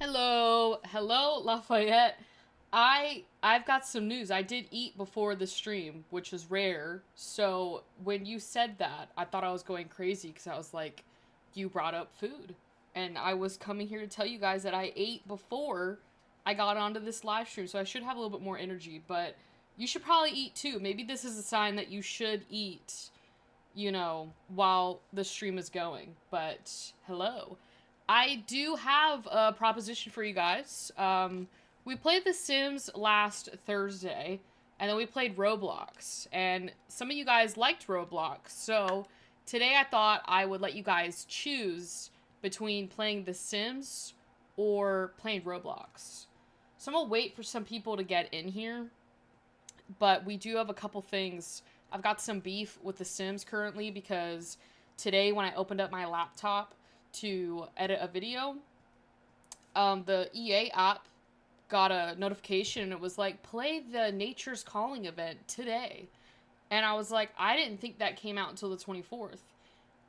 Hello, Lafayette. I've got some news. I did eat before the stream, which is rare. So when you said that, I thought I was going crazy because I was like, you brought up food, and I was coming here to tell you guys that I ate before I got onto this live stream, so I should have a little bit more energy. But you should probably eat too. Maybe this is a sign that you should eat, while the stream is going. But hello. I do have a proposition for you guys. We played The Sims last Thursday, and then we played Roblox, and some of you guys liked Roblox, so today I thought I would let you guys choose between playing The Sims or playing Roblox. So I'm gonna wait for some people to get in here, but we do have a couple things. I've got some beef with The Sims currently because today when I opened up my laptop to edit a video, the EA app got a notification and it was like, play the Nature's Calling event today. And I was like, I didn't think that came out until the 24th.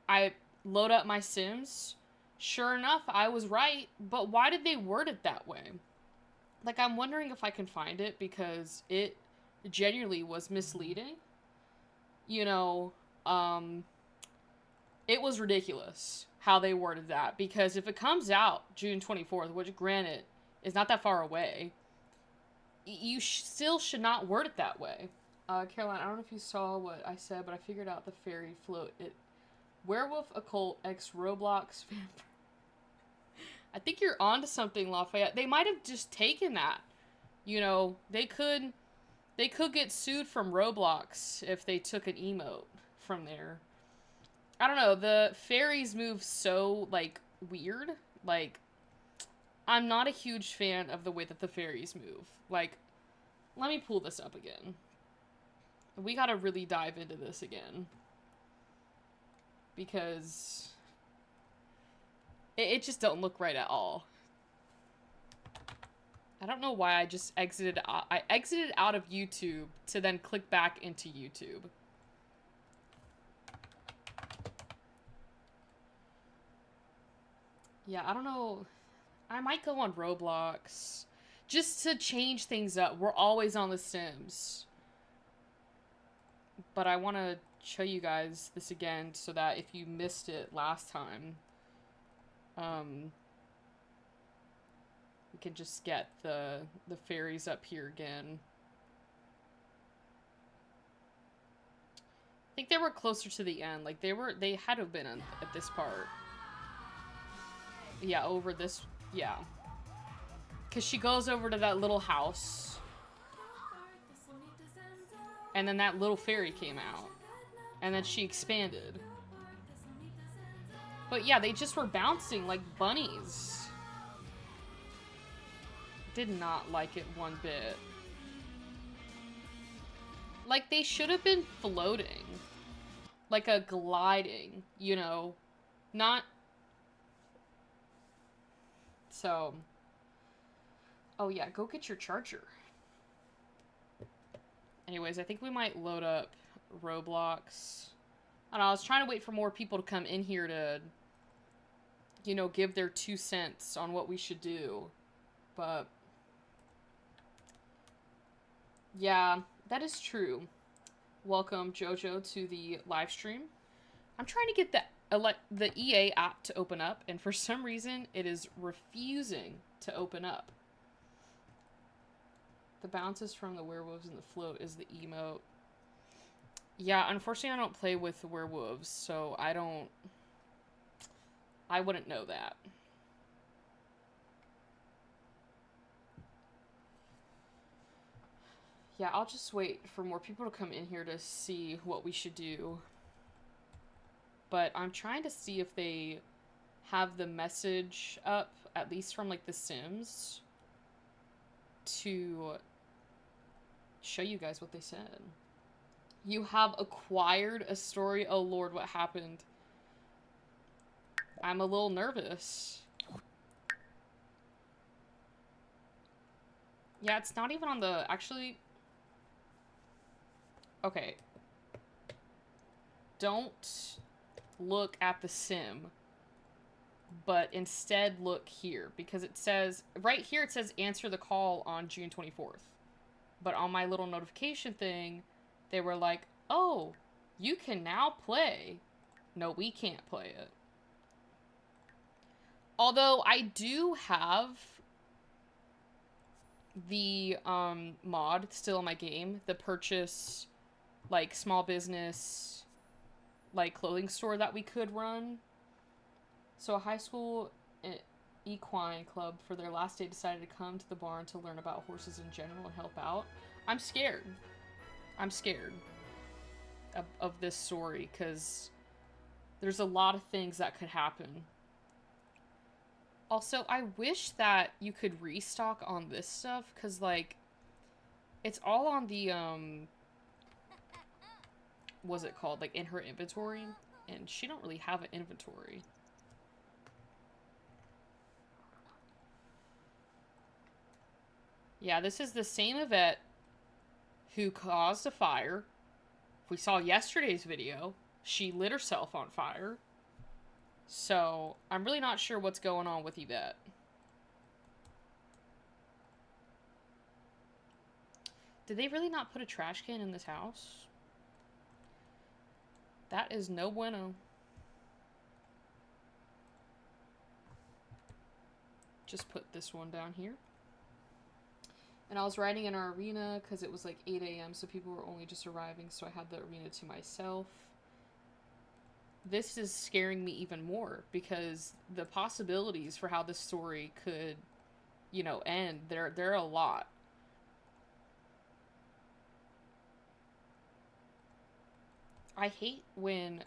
I load up my Sims. Sure enough, I was right, but why did they word it that way? Like, I'm wondering if I can find it because it genuinely was misleading. You know, it was ridiculous how they worded that, because if it comes out June 24th, which granted is not that far away, you still should not word it that way. Caroline, I don't know if you saw what I said, but I figured out the fairy float. Werewolf occult x Roblox vampire. I think you're onto something, Lafayette. They might have just taken that. You know, they could get sued from Roblox if they took an emote from there. I don't know, the fairies move so, like, weird. Like, I'm not a huge fan of the way that the fairies move. Like, let me pull this up again. We gotta really dive into this again. Because it just don't look right at all. I don't know why I just exited. I exited out of YouTube to then click back into YouTube. Yeah, I don't know. I might go on Roblox just to change things up. We're always on The Sims. But I want to show you guys this again so that if you missed it last time, we can just get the fairies up here again. I think they were closer to the end. Like, they had to have been at this part. Yeah, over this, yeah. Because she goes over to that little house. And then that little fairy came out. And then she expanded. But yeah, they just were bouncing like bunnies. Did not like it one bit. Like, they should have been floating. Like a gliding, you know? Not... So... Oh yeah, go get your charger. Anyways, I think we might load up Roblox. I don't know, I was trying to wait for more people to come in here to, you know, give their 2 cents on what we should do. But... yeah, that is true. Welcome, Jojo, to the live stream. I'm trying to get the EA app to open up, and for some reason, it is refusing to open up. The bounces from the werewolves and the float is the emote. Yeah, unfortunately, I don't play with the werewolves, so I wouldn't know that. Yeah, I'll just wait for more people to come in here to see what we should do. But I'm trying to see if they have the message up, at least from, like, The Sims, to show you guys what they said. You have acquired a story. Oh, Lord, what happened? I'm a little nervous. Yeah, it's not even on the... Actually... Okay. Don't look at the sim. but instead look here, because it says, right here it says answer the call on June 24th. But on my little notification thing, they were like, oh, you can now play. No, we can't play it. Although I do have the mod still in my game, the purchase, like, small business, like, clothing store that we could run. So a high school equine club for their last day decided to come to the barn to learn about horses in general and help out. I'm scared. I'm scared of this story, because there's a lot of things that could happen. Also, I wish that you could restock on this stuff, because, like, it's all on the, what's it called? Like, in her inventory, and she don't really have an inventory. Yeah, this is the same Yvette who caused a fire. If we saw yesterday's video, she lit herself on fire. So, I'm really not sure what's going on with Yvette. Did they really not put a trash can in this house? That is no bueno. Just put this one down here. And I was riding in our arena because it was like 8 a.m. so people were only just arriving, so I had the arena to myself. This is scaring me even more because the possibilities for how this story could, you know, end, there are a lot. I hate when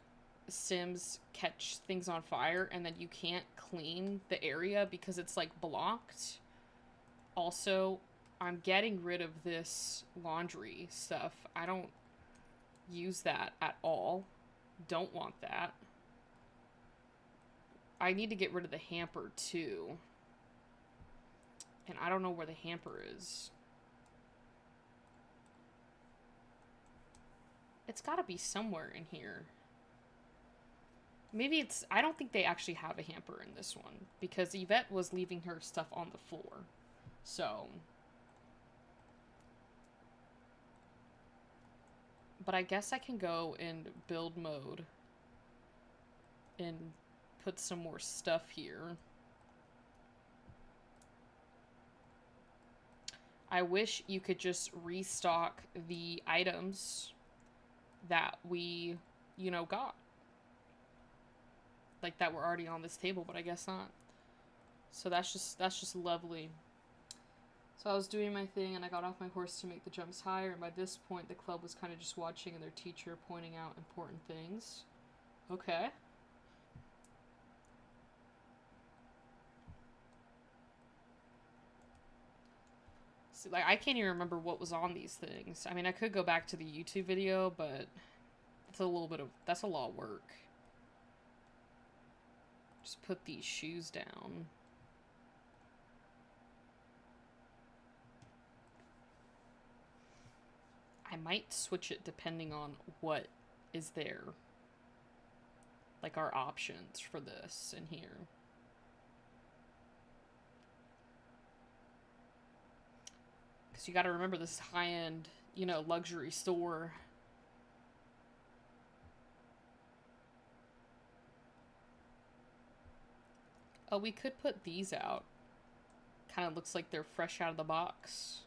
Sims catch things on fire and then you can't clean the area because it's like blocked. Also, I'm getting rid of this laundry stuff. I don't use that at all. Don't want that. I need to get rid of the hamper too. And I don't know where the hamper is. It's gotta be somewhere in here. Maybe it's... I don't think they actually have a hamper in this one, because Yvette was leaving her stuff on the floor. So... But I guess I can go in build mode and put some more stuff here. I wish you could just restock the items that we, you know, got. Like that were already on this table, but I guess not. So that's just lovely. So I was doing my thing, and I got off my horse to make the jumps higher, and by this point, the club was kind of just watching and their teacher pointing out important things. Okay. See, like, I can't even remember what was on these things. I mean, I could go back to the YouTube video, but that's a little bit of... that's a lot of work. Just put these shoes down. I might switch it depending on what is there. Like our options for this in here. Because you gotta remember this is high-end, you know, luxury store. Oh, we could put these out. Kind of looks like they're fresh out of the box.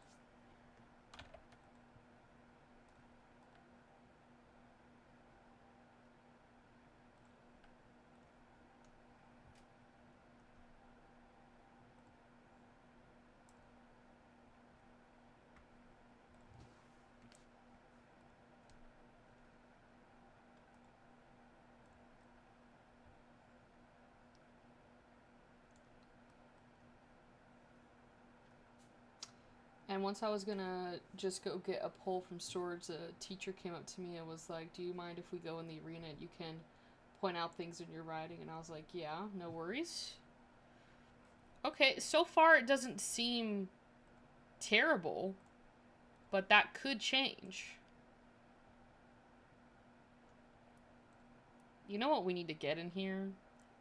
And once I was gonna just go get a pole from storage, a teacher came up to me and was like, do you mind if we go in the arena and you can point out things in your riding? And I was like, yeah, no worries. Okay, so far it doesn't seem terrible, but that could change. You know what we need to get in here?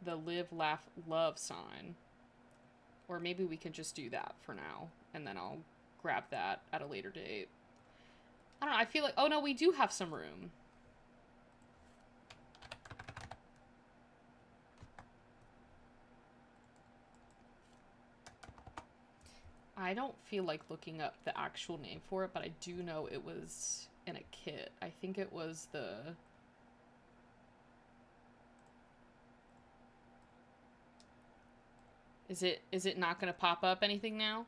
the live, laugh, love sign. Or maybe we can just do that for now, and then I'll grab that at a later date. I don't know, I feel like, oh no, we do have some room. I don't feel like looking up the actual name for it, but I do know it was in a kit. I think it was the... Is it not going to pop up anything now?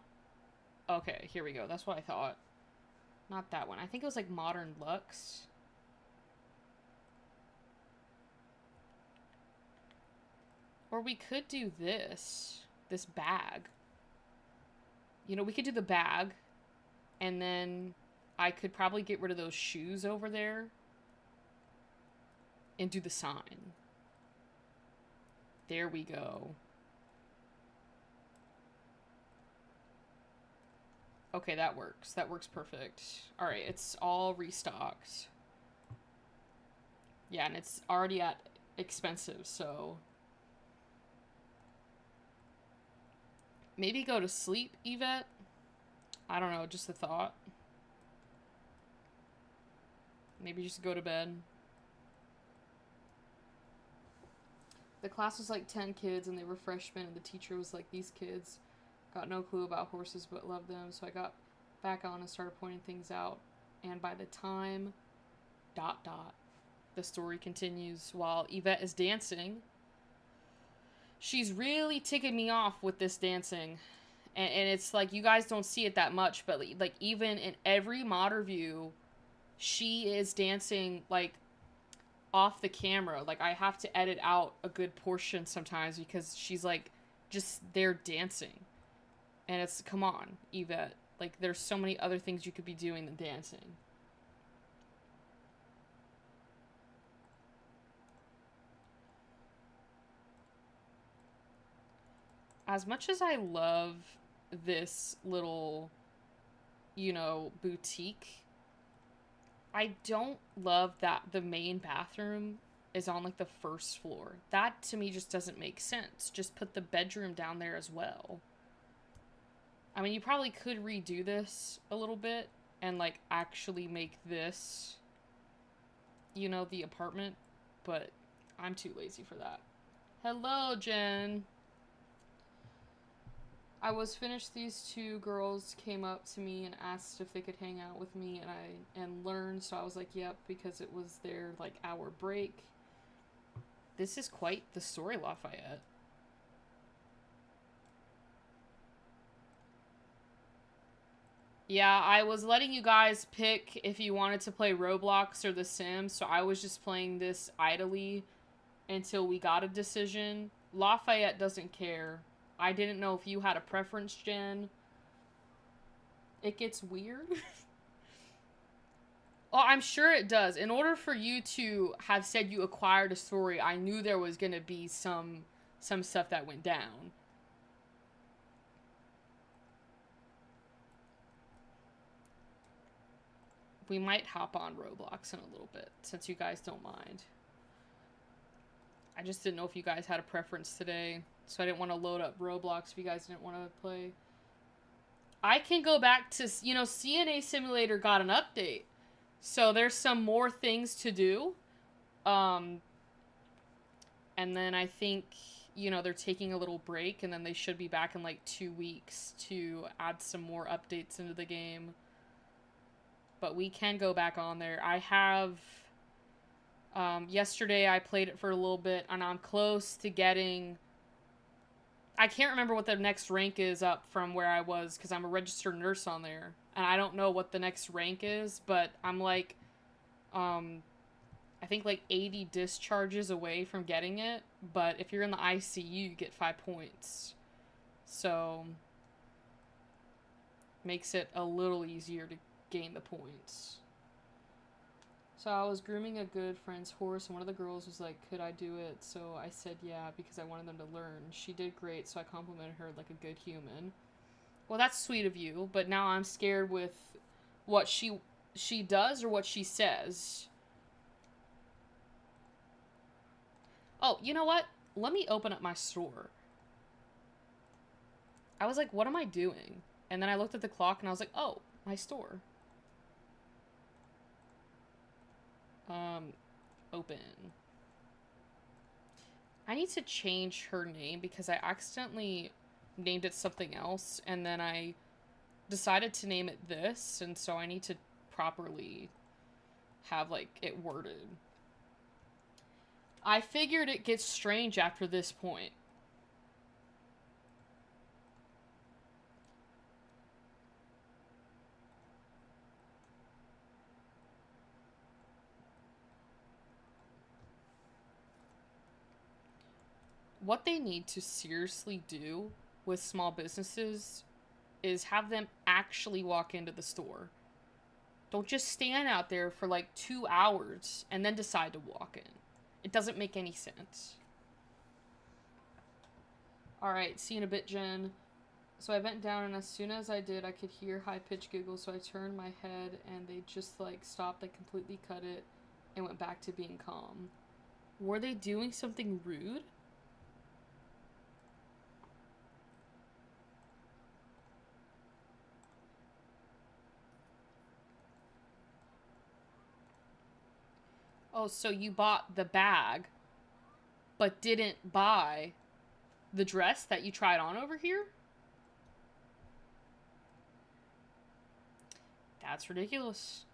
Okay, here we go. That's what I thought. Not that one. I think it was like Modern Luxe. Or we could do this. This bag. You know, we could do the bag. And then I could probably get rid of those shoes over there. And do the sign. There we go. Okay, that works. That works perfect. Alright, it's all restocked. Yeah, and it's already at expensive, so... Maybe go to sleep, Yvette? I don't know, just a thought. Maybe just go to bed. The class was like 10 kids, and they were freshmen, and the teacher was like, these kids got no clue about horses but loved them, so I got back on and started pointing things out. And by the time... ... The story continues while Yvette is dancing. She's really ticking me off with this dancing. And it's like, you guys don't see it that much, but like even in every mod review, she is dancing like off the camera. Like I have to edit out a good portion sometimes because she's like just there dancing. And it's, come on, Yvette. Like there's so many other things you could be doing than dancing. As much as I love this little, you know, boutique, I don't love that the main bathroom is on, like, the first floor. That, to me, just doesn't make sense. Just put the bedroom down there as well. I mean, you probably could redo this a little bit and, like, actually make this, you know, the apartment, but I'm too lazy for that. Hello, Jen. I was finished. These two girls came up to me and asked if they could hang out with me and learn. So I was like, yep, because it was their like hour break. This is quite the story, Lafayette. Yeah, I was letting you guys pick if you wanted to play Roblox or The Sims. So I was just playing this idly until we got a decision. Lafayette doesn't care. I didn't know if you had a preference, Jen. It gets weird. Oh, I'm sure it does. In order for you to have said you acquired a story, I knew there was going to be some stuff that went down. We might hop on Roblox in a little bit, since you guys don't mind. I just didn't know if you guys had a preference today. So I didn't want to load up Roblox if you guys didn't want to play. I can go back to, you know, CNA Simulator got an update. So there's some more things to do. And then I think, you know, they're taking a little break. And then they should be back in like 2 weeks to add some more updates into the game. But we can go back on there. I have... yesterday I played it for a little bit. And I'm close to getting... I can't remember what the next rank is up from where I was, because I'm a registered nurse on there. And I don't know what the next rank is, but I'm like, I think like 80 discharges away from getting it. But if you're in the ICU, you get 5 points. So, makes it a little easier to gain the points. So I was grooming a good friend's horse, and one of the girls was like, could I do it? So I said yeah, because I wanted them to learn. She did great, so I complimented her like a good human. Well, that's sweet of you, but now I'm scared with what she does or what she says. Oh, you know what? let me open up my store. I was like, what am I doing? And then I looked at the clock and I was like, oh, my store. Open. I need to change her name because I accidentally named it something else, and then I decided to name it this, and so I need to properly have, like, it worded. I figured it gets strange after this point. What they need to seriously do with small businesses is have them actually walk into the store. Don't just stand out there for like 2 hours and then decide to walk in. It doesn't make any sense. Alright, see you in a bit, Jen. So I bent down, and as soon as I did, I could hear high-pitched giggles, so I turned my head, and they just, like, stopped. They completely cut it and went back to being calm. Were they doing something rude? Oh, so you bought the bag, but didn't buy the dress that you tried on over here? That's ridiculous.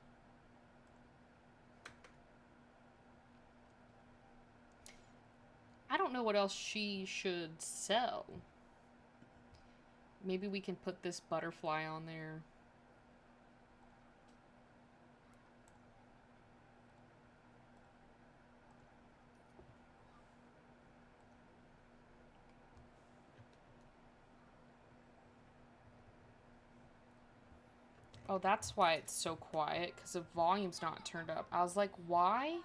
I don't know what else she should sell. Maybe we can put this butterfly on there. Oh, that's why it's so quiet, because the volume's not turned up. I was like, why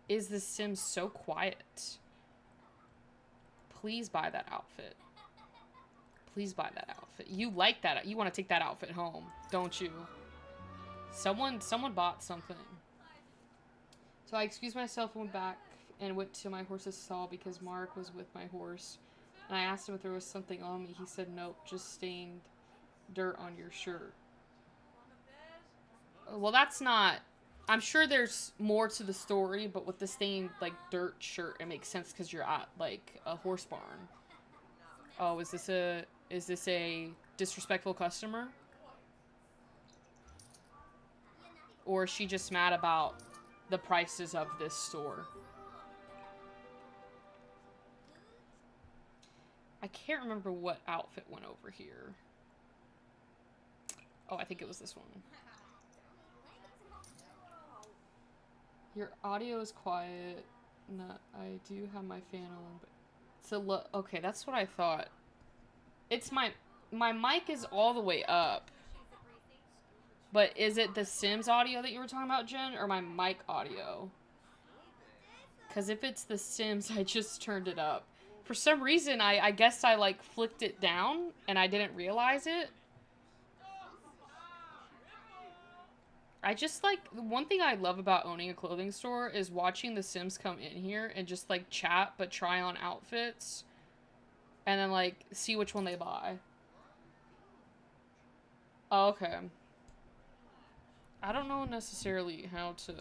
is this Sim so quiet? Please buy that outfit. Please buy that outfit. You like that. You want to take that outfit home, don't you? Someone bought something. So I excused myself and went back and went to my horse's stall because Mark was with my horse. And I asked him if there was something on me. He said, nope, just stained dirt on your shirt. Well, that's not... I'm sure there's more to the story, but with the stained, like, dirt shirt, it makes sense because you're at, like, a horse barn. Oh, is this a disrespectful customer? Or is she just mad about the prices of this store? I can't remember what outfit went over here. Oh, I think it was this one. Your audio is quiet. No, I do have my fan on, but so look. Okay, that's what I thought. It's my mic is all the way up. But is it the Sims audio that you were talking about, Jen, or my mic audio? Because if it's the Sims, I just turned it up. For some reason, I guess I, like, flicked it down, and I didn't realize it. I just, like, one thing I love about owning a clothing store is watching the Sims come in here and just, like, chat, but try on outfits. And then, like, see which one they buy. Oh, okay. I don't know necessarily how to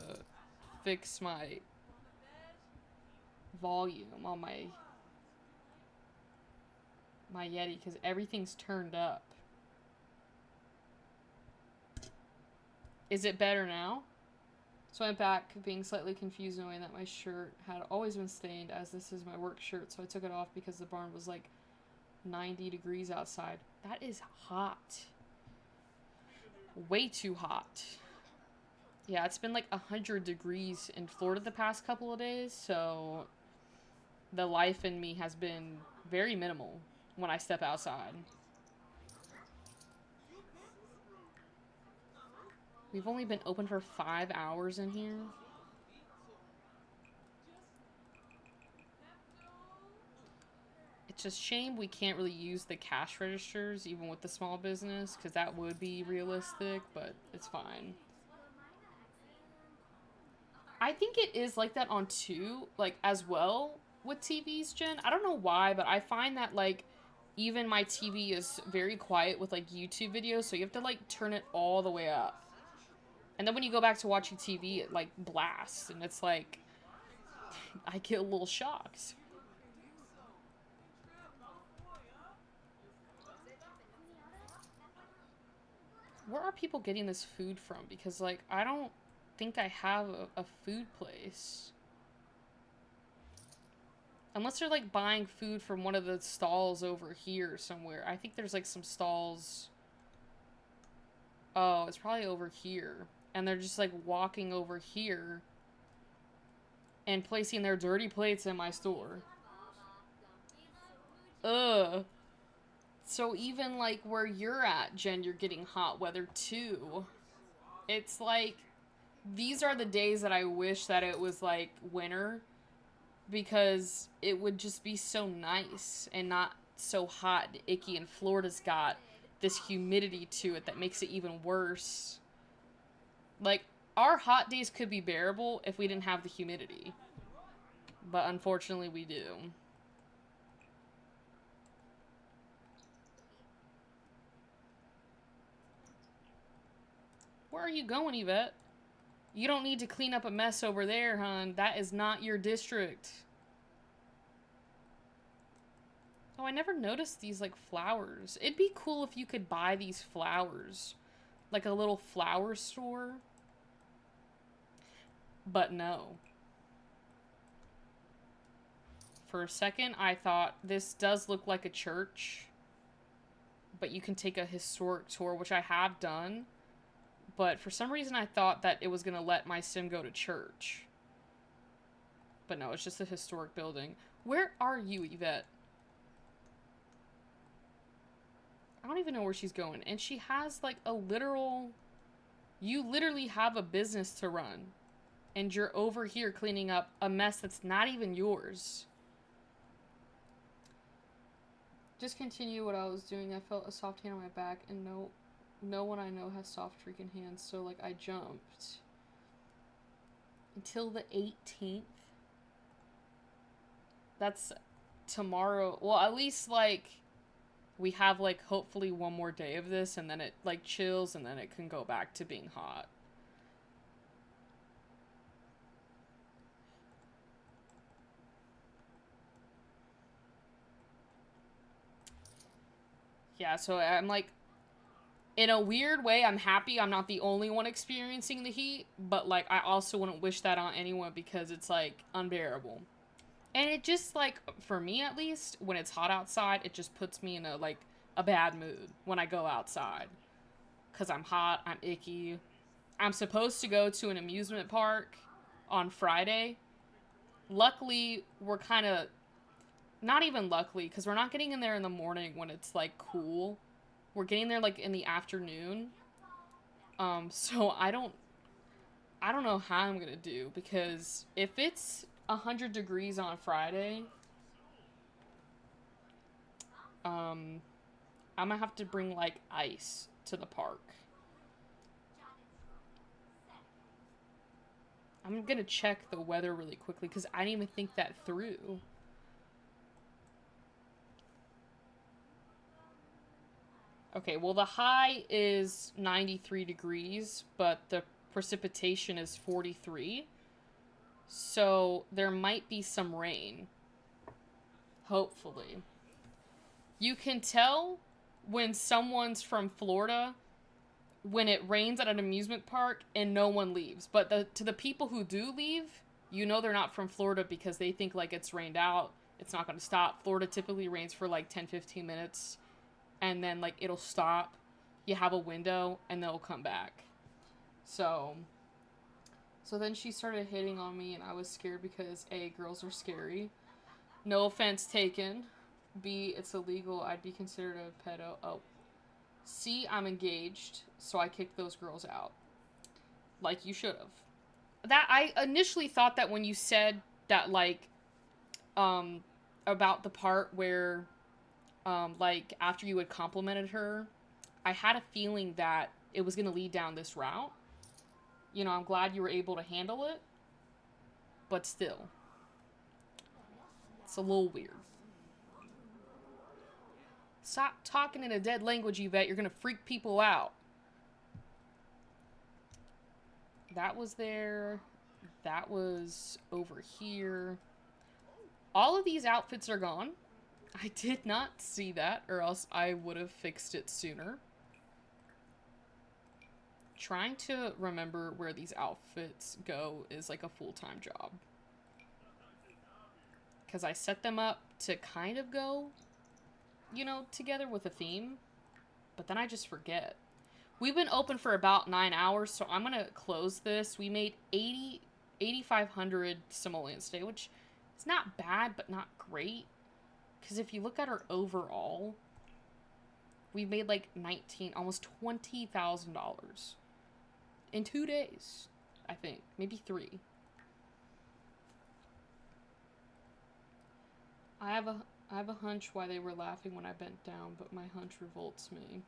fix my volume on my Yeti, because everything's turned up. Is it better now? So I went back, being slightly confused, knowing that my shirt had always been stained, as this is my work shirt, so I took it off because the barn was like 90 degrees outside. That is hot. Way too hot. Yeah, it's been like 100 degrees in Florida the past couple of days, so the life in me has been very minimal when I step outside. We've only been open for 5 hours in here. It's a shame we can't really use the cash registers, even with the small business, because that would be realistic, but it's fine. I think it is like that on 2, like, as well, with TVs, Jen. I don't know why, but I find that, like, even my TV is very quiet with, like, YouTube videos, so you have to, like, turn it all the way up. And then when you go back to watching TV, it, like, blasts, and it's like, I get a little shocked. Where are people getting this food from? Because, like, I don't think I have a food place. Unless they're, like, buying food from one of the stalls over here somewhere. I think there's, like, some stalls. Oh, it's probably over here. And they're just, like, walking over here and placing their dirty plates in my store. Ugh. So even, like, where you're at, Jen, you're getting hot weather, too. It's, like, these are the days that I wish that it was, like, winter. Because it would just be so nice and not so hot and icky. And Florida's got this humidity to it that makes it even worse. Like, our hot days could be bearable if we didn't have the humidity. But unfortunately, we do. Where are you going, Yvette? You don't need to clean up a mess over there, hon. That is not your district. Oh, I never noticed these, like, flowers. It'd be cool if you could buy these flowers. Like a little flower store. But no. For a second, I thought this does look like a church. But you can take a historic tour, which I have done. But for some reason, I thought that it was going to let my sim go to church. But no, it's just a historic building. Where are you, Yvette? I don't even know where she's going. And she has, like, a literal... You literally have a business to run. And you're over here cleaning up a mess that's not even yours. Just continue what I was doing. I felt a soft hand on my back, and no one I know has soft freaking hands, so, like, I jumped. Until the 18th? That's tomorrow. Well, at least, like, we have, like, hopefully one more day of this, and then it, like, chills, and then it can go back to being hot. Yeah, so I'm, like, in a weird way, I'm happy I'm not the only one experiencing the heat, but, like, I also wouldn't wish that on anyone because it's, like, unbearable. And it just, like, for me at least, when it's hot outside, it just puts me in a, like, a bad mood when I go outside. Because I'm hot, I'm icky. I'm supposed to go to an amusement park on Friday. Luckily, we're kind of... Not even luckily, because we're not getting in there in the morning when it's, like, cool. We're getting there, like, in the afternoon. So I don't know how I'm gonna do, because if it's 100 degrees on Friday, I'm gonna have to bring, like, ice to the park. I'm gonna check the weather really quickly, because I didn't even think that through. Okay, well, the high is 93 degrees, but the precipitation is 43. So there might be some rain. Hopefully. You can tell when someone's from Florida when it rains at an amusement park and no one leaves. But to the people who do leave, you know they're not from Florida because they think, like, it's rained out. It's not going to stop. Florida typically rains for, like, 10-15 minutes. And then, like, it'll stop. You have a window, and they'll come back. So then she started hitting on me, and I was scared because, A, girls are scary. No offense taken. B, it's illegal. I'd be considered a pedo. Oh. C, I'm engaged, so I kicked those girls out. Like you should have. That, I initially thought that when you said that, like, about the part where... like, after you had complimented her, I had a feeling that it was going to lead down this route. You know, I'm glad you were able to handle it. But still. It's a little weird. Stop talking in a dead language, Yvette. You're gonna freak people out. That was there. That was over here. All of these outfits are gone. I did not see that, or else I would have fixed it sooner. Trying to remember where these outfits go is like a full-time job. Because I set them up to kind of go, you know, together with a theme. But then I just forget. We've been open for about 9 hours, so I'm going to close this. We made 8,500 simoleons today, which is not bad, but not great. Because if you look at our overall, we've made like almost $20,000 in 2 days, I think. Maybe 3. I have a hunch why they were laughing when I bent down, but my hunch revolts me.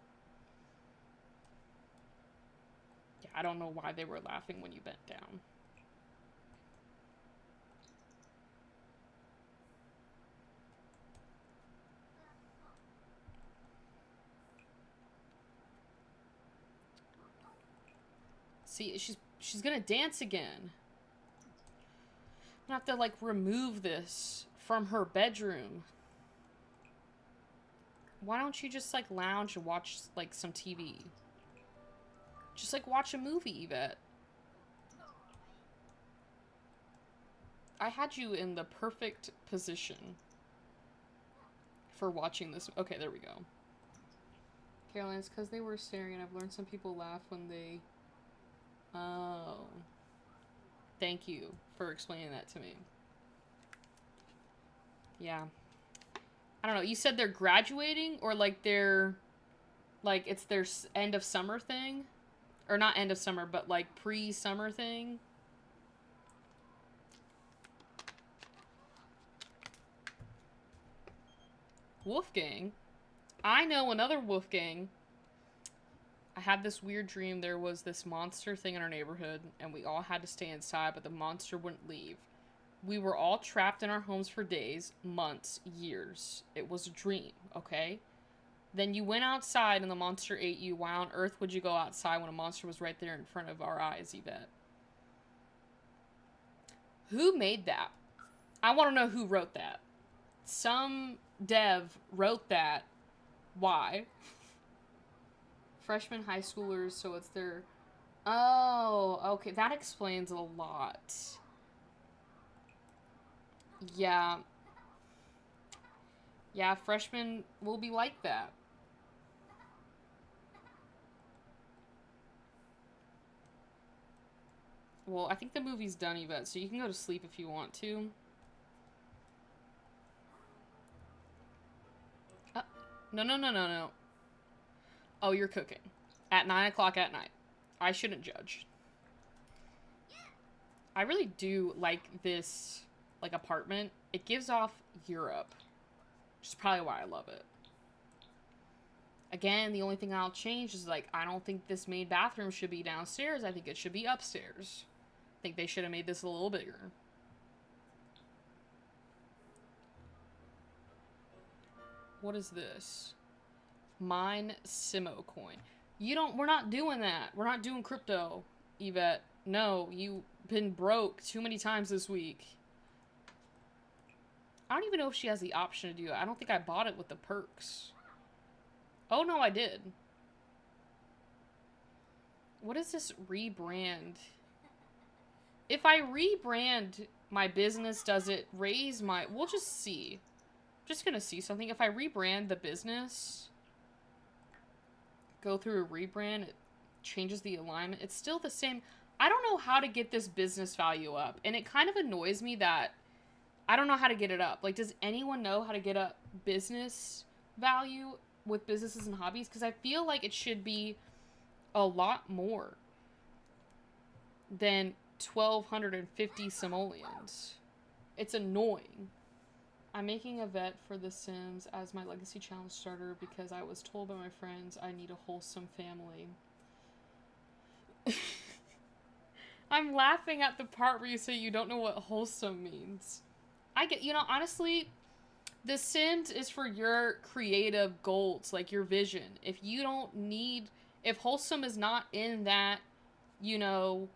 Yeah, I don't know why they were laughing when you bent down. See, she's gonna dance again. I'm gonna have to, like, remove this from her bedroom. Why don't you just, like, lounge and watch, like, some TV? Just, like, watch a movie, Yvette. I had you in the perfect position for watching this. Okay, there we go. Caroline, it's because they were staring, and I've learned some people laugh when they... Oh. Thank you for explaining that to me. Yeah. I don't know. You said they're graduating, or like they're... Like, it's their end of summer thing? Or not end of summer, but like pre-summer thing? Wolfgang? I know another Wolfgang. I had this weird dream. There was this monster thing in our neighborhood, and we all had to stay inside, but the monster wouldn't leave. We were all trapped in our homes for days, months, years. It was a dream, okay? Then you went outside and the monster ate you. Why on earth would you go outside when a monster was right there in front of our eyes, Yvette? Who made that? I want to know who wrote that. Some dev wrote that. Why? Freshman high schoolers, so it's their... Oh, okay. That explains a lot. Yeah. Yeah, freshmen will be like that. Well, I think the movie's done, Yvette, so you can go to sleep if you want to. No. Oh, you're cooking. At 9 o'clock at night. I shouldn't judge. I really do like this, like, apartment. It gives off Europe. Which is probably why I love it. Again, the only thing I'll change is, like, I don't think this main bathroom should be downstairs. I think it should be upstairs. I think they should have made this a little bigger. What is this? Mine Simo coin. We're not doing that. We're not doing crypto, Yvette. No, you've been broke too many times this week. I don't even know if she has the option to do it. I don't think I bought it with the perks. Oh, no, I did. What is this rebrand? If I rebrand my business, does it raise my... We'll just see. I'm just gonna see something. If I rebrand the business, go through a rebrand, it changes the alignment. It's still the same. I don't know how to get this business value up. And it kind of annoys me that I don't know how to get it up. Like, does anyone know how to get up business value with businesses and hobbies? Because I feel like it should be a lot more than 1,250 simoleons. It's annoying. I'm making a vet for The Sims as my legacy challenge starter because I was told by my friends I need a wholesome family. I'm laughing at the part where you say you don't know what wholesome means. I I get, you know, honestly, The Sims is for your creative goals, like your vision. If you don't need, if wholesome is not in that, you know,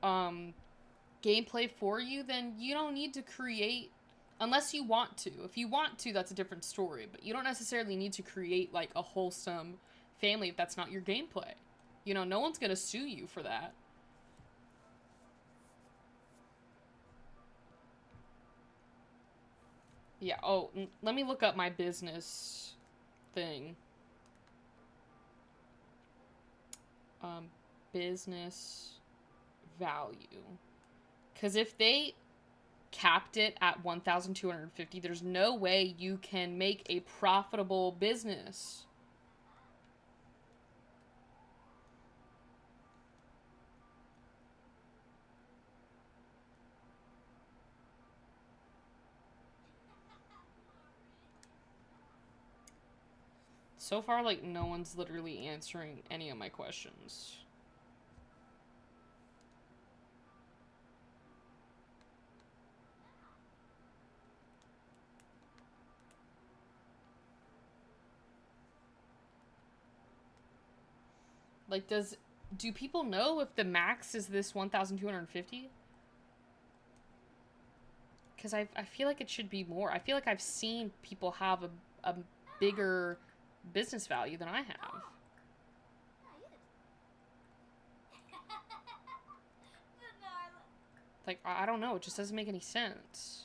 um, gameplay for you, then you don't need to create unless you want to. If you want to, that's a different story, but you don't necessarily need to create like a wholesome family if that's not your gameplay. You know, no one's going to sue you for that. Yeah, oh, let me look up my business thing. Um business value. Cuz if they capped it at 1,250, there's no way you can make a profitable business. So far, like, no one's literally answering any of my questions. Like, do people know if the max is this 1,250? Because I feel like it should be more. I feel like I've seen people have a bigger business value than I have. Like, I don't know. It just doesn't make any sense.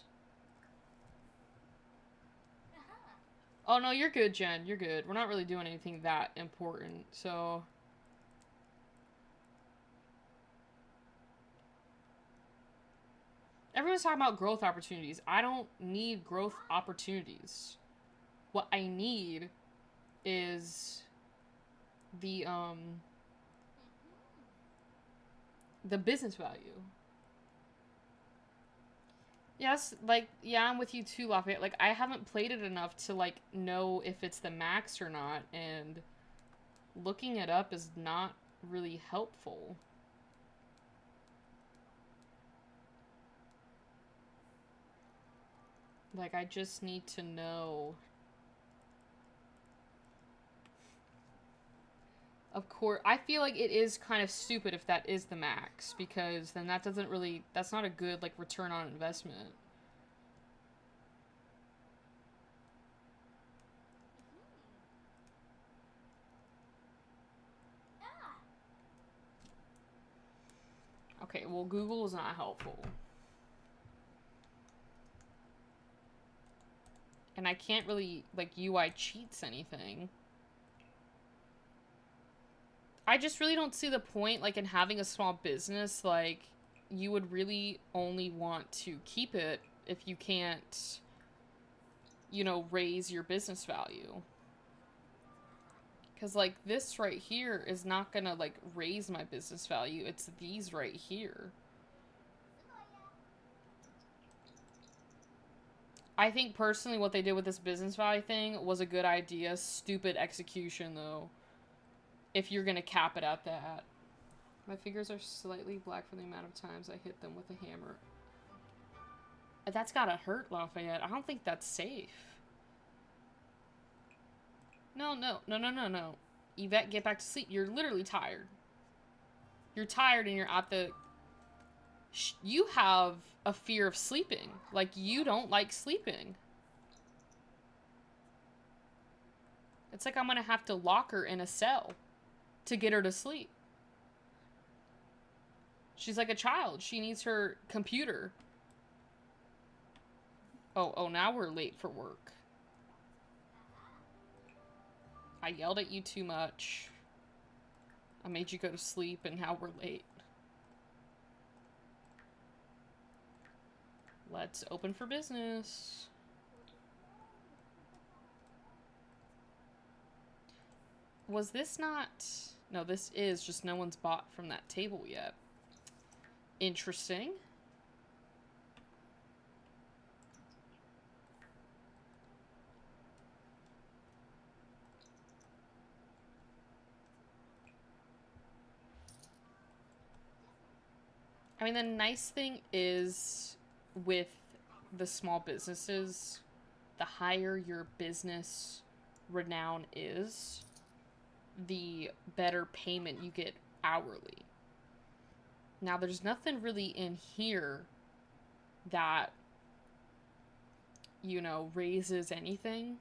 Oh, no, you're good, Jen. You're good. We're not really doing anything that important, so... Everyone's talking about growth opportunities. I don't need growth opportunities. What I need is the business value. Yes, like, yeah, I'm with you too, Lafayette. Like, I haven't played it enough to, like, know if it's the max or not, and looking it up is not really helpful. Like, I just need to know. Of course, I feel like it is kind of stupid if that is the max, because then that doesn't really, that's not a good, like, return on investment. Okay, well, Google is not helpful. And I can't really, like, UI cheats anything. I just really don't see the point, like, in having a small business. Like, you would really only want to keep it if you can't, you know, raise your business value. Because, like, this right here is not gonna, like, raise my business value. It's these right here. I think, personally, what they did with this business value thing was a good idea. Stupid execution, though. If you're gonna cap it at that. My fingers are slightly black from the amount of times I hit them with a hammer. That's gotta hurt, Lafayette. I don't think that's safe. No, no, no, no, no, no. Yvette, get back to sleep. You're literally tired. You're tired and you're at the... You have a fear of sleeping. Like, you don't like sleeping. It's like I'm gonna have to lock her in a cell to get her to sleep. She's like a child. She needs her computer. Oh, now we're late for work. I yelled at you too much. I made you go to sleep and now we're late. Let's open for business. Was this not... No, this is, just no one's bought from that table yet. Interesting. I mean, the nice thing is with the small businesses, the higher your business renown is, the better payment you get hourly. Now, there's nothing really in here that, you know, raises anything.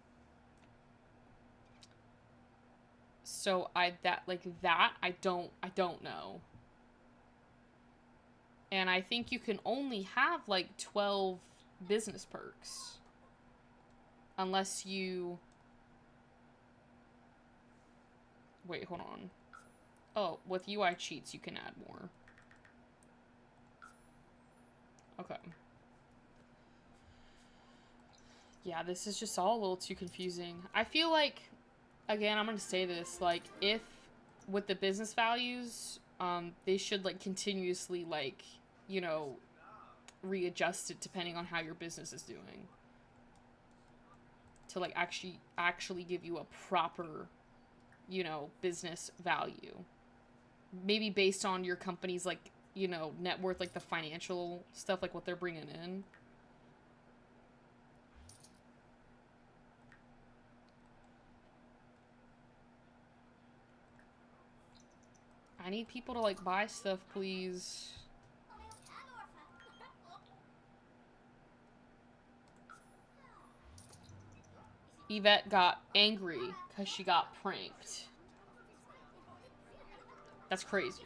So I don't know. And I think you can only have like 12 business perks. Unless you... Wait, hold on. Oh, with UI cheats you can add more. Okay. Yeah, this is just all a little too confusing. I feel like, again, I'm gonna say this, like, if, with the business values, they should, like, continuously, like, you know, readjust it depending on how your business is doing. To, like, actually give you a proper, you know, business value. Maybe based on your company's, like, you know, net worth, like, the financial stuff, like, what they're bringing in. I need people to, like, buy stuff, please. Yvette got angry because she got pranked. That's crazy.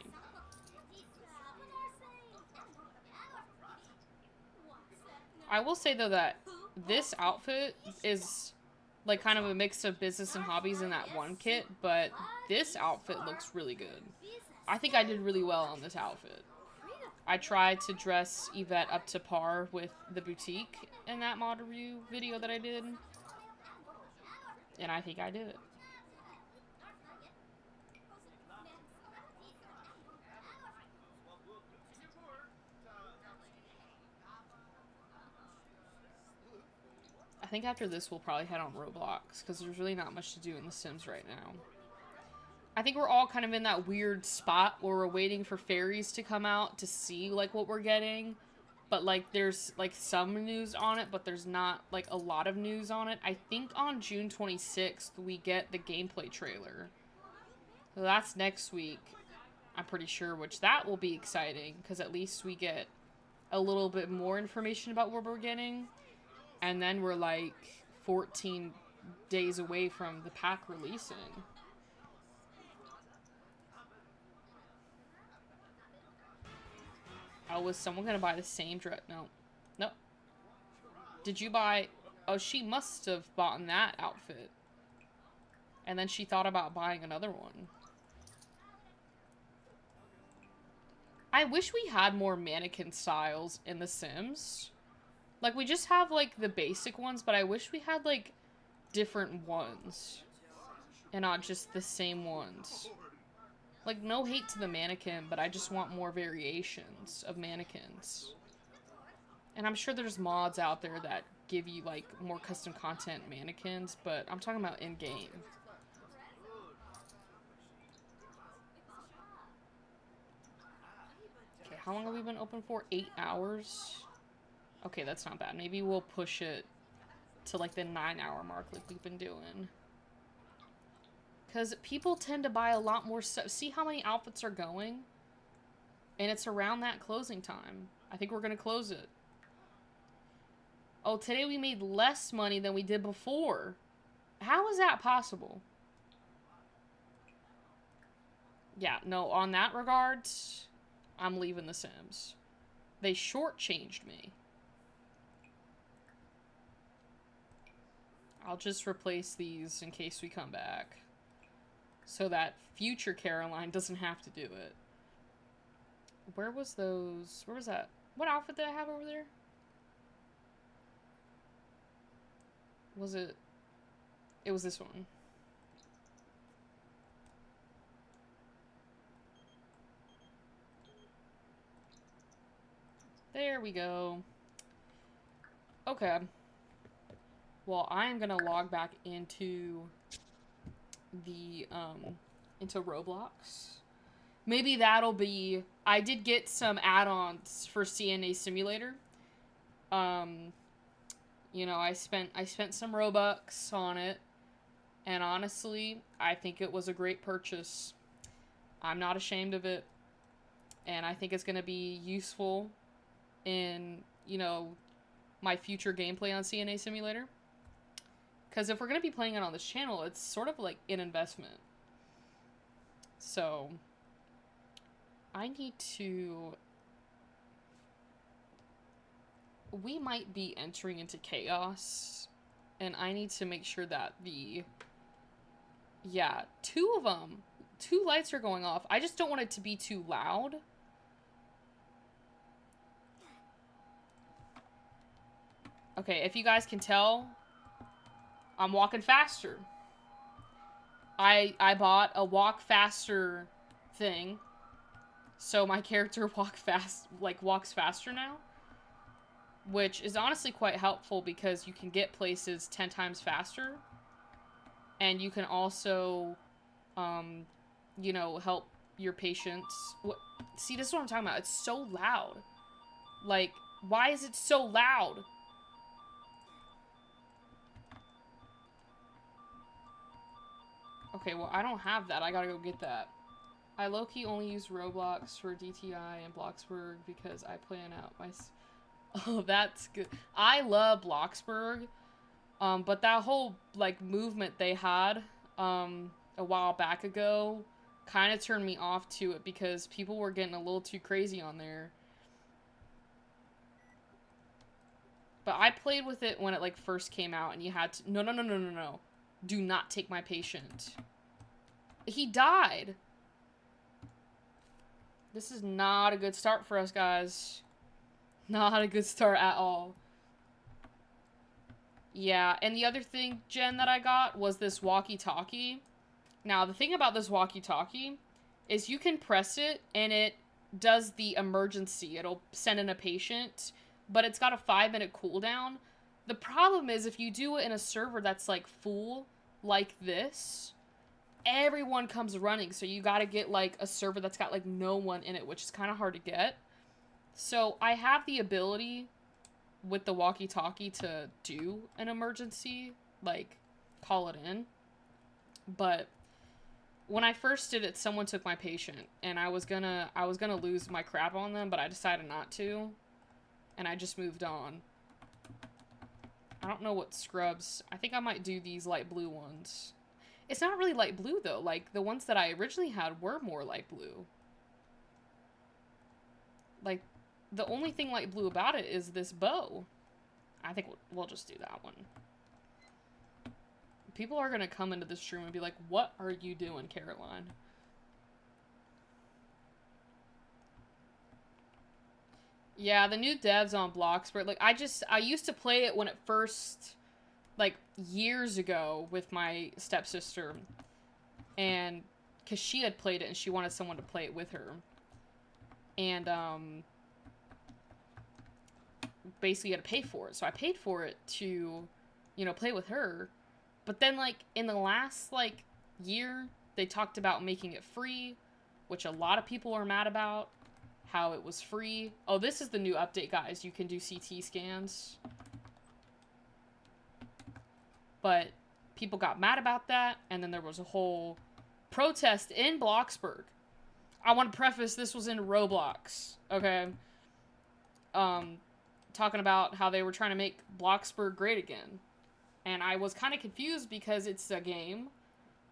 I will say, though, that this outfit is, like, kind of a mix of business and hobbies in that one kit, but this outfit looks really good. I think I did really well on this outfit. I tried to dress Yvette up to par with the boutique in that mod review video that I did. And I think I did it. I think after this we'll probably head on Roblox, because there's really not much to do in The Sims right now. I think we're all kind of in that weird spot where we're waiting for fairies to come out to see, like, what we're getting. But, like, there's, like, some news on it, but there's not, like, a lot of news on it. I think on June 26th we get the gameplay trailer. So that's next week, I'm pretty sure, which that will be exciting, because at least we get a little bit more information about what we're getting. And then we're, like, 14 days away from the pack releasing. Oh, was someone gonna buy the same dress? No. Nope. Did you buy... Oh, she must have bought that outfit. And then she thought about buying another one. I wish we had more mannequin styles in The Sims. Like, we just have, like, the basic ones, but I wish we had, like, different ones. And not just the same ones. Like, no hate to the mannequin, but I just want more variations of mannequins. And I'm sure there's mods out there that give you, like, more custom content mannequins, but I'm talking about in-game. Okay, how long have we been open for? 8 hours? Okay, that's not bad. Maybe we'll push it to, like, the 9-hour mark like we've been doing. Because people tend to buy a lot more stuff. See how many outfits are going? And it's around that closing time. I think we're going to close it. Oh, today we made less money than we did before. How is that possible? Yeah, no, on that regard, I'm leaving The Sims. They shortchanged me. I'll just replace these in case we come back. So that future Caroline doesn't have to do it. Where was those? Where was that? What outfit did I have over there? Was it? It was this one. There we go. Okay. Well, I'm gonna log back into the, into Roblox. Maybe that'll be... I did get some add-ons for CNA Simulator. You know, I spent some Robux on it, and honestly, I think it was a great purchase. I'm not ashamed of it, and I think it's going to be useful in, you know, my future gameplay on CNA Simulator. Because if we're going to be playing it on this channel, it's sort of like an investment. So, I need to... We might be entering into chaos, and I need to make sure that the... Yeah, two of them. 2 lights are going off. I just don't want it to be too loud. Okay, if you guys can tell, I'm walking faster. I bought a walk faster thing, so my character walks faster now, which is honestly quite helpful because you can get places 10 times faster, and you can also, you know, help your patients. See, this is what I'm talking about. It's so loud. Like, why is it so loud? Okay, well, I don't have that. I gotta go get that. I low-key only use Roblox for DTI and Bloxburg because I plan out my... Oh, that's good. I love Bloxburg, but that whole, like, movement they had, a while back ago kind of turned me off to it because people were getting a little too crazy on there. But I played with it when it, like, first came out, and you had to... No, no, no, no, no, no. Do not take my patient. He died. This is not a good start for us, guys. Not a good start at all. Yeah, and the other thing, Jen, that I got was this walkie-talkie. Now, the thing about this walkie-talkie is you can press it, and it does the emergency. It'll send in a patient, but it's got a 5-minute cooldown. The problem is if you do it in a server that's, like, full, like this, everyone comes running, so you gotta get, like, a server that's got, like, no one in it, which is kind of hard to get. So, I have the ability with the walkie-talkie to do an emergency, like, call it in. But when I first did it, someone took my patient, and I was gonna lose my crap on them, but I decided not to, and I just moved on. I don't know what scrubs. I think I might do these light blue ones. It's not really light blue, though. Like, the ones that I originally had were more light blue. Like, the only thing light blue about it is this bow. I think we'll just do that one. People are gonna come into this stream and be like, what are you doing, Caroline? Yeah, the new devs on Bloxburg, like, I used to play it when it first, like, years ago with my stepsister, and, because she had played it and she wanted someone to play it with her, and, basically you had to pay for it, so I paid for it to, you know, play with her, but then, like, in the last, like, year, they talked about making it free, which a lot of people are mad about. How it was free. Oh, this is the new update, guys. You can do CT scans. But people got mad about that, and then there was a whole protest in Bloxburg. I want to preface, this was in Roblox, okay? Talking about how they were trying to make Bloxburg great again. And I was kind of confused because it's a game,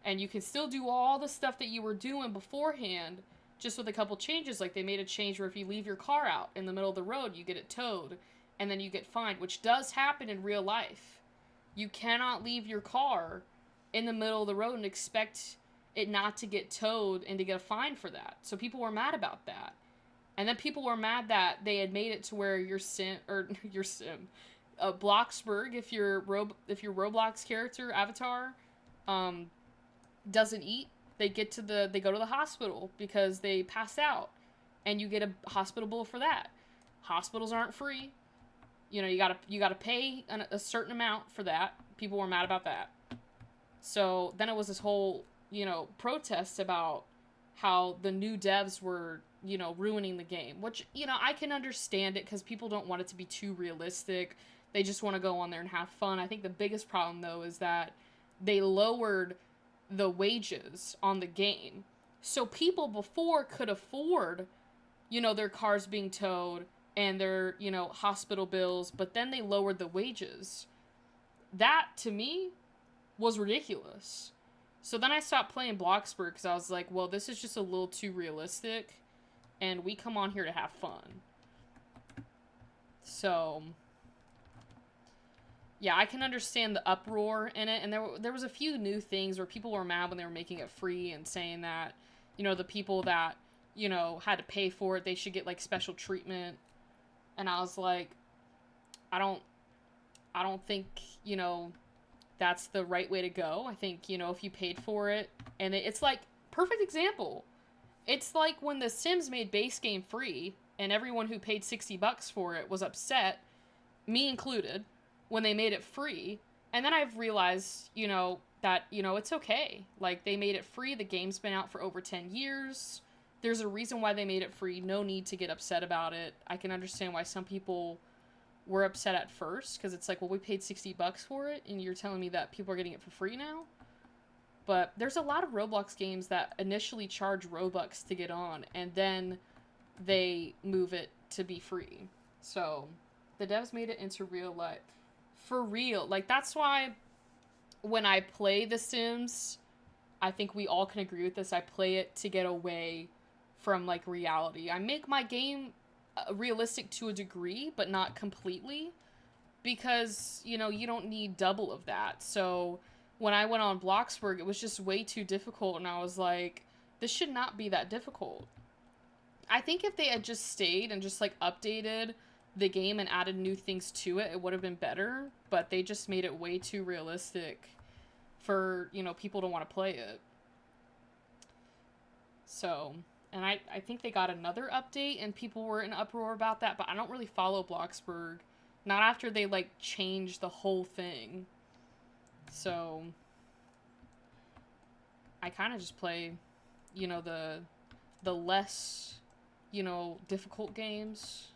and you can still do all the stuff that you were doing beforehand, just with a couple changes. Like, they made a change where if you leave your car out in the middle of the road, you get it towed, and then you get fined, which does happen in real life. You cannot leave your car in the middle of the road and expect it not to get towed and to get a fine for that. So people were mad about that. And then people were mad that they had made it to where Bloxburg, if your Roblox character avatar, doesn't eat, they go to the hospital because they pass out, and you get a hospital bill for that. Hospitals aren't free. You know, you gotta pay a certain amount for that. People were mad about that. So then it was this whole, you know, protest about how the new devs were, you know, ruining the game, which, you know, I can understand it because people don't want it to be too realistic. They just want to go on there and have fun. I think the biggest problem, though, is that they lowered the wages on the game. So people before could afford, you know, their cars being towed and their, you know, hospital bills, but then they lowered the wages. That, to me, was ridiculous. So then I stopped playing Bloxburg because I was like, well, this is just a little too realistic, and we come on here to have fun. So, yeah, I can understand the uproar in it, and there was a few new things where people were mad when they were making it free and saying that, you know, the people that, you know, had to pay for it, they should get, like, special treatment. And I was like, I don't think, you know, that's the right way to go. I think, you know, if you paid for it, and it's like, perfect example. It's like when The Sims made base game free, and everyone who paid $60 for it was upset, me included, when they made it free. And then I've realized, you know, that, you know, it's okay. Like, they made it free, the game's been out for over 10 years. There's a reason why they made it free, no need to get upset about it. I can understand why some people were upset at first, because it's like, well, we paid $60 for it, and you're telling me that people are getting it for free now? But there's a lot of Roblox games that initially charge Robux to get on, and then they move it to be free. So, the devs made it into real life. For real. Like, that's why when I play The Sims, I think we all can agree with this, I play it to get away from, like, reality. I make my game realistic to a degree, but not completely, because, you know, you don't need double of that. So when I went on Bloxburg, it was just way too difficult, and I was like, this should not be that difficult. I think if they had just stayed and just, like, updated the game and added new things to it, it would have been better, but they just made it way too realistic for, you know, people to want to play it. So, and I think they got another update, and people were in uproar about that, but I don't really follow Bloxburg. Not after they, like, changed the whole thing. So, I kind of just play, you know, the less, you know, difficult games.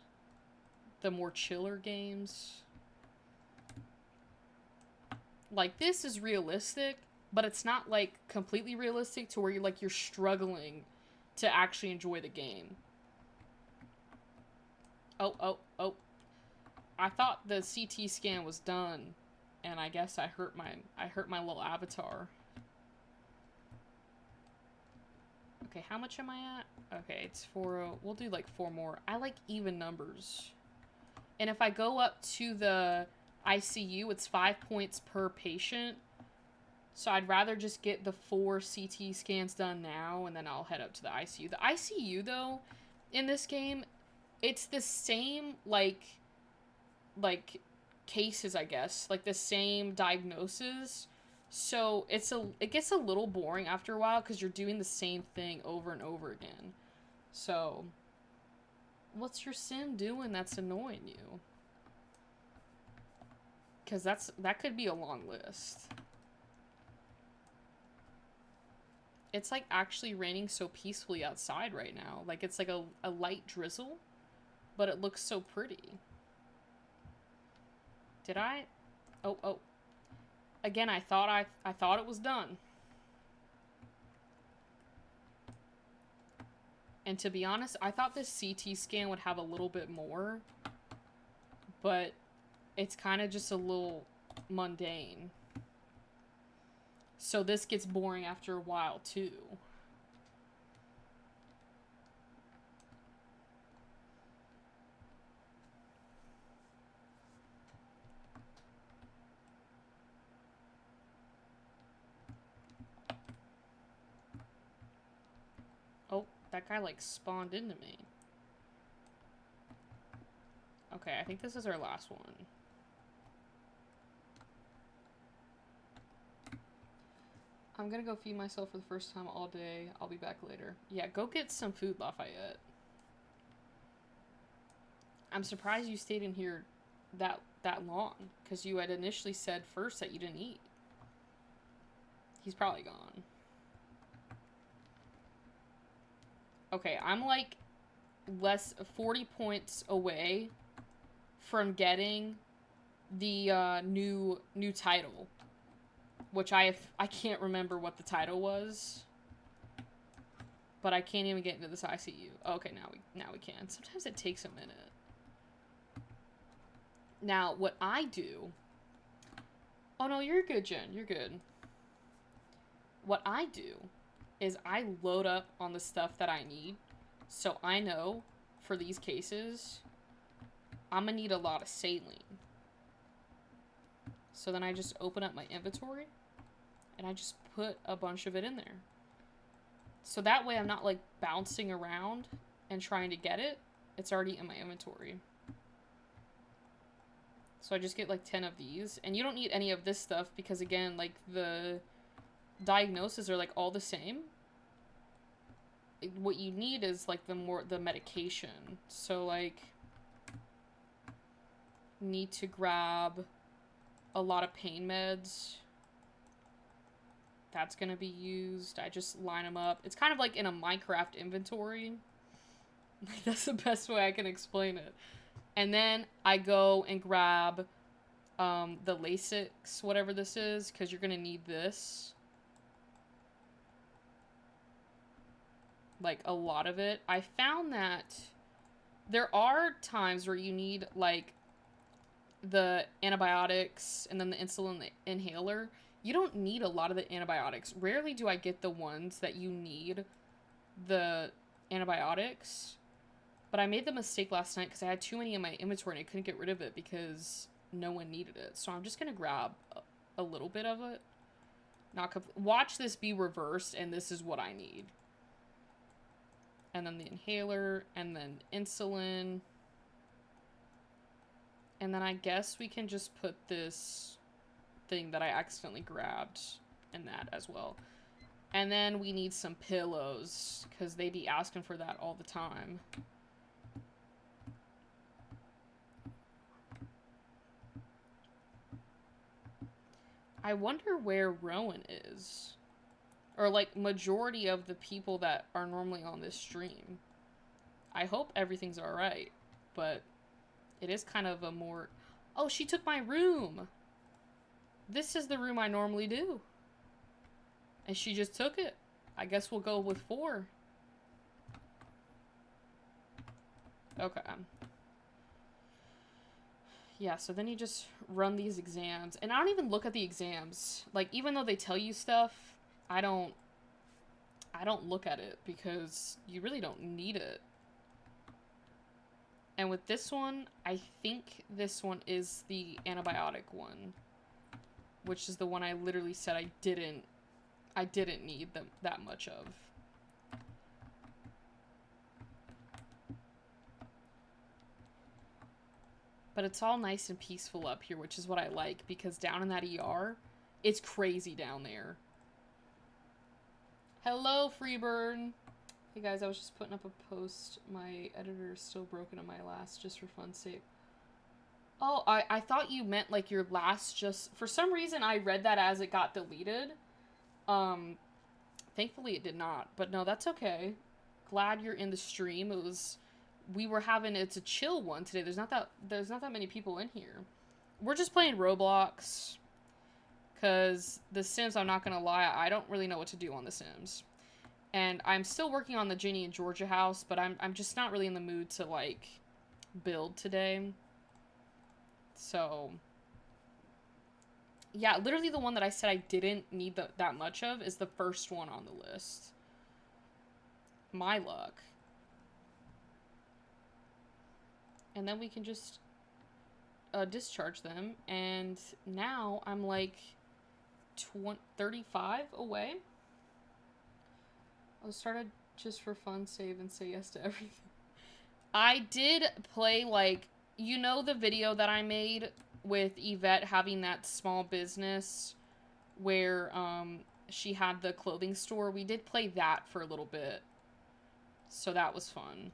The more chiller games. Like, this is realistic, but it's not, like, completely realistic to where you're struggling to actually enjoy the game. Oh. I thought the CT scan was done, and I guess I hurt my little avatar. Okay, how much am I at? Okay, it's 4. We'll do, like, 4 more. I like even numbers. And if I go up to the ICU, it's 5 points per patient. So I'd rather just get the 4 CT scans done now, and then I'll head up to the ICU. The ICU, though, in this game, it's the same, like cases, I guess. Like, the same diagnosis. So it gets a little boring after a while, because you're doing the same thing over and over again. So, what's your sim doing that's annoying you? Because that could be a long list. It's, like, actually raining so peacefully outside right now. Like, it's like a light drizzle, but it looks so pretty. Did I? Oh. Again, I thought it was done. And to be honest, I thought this CT scan would have a little bit more, but it's kind of just a little mundane. So this gets boring after a while, too. Oh, that guy, like, spawned into me. Okay, I think this is our last one. I'm gonna go feed myself for the first time all day. I'll be back later. Yeah, go get some food, Lafayette. I'm surprised you stayed in here that long, because you had initially said first that you didn't eat. He's probably gone. Okay, I'm like 40 points away from getting the new title, which I can't remember what the title was, but I can't even get into this ICU. Okay, now we can. Sometimes it takes a minute. Now, what I do... Oh, no, you're good, Jen. You're good. What I do is I load up on the stuff that I need, so I know for these cases I'm gonna need a lot of saline. So then I just open up my inventory and I just put a bunch of it in there. So that way I'm not like bouncing around and trying to get it. It's already in my inventory. So I just get like 10 of these. And you don't need any of this stuff because, again, like the diagnoses are like all the same. What you need is like the medication. So like need to grab a lot of pain meds. That's gonna be used. I just line them up. It's kind of like in a Minecraft inventory. That's the best way I can explain it. And then I go and grab the Lasix, whatever this is, because you're gonna need this. Like, a lot of it. I found that there are times where you need, like, the antibiotics and then the insulin inhaler. You don't need a lot of the antibiotics. Rarely do I get the ones that you need the antibiotics. But I made the mistake last night because I had too many in my inventory and I couldn't get rid of it because no one needed it. So I'm just going to grab a little bit of it. Watch this be reversed, and this is what I need. And then the inhaler, and then insulin. And then I guess we can just put this thing that I accidentally grabbed in that as well. And then we need some pillows, because they be asking for that all the time. I wonder where Rowan is. Or, like, majority of the people that are normally on this stream. I hope everything's alright. But it is kind of a more... Oh, she took my room! This is the room I normally do. And she just took it. I guess we'll go with 4. Okay. Yeah, so then you just run these exams. And I don't even look at the exams. Like, even though they tell you stuff, I don't look at it because you really don't need it. And with this one, I think this one is the antibiotic one, which is the one I literally said I didn't need that much of. But it's all nice and peaceful up here, which is what I like, because down in that ER, it's crazy down there. Hello, Freeburn. Hey guys, I was just putting up a post. My editor is still broken on my last, just for fun's sake. Oh, I thought you meant like your last just... For some reason, I read that as it got deleted. Thankfully it did not. But no, that's okay. Glad you're in the stream. We were having... It's a chill one today. There's not that many people in here. We're just playing Roblox. Because The Sims, I'm not going to lie, I don't really know what to do on The Sims. And I'm still working on the Ginny and Georgia house, but I'm just not really in the mood to, like, build today. So, yeah, literally the one that I said I didn't need that much of is the first one on the list. My luck. And then we can just discharge them. And now I'm, like, 35 away. I started just for fun, save, and say yes to everything. I did play, like, you know the video that I made with Yvette having that small business where, she had the clothing store? We did play that for a little bit. So that was fun.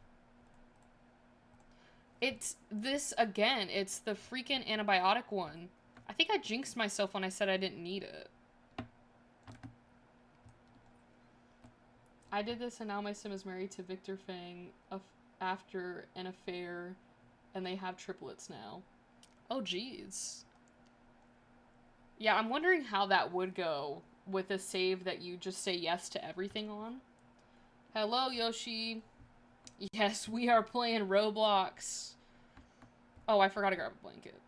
It's this, again, it's the freaking antibiotic one. I think I jinxed myself when I said I didn't need it. I did this and now my sim is married to Victor Fang after an affair and they have triplets now. Oh, geez. Yeah, I'm wondering how that would go with a save that you just say yes to everything on. Hello, Yoshi. Yes, we are playing Roblox. Oh, I forgot to grab a blanket.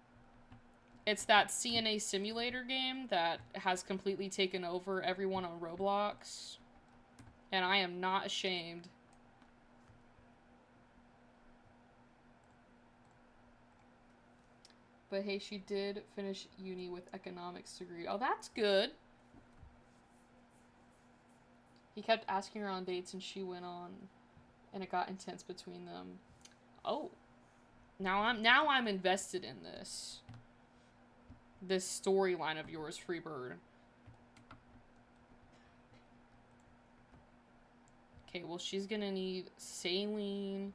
It's that CNA simulator game that has completely taken over everyone on Roblox. And I am not ashamed. But hey, she did finish uni with economics degree. Oh, that's good. He kept asking her on dates and she went on. And it got intense between them. Oh. Now I'm invested in this. This storyline of yours, Freebird. Okay, well, she's gonna need saline,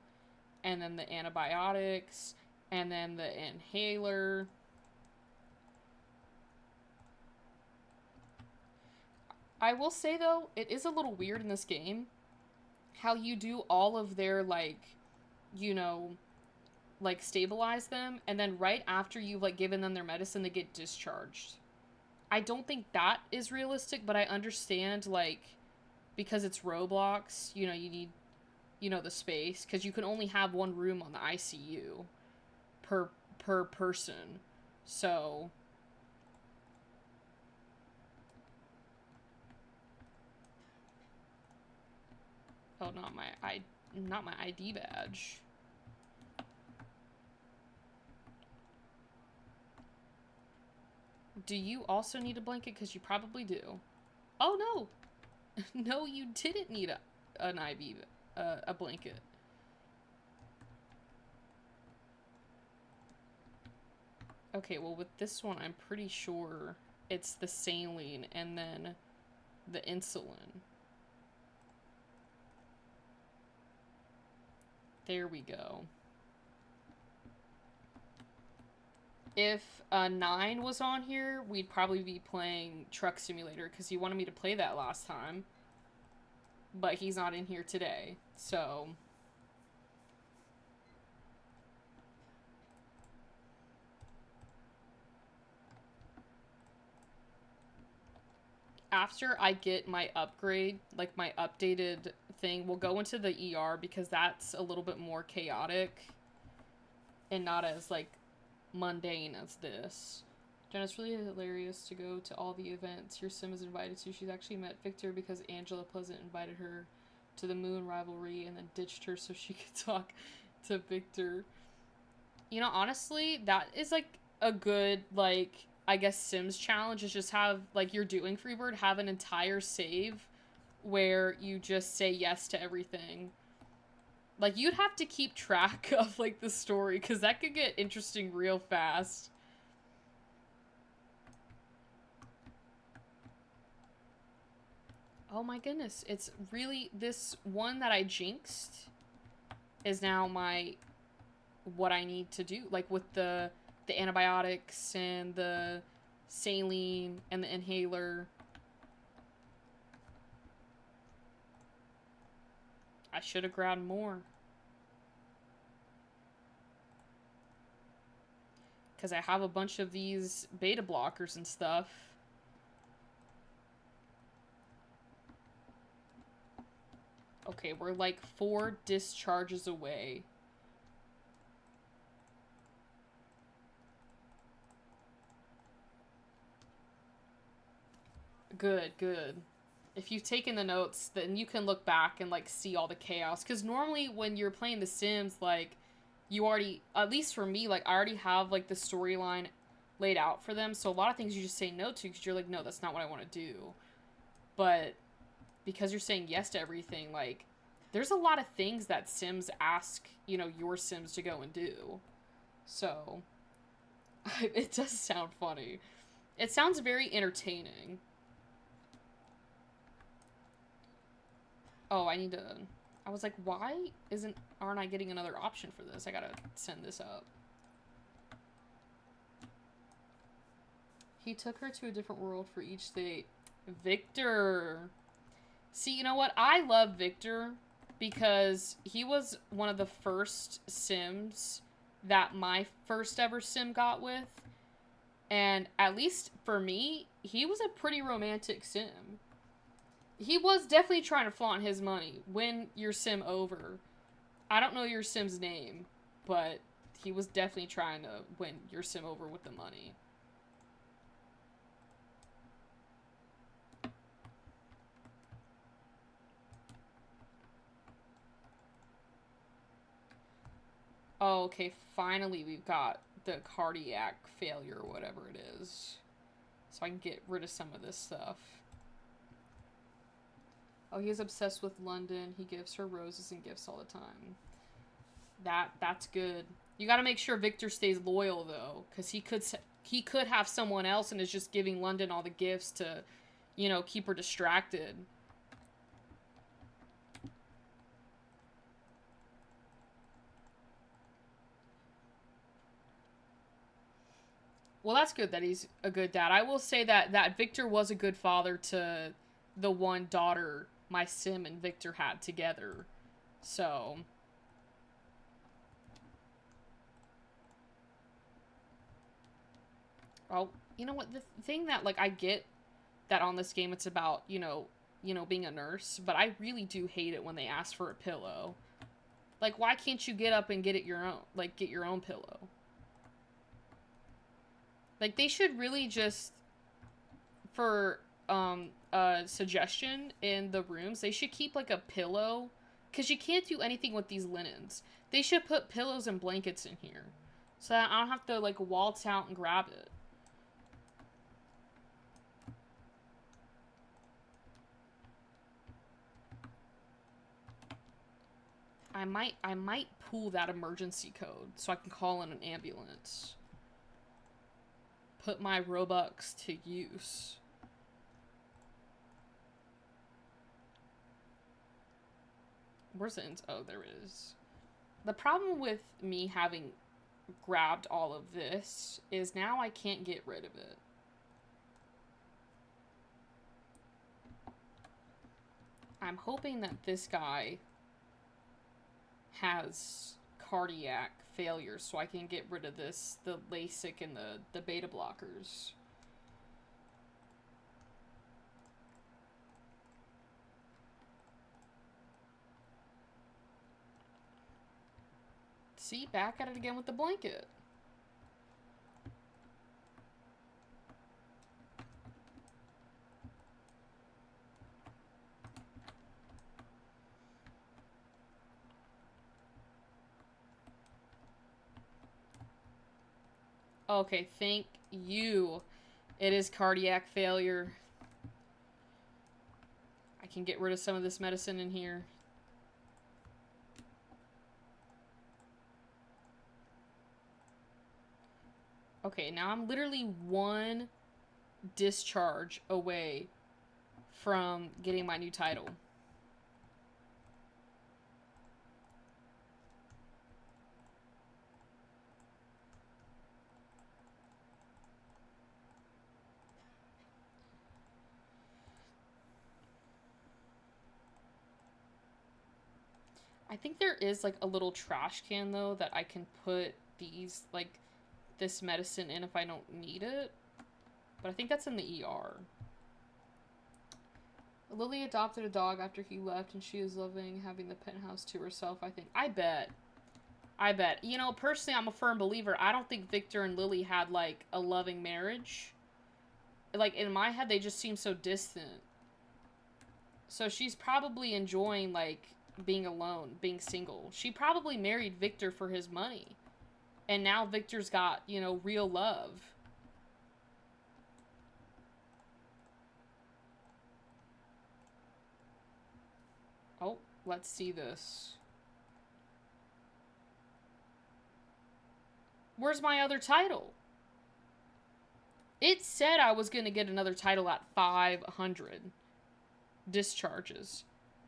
and then the antibiotics, and then the inhaler. I will say, though, it is a little weird in this game how you do all of their, like, you know, like, stabilize them, and then right after you've, like, given them their medicine, they get discharged. I don't think that is realistic, but I understand, like, because it's Roblox, you know, you need, you know, the space, because you can only have one room on the ICU per person. So oh, not my ID badge. Do you also need a blanket? Because you probably do. Oh, no. No, you didn't need an IV, a blanket. Okay, well, with this one, I'm pretty sure it's the saline and then the insulin. There we go. If a 9 was on here, we'd probably be playing Truck Simulator, because he wanted me to play that last time. But he's not in here today, so... After I get my upgrade, like my updated thing, we'll go into the ER, because that's a little bit more chaotic. And not as, like, mundane as this. Jen, it's really hilarious to go to all the events your sim is invited to. She's actually met Victor because Angela Pleasant invited her to the Moon rivalry and then ditched her so she could talk to Victor. You know, honestly, that is, like, a good, like, I guess Sims challenge is just have, like, you're doing Freebird, have an entire save where you just say yes to everything. Like, you'd have to keep track of, like, the story, because that could get interesting real fast. Oh my goodness, it's really, this one that I jinxed is now what I need to do. Like, with the antibiotics and the saline and the inhaler. I should have grabbed more. Because I have a bunch of these beta blockers and stuff. Okay, we're like 4 discharges away. Good, good. If you've taken the notes, then you can look back and, like, see all the chaos. Because normally when you're playing The Sims, like, you already, at least for me, like, I already have, like, the storyline laid out for them. So a lot of things you just say no to because you're like, no, that's not what I want to do. But because you're saying yes to everything, like, there's a lot of things that Sims ask, you know, your Sims to go and do. So, it does sound funny. It sounds very entertaining. Oh, I need to... I was like, why aren't I getting another option for this? I gotta send this up. He took her to a different world for each state. Victor. See, you know what? I love Victor because he was one of the first Sims that my first ever sim got with. And at least for me, he was a pretty romantic sim. He was definitely trying to flaunt his money. Win your sim over. I don't know your sim's name, but he was definitely trying to win your sim over with the money. Oh, okay, finally we've got the cardiac failure, or whatever it is. So I can get rid of some of this stuff. Oh, he's obsessed with London. He gives her roses and gifts all the time. That's good. You gotta make sure Victor stays loyal, though, because he could have someone else and is just giving London all the gifts to, you know, keep her distracted. Well, that's good that he's a good dad. I will say that Victor was a good father to the one daughter my sim and Victor had together. So, oh, you know what? The thing that, like, I get that on this game it's about, being a nurse, but I really do hate it when they ask for a pillow. Like, why can't you get up and get get your own pillow? Like, they should really just, for a suggestion in the rooms, they should keep like a pillow, because you can't do anything with these linens. They should put pillows and blankets in here so that I don't have to like waltz out and grab it. I might pull that emergency code so I can call in an ambulance. Put my Robux to use. Where's the ins? Oh, there it is. The problem with me having grabbed all of this is now I can't get rid of it. I'm hoping that this guy has cardiac failure so I can get rid of this, the LASIK and the beta blockers. See, back at it again with the blanket. Okay, thank you. It is cardiac failure. I can get rid of some of this medicine in here. Okay, now I'm literally one discharge away from getting my new title. I think there is like a little trash can though that I can put these like this medicine in if I don't need it. But I think that's in the ER. Lily adopted a dog after he left and she is loving having the penthouse to herself, I think. I bet. You know, personally, I'm a firm believer. I don't think Victor and Lily had, like, a loving marriage. Like, in my head, they just seem so distant. So she's probably enjoying, like, being alone, being single. She probably married Victor for his money. And now Victor's got, you know, real love. Oh, let's see this. Where's my other title? It said I was going to get another title at 500 discharges.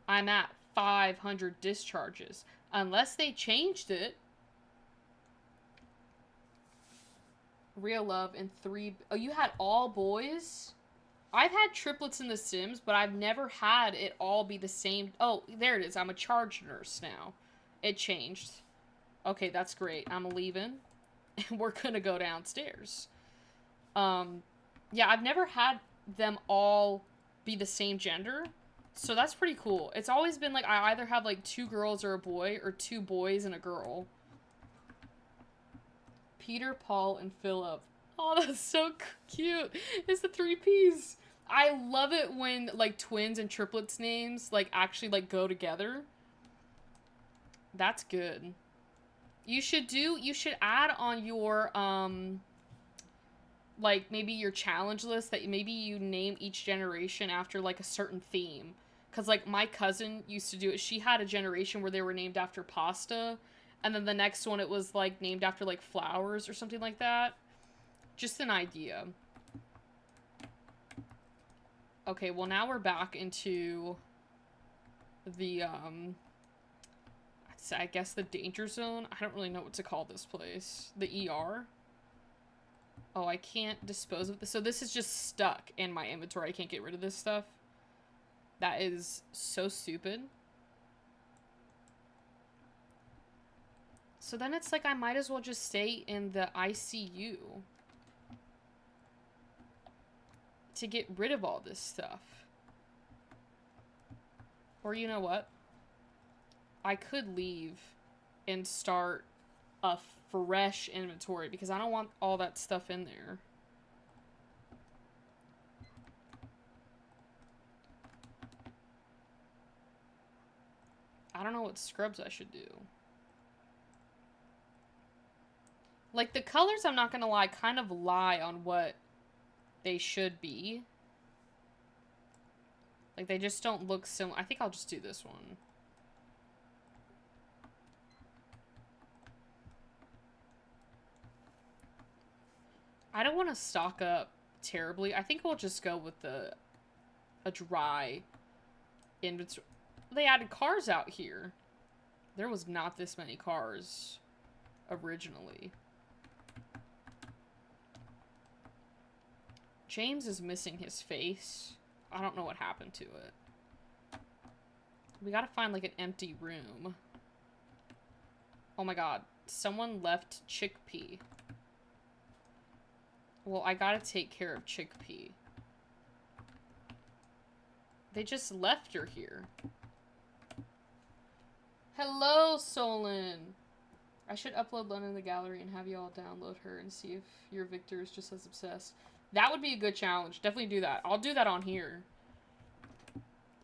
I'm at 500 discharges. Unless they changed it. Real love and 3... Oh, you had all boys? I've had triplets in The Sims, but I've never had it all be the same. Oh, there it is. I'm a charge nurse now. It changed. Okay, that's great. I'm leaving. And we're gonna go downstairs. Yeah, I've never had them all be the same gender. So that's pretty cool. It's always been like I either have like 2 girls or a boy, or 2 boys and a girl. Peter, Paul, and Philip. Oh, that's so cute. It's the 3 Ps. I love it when like twins and triplets names like actually like go together. That's good. You should add on your like maybe your challenge list that maybe you name each generation after like a certain theme. Cause like my cousin used to do it. She had a generation where they were named after pasta, and then the next one it was like named after like flowers or something like that. Just an idea. Okay, well now we're back into the I guess the danger zone. I don't really know what to call this place. The ER. Oh, I can't dispose of this. So this is just stuck in my inventory. I can't get rid of this stuff. That is so stupid. So then it's like I might as well just stay in the ICU to get rid of all this stuff. Or you know what? I could leave and start a fresh inventory because I don't want all that stuff in there. I don't know what scrubs I should do. Like, the colors, I'm not gonna lie, kind of lie on what they should be. Like, they just don't look similar. I think I'll just do this one. I don't want to stock up terribly. I think we'll just go with a dry inventory. They added cars out here. There was not this many cars originally. James is missing his face. I don't know what happened to it. We gotta find like an empty room. Oh my god. Someone left Chickpea. Well, I gotta take care of Chickpea. They just left her here. Hello, Solon. I should upload London in the gallery and have you all download her and see if your Victor is just as obsessed. That would be a good challenge. Definitely do that. I'll do that on here.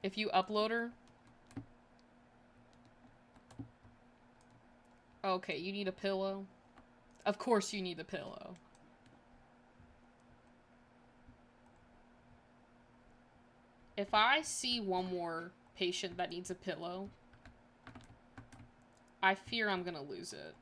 If you upload her. Okay, you need a pillow. Of course you need a pillow. If I see one more patient that needs a pillow, I fear I'm gonna lose it.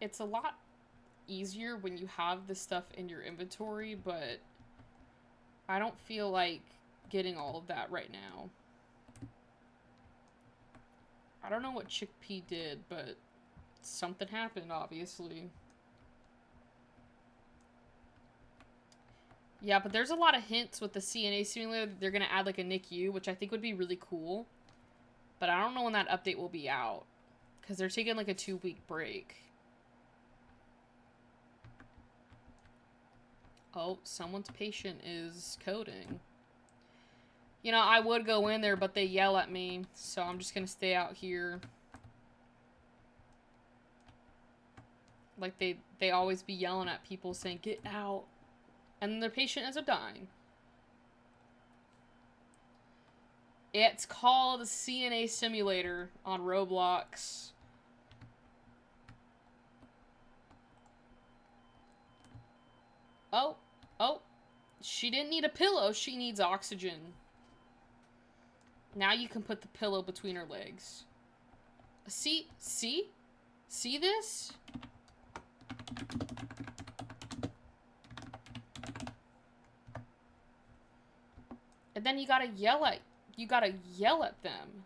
It's a lot easier when you have this stuff in your inventory, but I don't feel like getting all of that right now. I don't know what Chickpea did, but something happened, obviously. Yeah, but there's a lot of hints with the CNA simulator that they're going to add like a NICU, which I think would be really cool. But I don't know when that update will be out, because they're taking like a 2-week break. Oh, someone's patient is coding. You know, I would go in there, but they yell at me, so I'm just gonna stay out here. Like, they always be yelling at people saying, get out. And then their patient ends up dying. It's called CNA Simulator on Roblox. Oh, oh. She didn't need a pillow, she needs oxygen. Now you can put the pillow between her legs. See? See? See this? And then you gotta yell at them.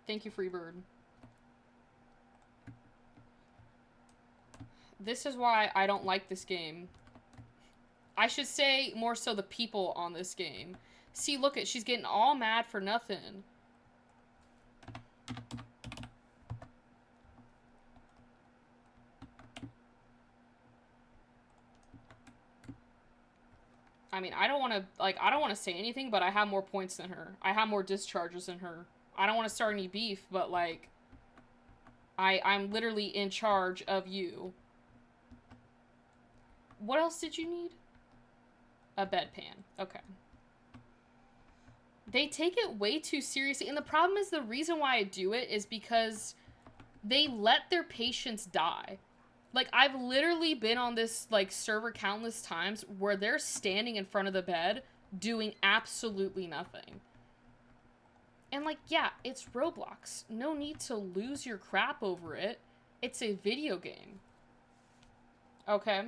Thank you, Freebird. This is why I don't like this game. I should say more so the people on this game. See, look at, she's getting all mad for nothing. I mean, I don't want to say anything, but I have more points than her. I have more discharges than her. I don't want to start any beef, but, like, I'm literally in charge of you. What else did you need? A bedpan. Okay. They take it way too seriously, and the problem is the reason why I do it is because they let their patients die. Like, I've literally been on this, like, server countless times where they're standing in front of the bed doing absolutely nothing. And, like, yeah, it's Roblox. No need to lose your crap over it. It's a video game. Okay?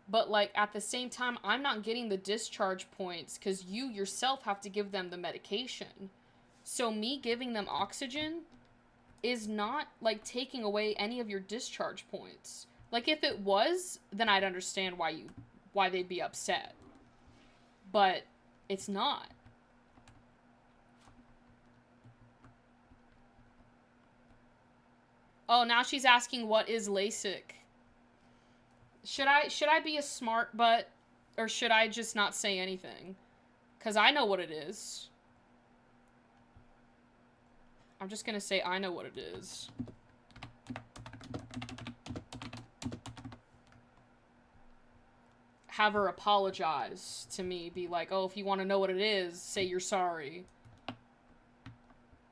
But, like, at the same time, I'm not getting the discharge points because you yourself have to give them the medication. So me giving them oxygen is not, like, taking away any of your discharge points. Like, if it was, then I'd understand why they'd be upset. But it's not. Oh, now she's asking what is LASIK. Should I be a smart butt, or should I just not say anything? Because I know what it is. I'm just gonna say I know what it is. Have her apologize to me. Be like, oh, if you want to know what it is, say you're sorry.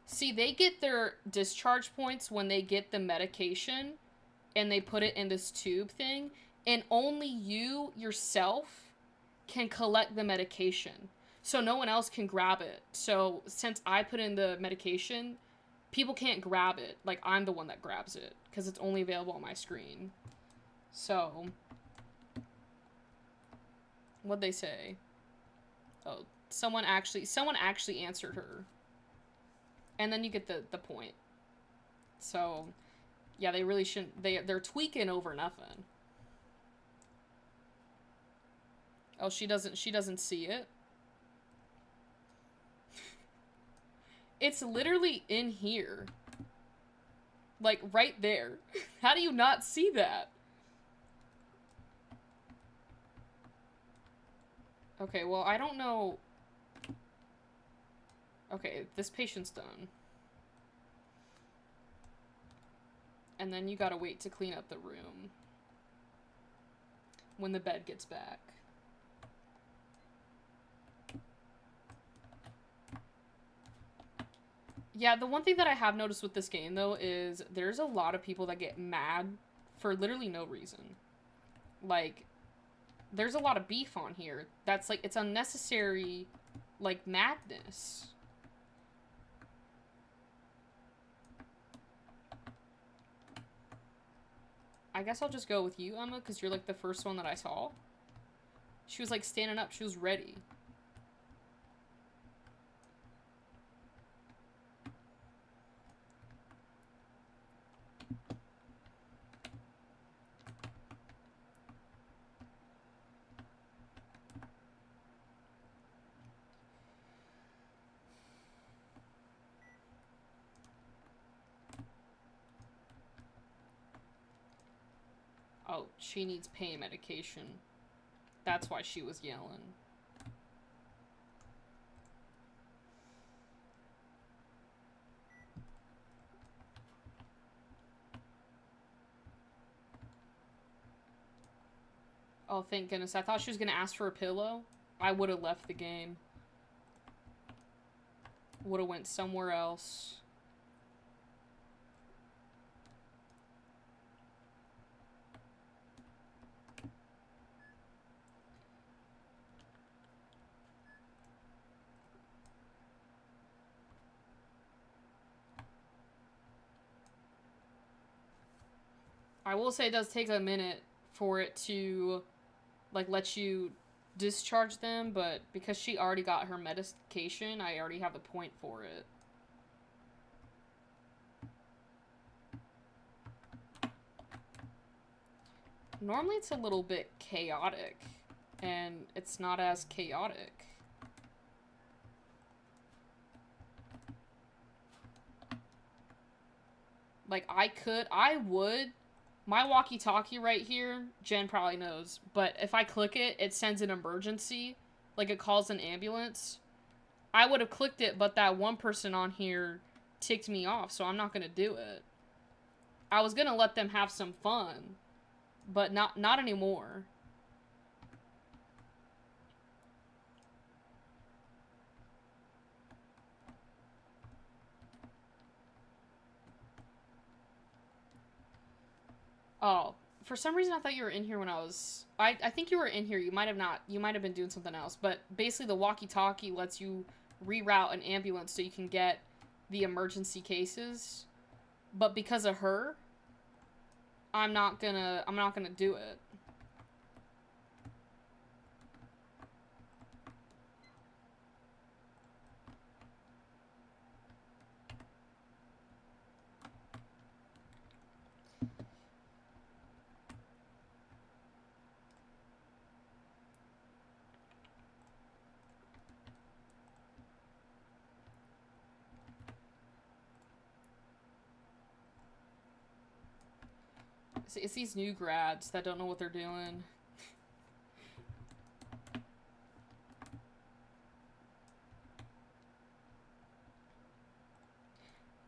See, they get their discharge points when they get the medication and they put it in this tube thing, and only you yourself can collect the medication. So no one else can grab it. So since I put in the medication, people can't grab it. Like, I'm the one that grabs it because it's only available on my screen. So, what'd they say? Oh, someone actually answered her. And then you get the point. So, yeah, they really shouldn't, they're tweaking over nothing. Oh, she doesn't see it. It's literally in here. Like, right there. How do you not see that? Okay, well, I don't know. Okay, this patient's done. And then you gotta wait to clean up the room when the bed gets back. Yeah, the one thing that I have noticed with this game, though, is there's a lot of people that get mad for literally no reason. Like, there's a lot of beef on here. That's, like, it's unnecessary, like, madness. I guess I'll just go with you, Emma, because you're, like, the first one that I saw. She was, like, standing up. She was ready. Oh, she needs pain medication. That's why she was yelling. Oh, thank goodness. I thought she was gonna ask for a pillow. I would have left the game. Would have went somewhere else. I will say it does take a minute for it to, like, let you discharge them, but because she already got her medication, I already have the point for it. Normally it's a little bit chaotic, and it's not as chaotic. Like, I would, my walkie-talkie right here, Jen probably knows, but if I click it, it sends an emergency, like it calls an ambulance. I would have clicked it, but that one person on here ticked me off, so I'm not gonna do it. I was gonna let them have some fun, but not anymore. Oh, for some reason I thought you were in here when I was... I think you were in here. You might have not. You might have been doing something else. But basically the walkie-talkie lets you reroute an ambulance so you can get the emergency cases. But because of her, I'm not gonna do it. It's these new grads that don't know what they're doing.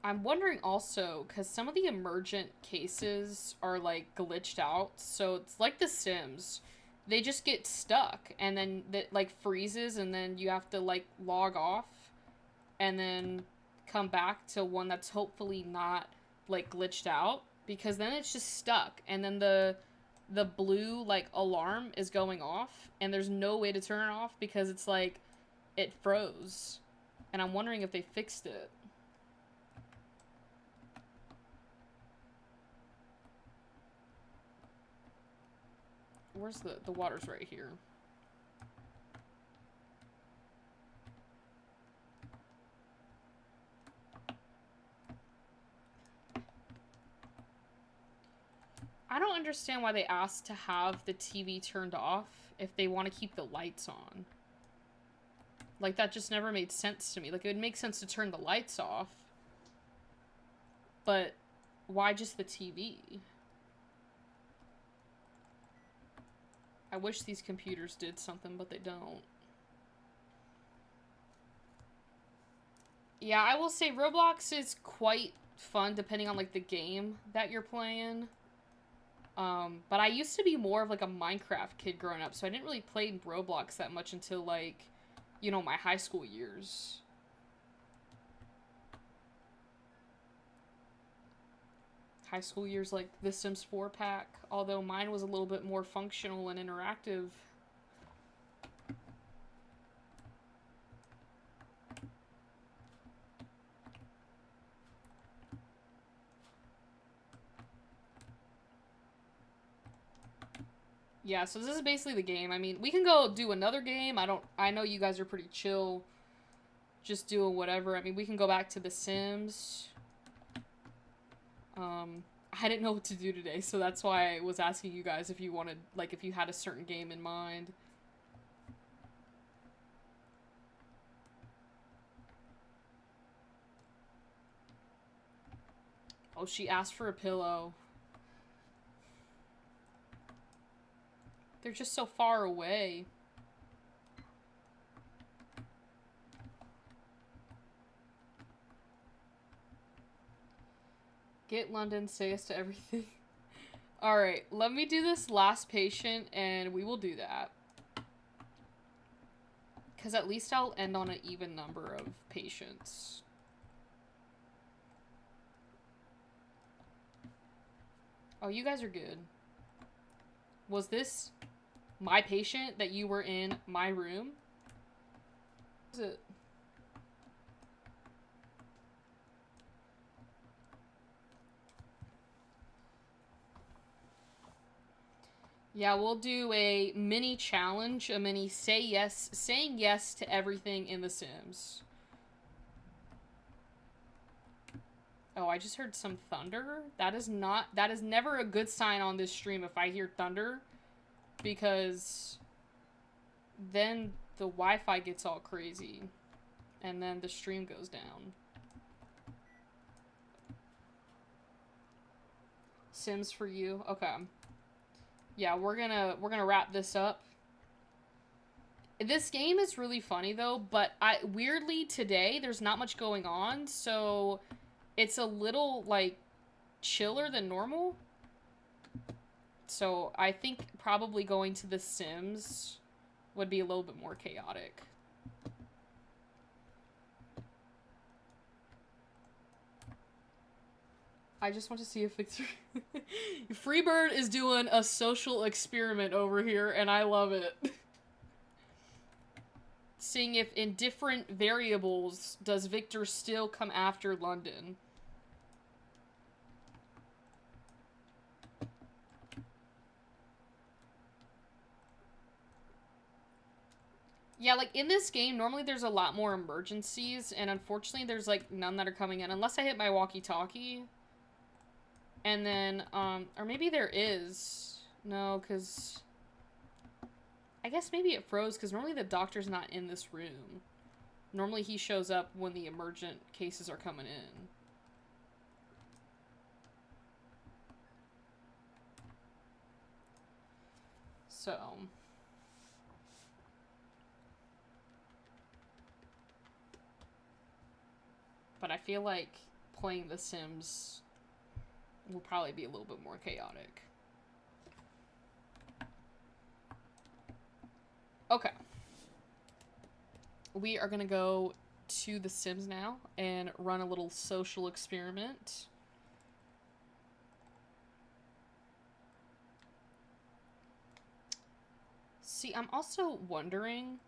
I'm wondering also, because some of the emergent cases are, like, glitched out, so it's like The Sims. They just get stuck, and then it, like, freezes, and then you have to, like, log off, and then come back to one that's hopefully not, like, glitched out, because then it's just stuck, and then the blue, like, alarm is going off, and there's no way to turn it off, because it's, like, it froze. And I'm wondering if they fixed it. Where's the water's right here. I don't understand why they asked to have the TV turned off if they want to keep the lights on. Like, that just never made sense to me. Like, it would make sense to turn the lights off. But why just the TV? I wish these computers did something, but they don't. Yeah, I will say Roblox is quite fun depending on, like, the game that you're playing. But I used to be more of, like, a Minecraft kid growing up, so I didn't really play Roblox that much until, like, you know, my high school years. High school years, like, The Sims 4 pack, although mine was a little bit more functional and interactive. Yeah, so this is basically the game. I mean, we can go do another game. I know you guys are pretty chill, just doing whatever. I mean, we can go back to The Sims. I didn't know what to do today, so that's why I was asking you guys if you wanted, like, if you had a certain game in mind. Oh, she asked for a pillow. They're just so far away. Get London, say yes to everything. Alright, let me do this last patient, and we will do that. Because at least I'll end on an even number of patients. Oh, you guys are good. Was this my patient that you were in my room? Is it? Yeah, we'll do a mini challenge, a mini saying yes to everything in The Sims. Oh, I just heard some thunder. That is never a good sign on this stream if I hear thunder. Because then the Wi-Fi gets all crazy. And then the stream goes down. Sims for you. Okay. Yeah, we're gonna wrap this up. This game is really funny though, but weirdly today there's not much going on, so it's a little like chiller than normal. So I think probably going to The Sims would be a little bit more chaotic. I just want to see if Victor... Freebird is doing a social experiment over here, and I love it. Seeing if in different variables does Victor still come after London. Yeah, like, in this game, normally there's a lot more emergencies, and unfortunately there's, like, none that are coming in, unless I hit my walkie-talkie. And then, or maybe there is. No, because... I guess maybe it froze, because normally the doctor's not in this room. Normally he shows up when the emergent cases are coming in. So... But I feel like playing The Sims will probably be a little bit more chaotic. Okay. We are gonna go to The Sims now and run a little social experiment. See, I'm also wondering...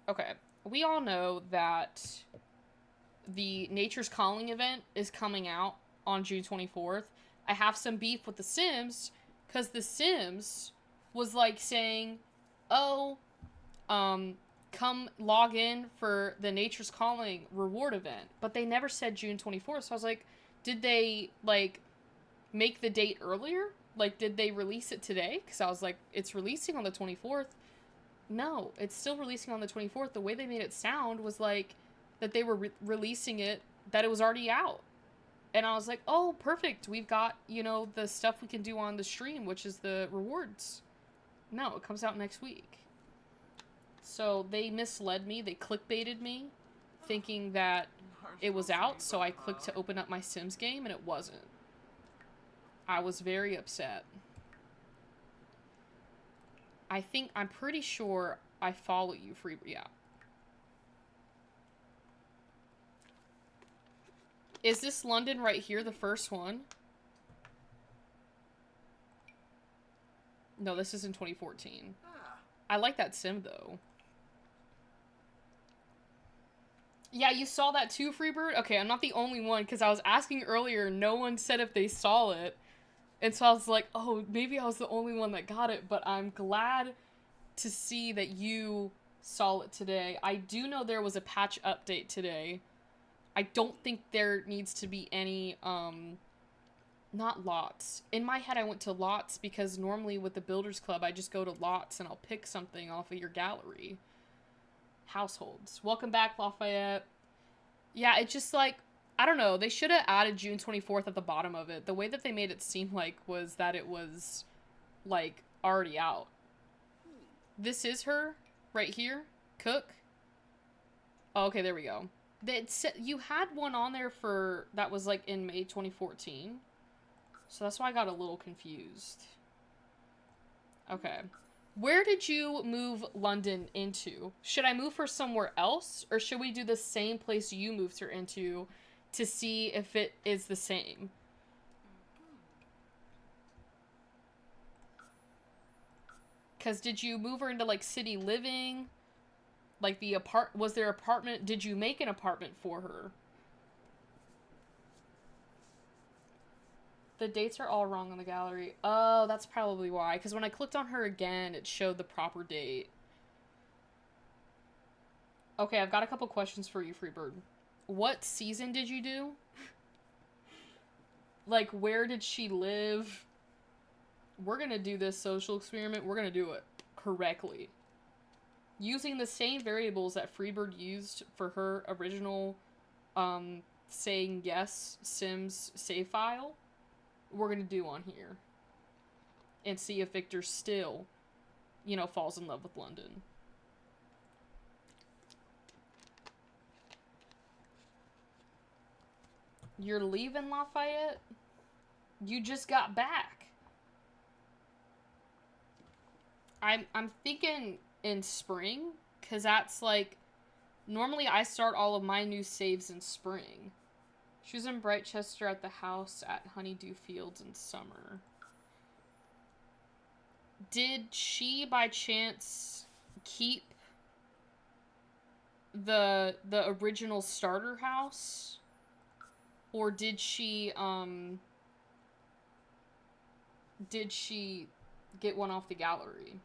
Okay, we all know that the Nature's Calling event is coming out on June 24th. I have some beef with The Sims, because The Sims was, like, saying, oh, come log in for the Nature's Calling reward event. But they never said June 24th, so I was like, did they, like, make the date earlier? Like, did they release it today? Because I was like, it's releasing on the 24th. No, it's still releasing on the 24th. The way they made it sound was, like, that they were releasing it, that it was already out. And I was like, oh, perfect. We've got, you know, the stuff we can do on the stream, which is the rewards. No, it comes out next week. So they misled me. They clickbaited me, thinking that it was out. So I clicked to open up my Sims game, and it wasn't. I was very upset. I'm pretty sure I follow you, Free... Yeah. Is this London right here, the first one? No, this is in 2014. I like that sim, though. Yeah, you saw that too, Freebird? Okay, I'm not the only one, because I was asking earlier, no one said if they saw it. And so I was like, oh, maybe I was the only one that got it, but I'm glad to see that you saw it today. I do know there was a patch update today. I don't think there needs to be any, not lots. In my head, I went to lots because normally with the Builders Club, I just go to lots and I'll pick something off of your gallery. Households. Welcome back, Lafayette. Yeah, it's just like, I don't know. They should have added June 24th at the bottom of it. The way that they made it seem like was that it was, like, already out. This is her, right here. Cook. Oh, okay, there we go. You had one on there for, that was like in May 2014. So that's why I got a little confused. Okay. Where did you move London into? Should I move her somewhere else? Or should we do the same place you moved her into to see if it is the same? Because did you move her into like city living? Like the was there apartment? Did you make an apartment for her? The dates are all wrong on the gallery. Oh, that's probably why. Because when I clicked on her again, it showed the proper date. Okay, I've got a couple questions for you, Freebird. What season did you do? Like, where did she live? We're gonna do this social experiment. We're gonna do it correctly. Using the same variables that Freebird used for her original saying yes Sims save file, we're gonna do on here. And see if Victor still, you know, falls in love with London. You're leaving Lafayette? You just got back. I'm thinking in spring, because that's like, normally I start all of my new saves in spring. She was in Brightchester at the house at Honeydew Fields in summer. Did she by chance keep the original starter house? Or did she get one off the gallery?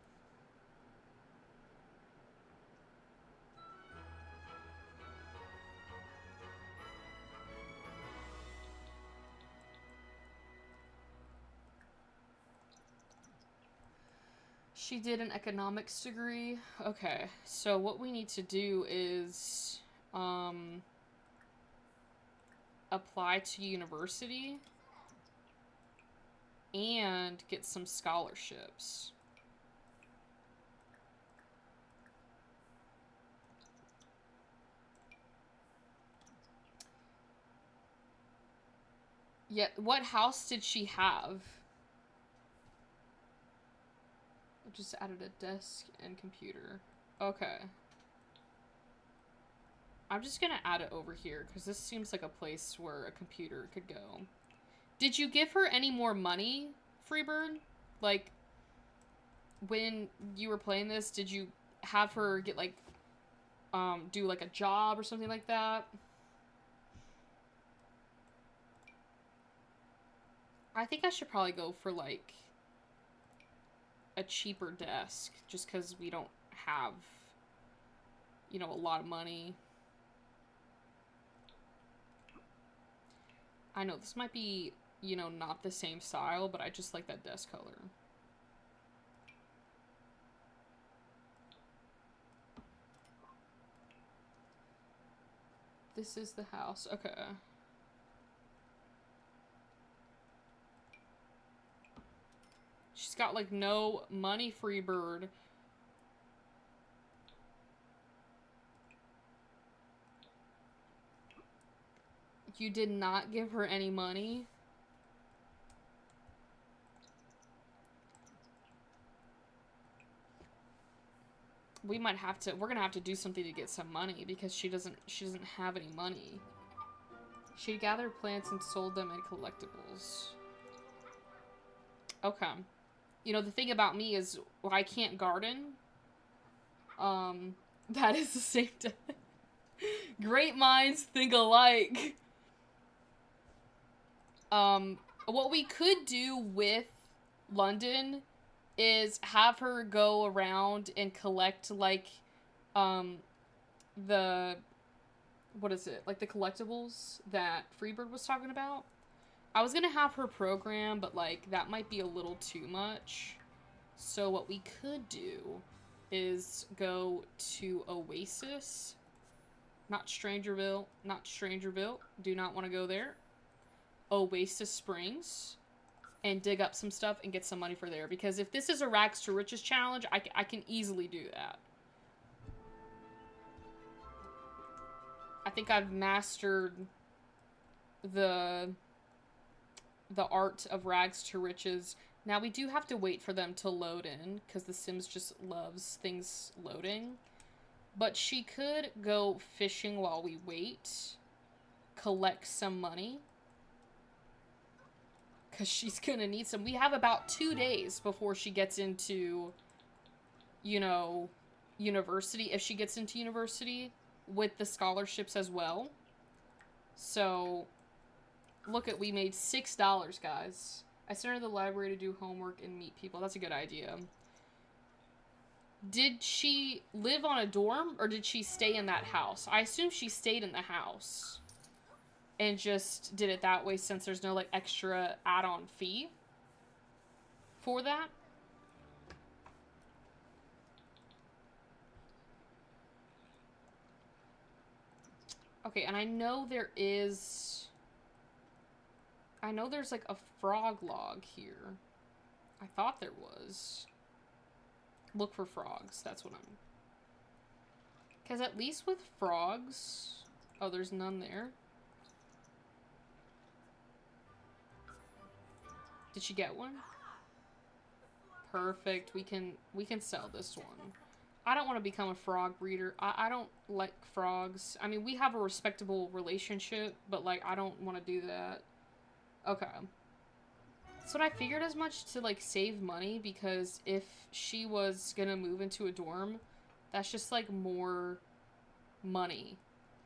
She did an economics degree. Okay, so what we need to do is apply to university and get some scholarships. Yeah, what house did she have? I just added a desk and computer. Okay. I'm just gonna add it over here, because this seems like a place where a computer could go. Did you give her any more money, Freebird? Like, when you were playing this, did you have her get, like, do, like, a job or something like that? I think I should probably go for, like, a cheaper desk, just because we don't have, you know, a lot of money. I know this might be, you know, not the same style, but I just like that desk color. This is the house. Okay. She's got, like, no money, Freebird. You did not give her any money? We might have to, we're gonna have to do something to get some money, because she doesn't have any money. She gathered plants and sold them in collectibles. Okay. You know, the thing about me is, I can't garden. That is the same day. Great minds think alike. What we could do with London is have her go around and collect, like, the, what is it? Like, the collectibles that Freebird was talking about. I was gonna have her program, but, like, that might be a little too much. So what we could do is go to Oasis. Not Strangerville. Not Strangerville. Do not want to go there. Oasis Springs. And dig up some stuff and get some money for there. Because if this is a Rags to Riches challenge, I can easily do that. I think I've mastered the art of Rags to Riches. Now, we do have to wait for them to load in, because The Sims just loves things loading. But she could go fishing while we wait. Collect some money. Because she's gonna need some. We have about 2 days before she gets into, you know, university. If she gets into university with the scholarships as well. So, look at, we made $6, guys. I sent her to the library to do homework and meet people. That's a good idea. Did she live on a dorm, or did she stay in that house? I assume she stayed in the house. And just did it that way since there's no, like, extra add-on fee for that. Okay, and I know there's, like, a frog log here. I thought there was. Look for frogs. That's what I'm... Because at least with frogs... Oh, there's none there. Did she get one? Perfect. We can sell this one. I don't want to become a frog breeder. I don't like frogs. I mean, we have a respectable relationship, but, like, I don't want to do that. Okay. So I figured as much to, like, save money, because if she was gonna move into a dorm, that's just, like, more money.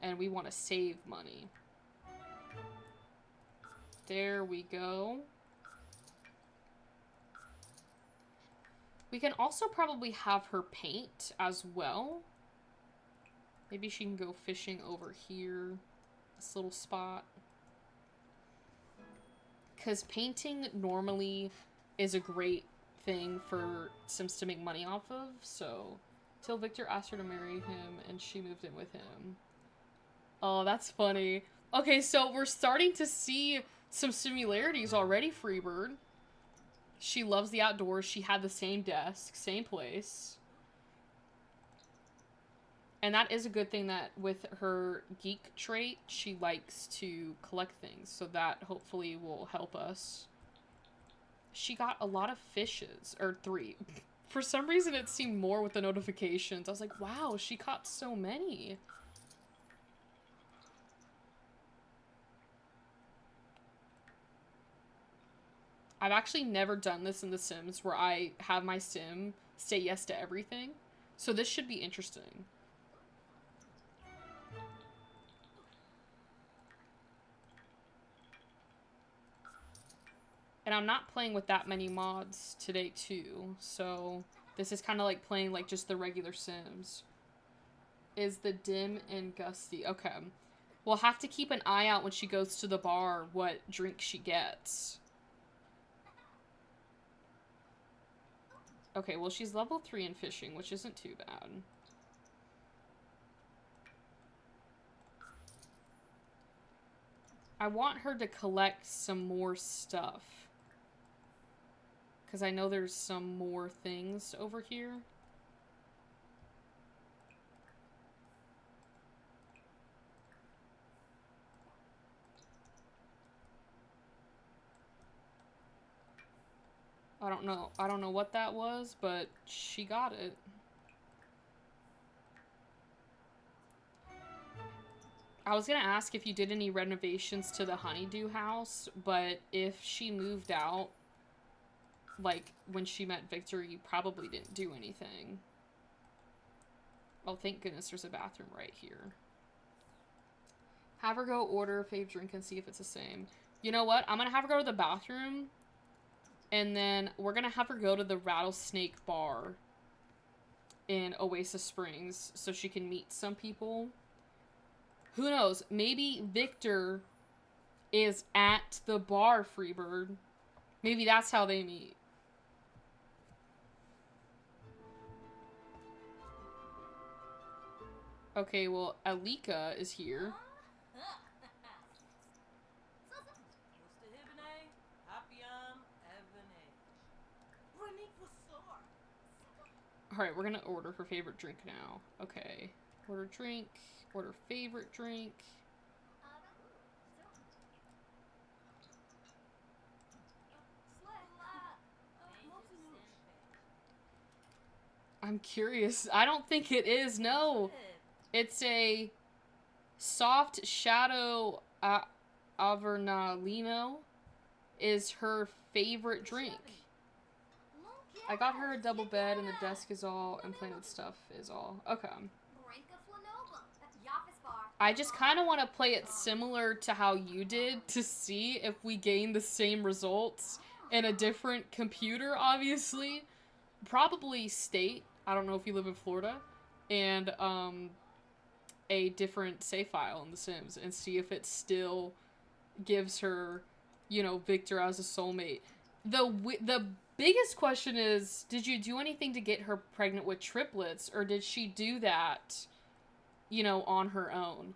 And we want to save money. There we go. We can also probably have her paint as well. Maybe she can go fishing over here. This little spot. Because painting normally is a great thing for Sims to make money off of. So, till Victor asked her to marry him and she moved in with him. Oh, that's funny. Okay, so we're starting to see some similarities already, Freebird. She loves the outdoors. She had the same desk, same place. And that is a good thing, that with her geek trait, she likes to collect things. So that hopefully will help us. She got a lot of fishes. Or 3. For some reason, it seemed more with the notifications. I was like, wow, she caught so many. I've actually never done this in The Sims, where I have my sim say yes to everything. So this should be interesting. And I'm not playing with that many mods today, too. So this is kind of like playing, like, just the regular Sims. Is the dim and gusty. Okay. We'll have to keep an eye out when she goes to the bar what drink she gets. Okay, well, she's level 3 in fishing, which isn't too bad. I want her to collect some more stuff. Because I know there's some more things over here. I don't know what that was, but she got it. I was gonna ask if you did any renovations to the honeydew house, but if she moved out, like, when she met Victor, you probably didn't do anything. Oh, thank goodness there's a bathroom right here. Have her go order a fave drink and see if it's the same. You know what? I'm gonna have her go to the bathroom, and then we're gonna have her go to the Rattlesnake Bar in Oasis Springs so she can meet some people. Who knows? Maybe Victor is at the bar, Freebird. Maybe that's how they meet. Okay, well, Alika is here. Alright, we're gonna order her favorite drink now. Okay. Order drink. Order favorite drink. I'm curious. I don't think it is. No. It's a soft shadow Avernalino is her favorite drink. I got her a double bed and the desk is all, and planted stuff is all. Okay. I just kind of want to play it similar to how you did to see if we gain the same results in a different computer, obviously. Probably state. I don't know if you live in Florida, and a different save file in The Sims and see if it still gives her, you know, Victor as a soulmate. The biggest question is, did you do anything to get her pregnant with triplets, or did she do that, you know, on her own?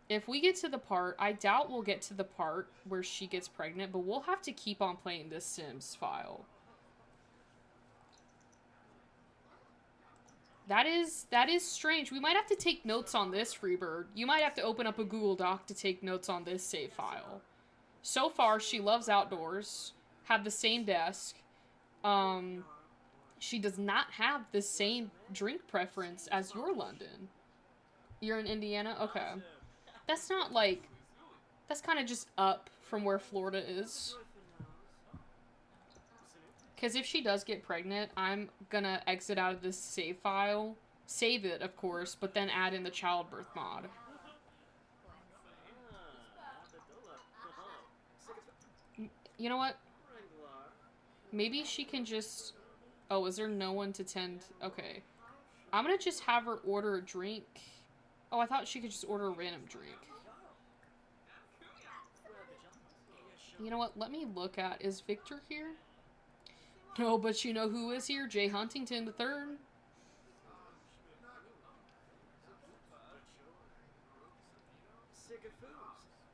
If we get to the part, I doubt we'll get to the part where she gets pregnant, but we'll have to keep on playing this Sims file. That is strange. We might have to take notes on this, Freebird. You might have to open up a Google Doc to take notes on this save file. So far, she loves outdoors, have the same desk. She does not have the same drink preference as your London. You're in Indiana? Okay. That's not like... That's kind of just up from where Florida is. Because if she does get pregnant, I'm gonna exit out of this save file. Save it, of course, but then add in the childbirth mod. You know what? Maybe she can just... Oh, is there no one to tend? Okay. I'm gonna just have her order a drink. Oh, I thought she could just order a random drink. You know what? Let me look at... Is Victor here? No, but you know who is here? Jay Huntington III.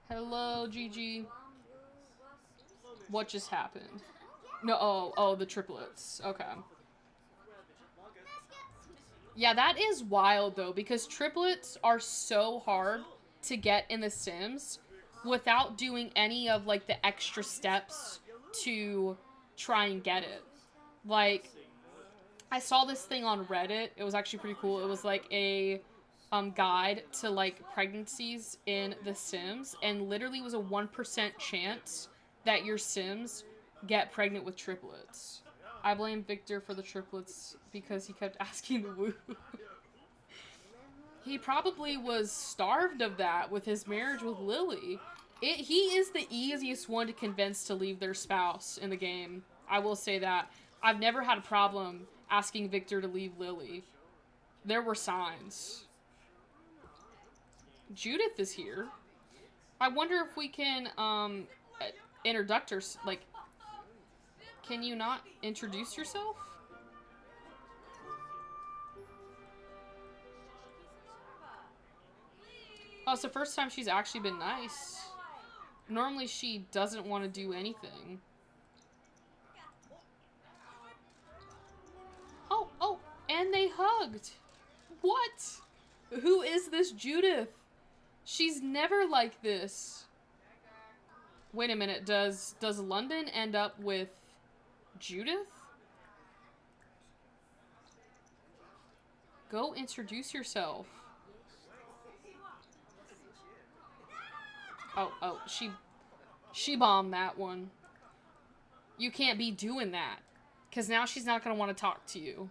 Hello, Gigi. What just happened? No, oh, the triplets. Okay. Yeah, that is wild, though, because triplets are so hard to get in The Sims without doing any of, like, the extra steps to try and get it. Like, I saw this thing on Reddit. It was actually pretty cool. It was, like, a guide to, like, pregnancies in The Sims, and literally was a 1% chance that your Sims get pregnant with triplets. I blame Victor for the triplets because he kept asking to woo. He probably was starved of that with his marriage with Lily. He is the easiest one to convince to leave their spouse in the game. I will say that. I've never had a problem asking Victor to leave Lily. There were signs. Judith is here. I wonder if we can, introduce her, like... Can you not introduce yourself? Oh, it's the first time she's actually been nice. Normally she doesn't want to do anything. Oh, and they hugged. What? Who is this Judith? She's never like this. Wait a minute, does London end up with Judith? Go introduce yourself. Oh, she bombed that one. You can't be doing that. Because now she's not going to want to talk to you.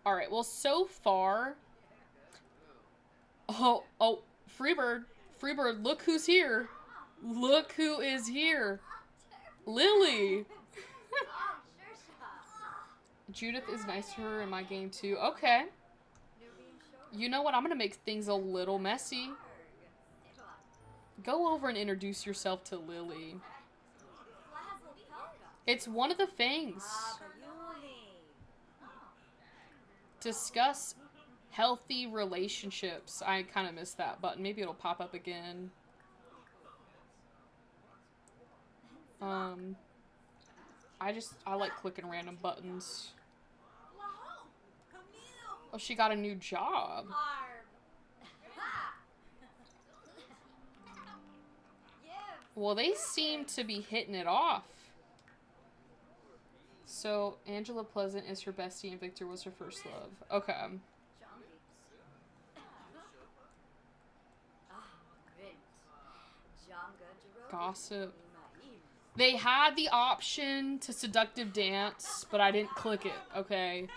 Alright, well, so far... Oh, Freebird. Freebird, look who's here. Look who is here. Lily. Judith is nice to her in my game, too. Okay. You know what? I'm going to make things a little messy. Go over and introduce yourself to Lily. It's one of the things. Discuss healthy relationships. I kind of missed that button. Maybe it'll pop up again. I like clicking random buttons. Oh, she got a new job. Well, they seem to be hitting it off. So, Angela Pleasant is her bestie and Victor was her first love. Okay. Gossip. They had the option to seductive dance, but I didn't click it, okay?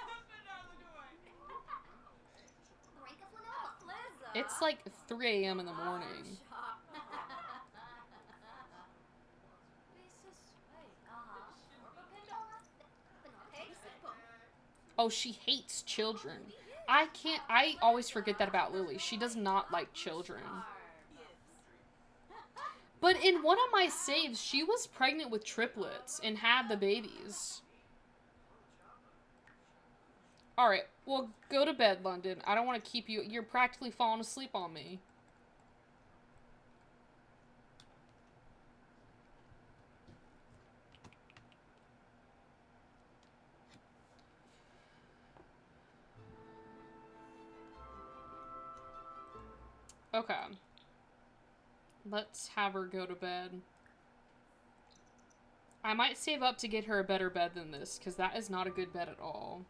It's like 3 a.m. in the morning. Oh, she hates children. I always forget that about Lily. She does not like children. But in one of my saves, she was pregnant with triplets and had the babies. Alright, well, go to bed, London. I don't want to keep you. You're practically falling asleep on me. Okay. Let's have her go to bed. I might save up to get her a better bed than this, because that is not a good bed at all.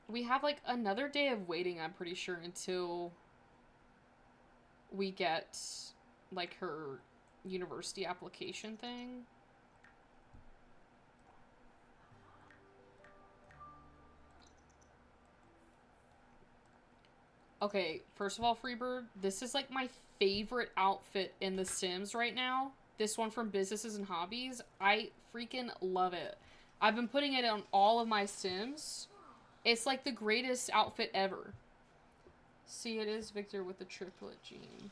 We have, like, another day of waiting, I'm pretty sure, until we get, like, her university application thing. Okay, first of all, Freebird, this is, like, my favorite outfit in The Sims right now. This one from Businesses and Hobbies. I freaking love it. I've been putting it on all of my Sims. It's, like, the greatest outfit ever. See, it is Victor with the triplet gene.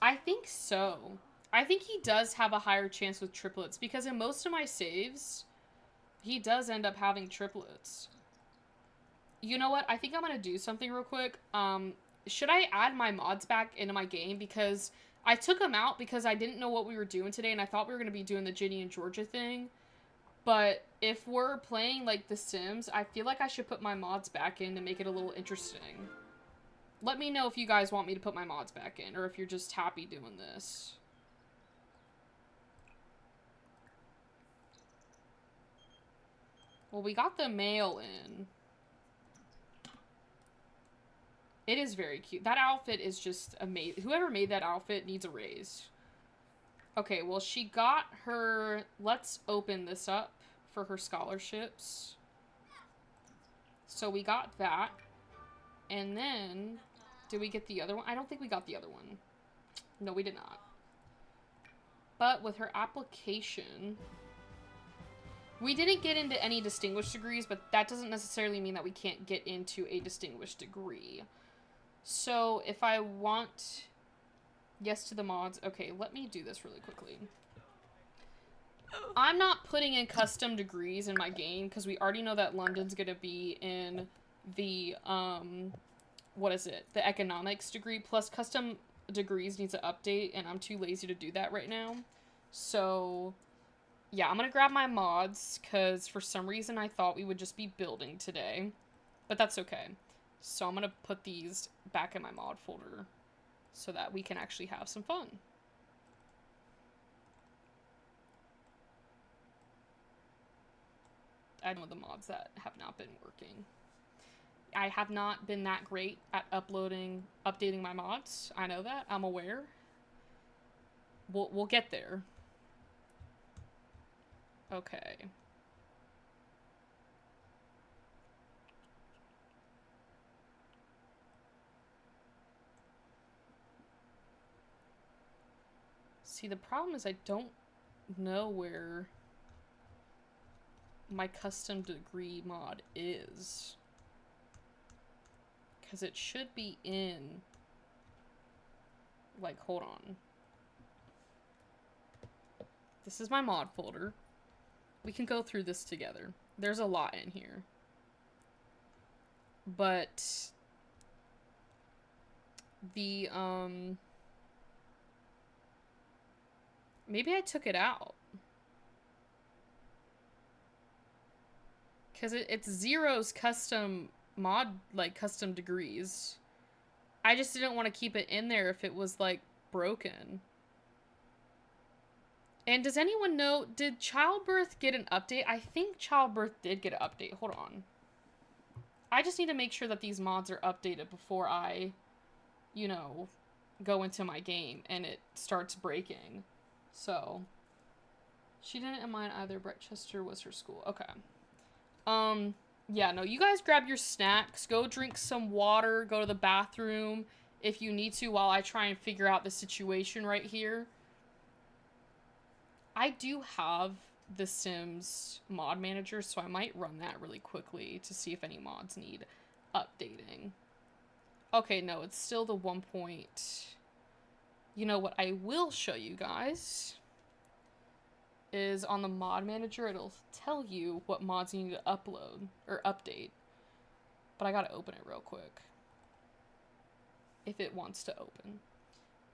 I think so. I think he does have a higher chance with triplets, because in most of my saves, he does end up having triplets. You know what? I think I'm gonna do something real quick. Should I add my mods back into my game? Because I took them out because I didn't know what we were doing today, and I thought we were gonna be doing the Ginny and Georgia thing. But if we're playing, like, The Sims, I feel like I should put my mods back in to make it a little interesting. Let me know if you guys want me to put my mods back in, or if you're just happy doing this. Well, we got the mail in. It is very cute. That outfit is just amazing. Whoever made that outfit needs a raise. Okay, well, she got her... Let's open this up for her scholarships. So we got that. And then... Did we get the other one? I don't think we got the other one. No, we did not. But with her application... We didn't get into any distinguished degrees, but that doesn't necessarily mean that we can't get into a distinguished degree. So, if I want yes to the mods... Okay, let me do this really quickly. I'm not putting in custom degrees in my game, because we already know that London's going to be in the, what is it? The economics degree, plus custom degrees needs to update, and I'm too lazy to do that right now. So, yeah, I'm going to grab my mods, because for some reason I thought we would just be building today. But that's okay. So I'm going to put these back in my mod folder so that we can actually have some fun. I know the mods that have not been working. I have not been that great at updating my mods. I know that. I'm aware. We'll get there. Okay. See, the problem is I don't know where my custom degree mod is. Because it should be in... Like, hold on. This is my mod folder. We can go through this together. There's a lot in here. But... The, maybe I took it out. Because it's Zero's custom mod, like, custom degrees. I just didn't want to keep it in there if it was, like, broken. And does anyone know, did childbirth get an update? I think childbirth did get an update. Hold on. I just need to make sure that these mods are updated before I, you know, go into my game and it starts breaking. So, she didn't mind either. Brettchester was her school. Okay. Yeah, no, you guys grab your snacks, go drink some water, go to the bathroom if you need to while I try and figure out the situation right here. I do have the Sims mod manager, so I might run that really quickly to see if any mods need updating. Okay, no, it's still the 1 point. You know what I will show you guys is on the mod manager, it'll tell you what mods you need to upload or update. But I gotta open it real quick. If it wants to open.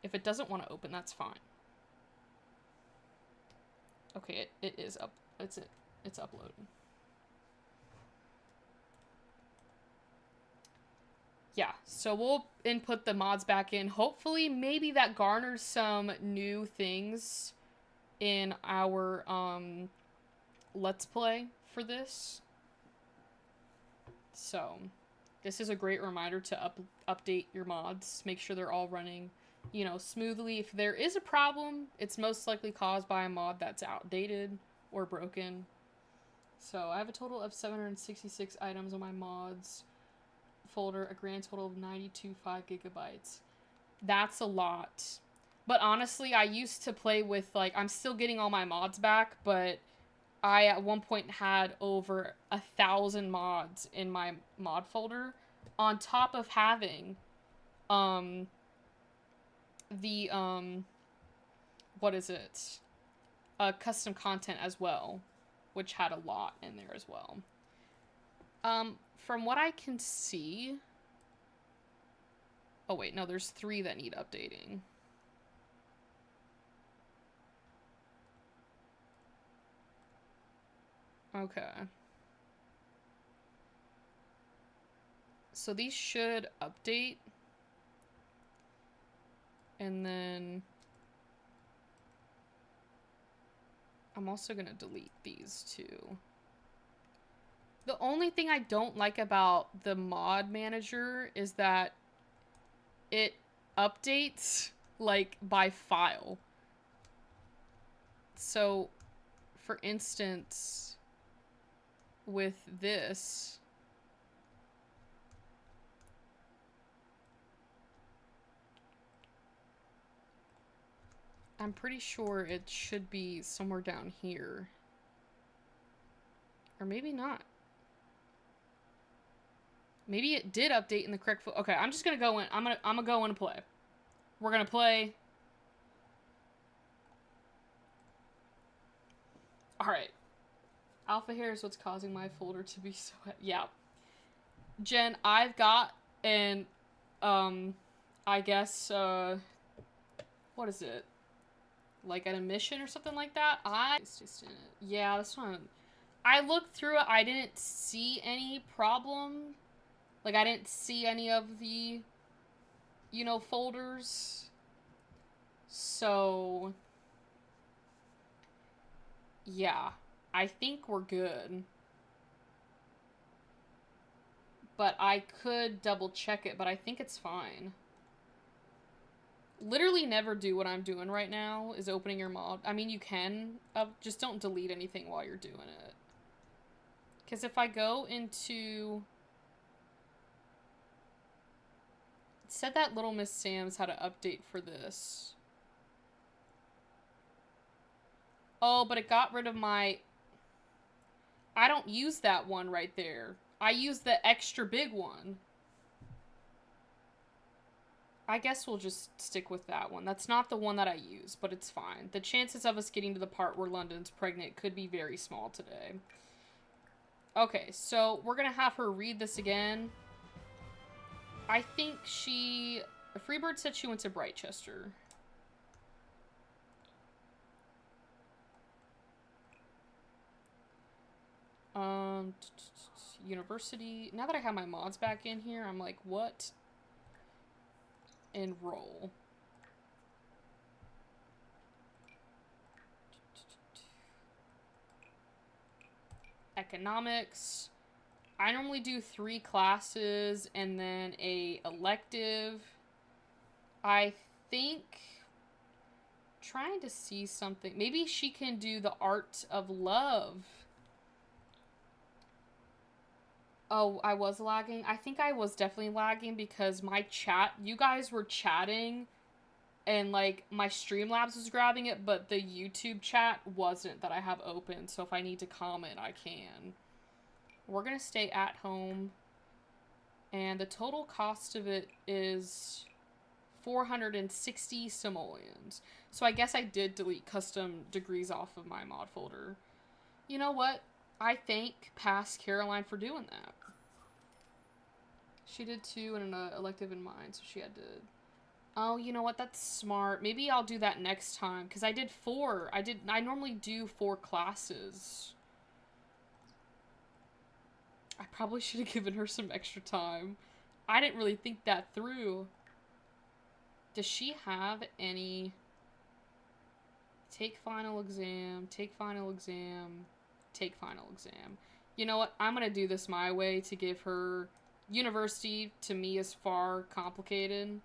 If it doesn't want to open, that's fine. Okay, it is up. It's uploading. Yeah, so we'll input the mods back in. Hopefully, maybe that garners some new things in our let's play for this. So, this is a great reminder to update your mods. Make sure they're all running, you know, smoothly. If there is a problem, it's most likely caused by a mod that's outdated or broken. So, I have a total of 766 items on my mods folder, a grand total of 92.5 gigabytes. That's a lot. But honestly, I used to play with, like, I'm still getting all my mods back, but I at one point had over 1,000 mods in my mod folder, on top of having what is it? Custom content as well, which had a lot in there as well. From what I can see... Oh, wait, no, there's 3 that need updating. Okay. So these should update. And then... I'm also gonna delete these 2. The only thing I don't like about the mod manager is that it updates, like, by file. So, for instance, with this, I'm pretty sure it should be somewhere down here. Or maybe not. Maybe it did update in the correct... Okay, I'm just gonna go in. I'm gonna go in and play. We're gonna play. Alright. Alpha hair is what's causing my folder to be so... Yeah. Jen, I've got an... I guess, what is it? Like an emission or something like that? Yeah, that's not... I looked through it. I didn't see any problem. Like, I didn't see any of the, you know, folders. So, yeah. I think we're good. But I could double check it, but I think it's fine. Literally never do what I'm doing right now, is opening your mod. I mean, you can, just don't delete anything while you're doing it. Because if I go into... It said that Little Miss Sam's had an update for this. Oh, but it got rid of my... I don't use that one right there. I use the extra big one. I guess we'll just stick with that one. That's not the one that I use, but it's fine. The chances of us getting to the part where London's pregnant could be very small today. Okay, so we're gonna have her read this again. I think she... Freebird said she went to Brightchester. University. Now that I have my mods back in here, I'm like, what? Enroll. Economics. I normally do 3 classes and then a elective. I think... Trying to see something. Maybe she can do the art of love. Oh, I was lagging? I think I was definitely lagging because my chat... You guys were chatting and like my Streamlabs was grabbing it, but the YouTube chat wasn't that I have open, so if I need to comment, I can. We're gonna stay at home, and the total cost of it is 460 simoleons. So I guess I did delete custom degrees off of my mod folder. You know what? I thank past Caroline for doing that. She did 2 and an elective in mine, so she had to... Oh, you know what? That's smart. Maybe I'll do that next time, because I did 4. I normally do 4 classes. I probably should have given her some extra time. I didn't really think that through. Does she have any... Take final exam, take final exam, take final exam. You know what? I'm going to do this my way to give her... University, to me, is far complicated.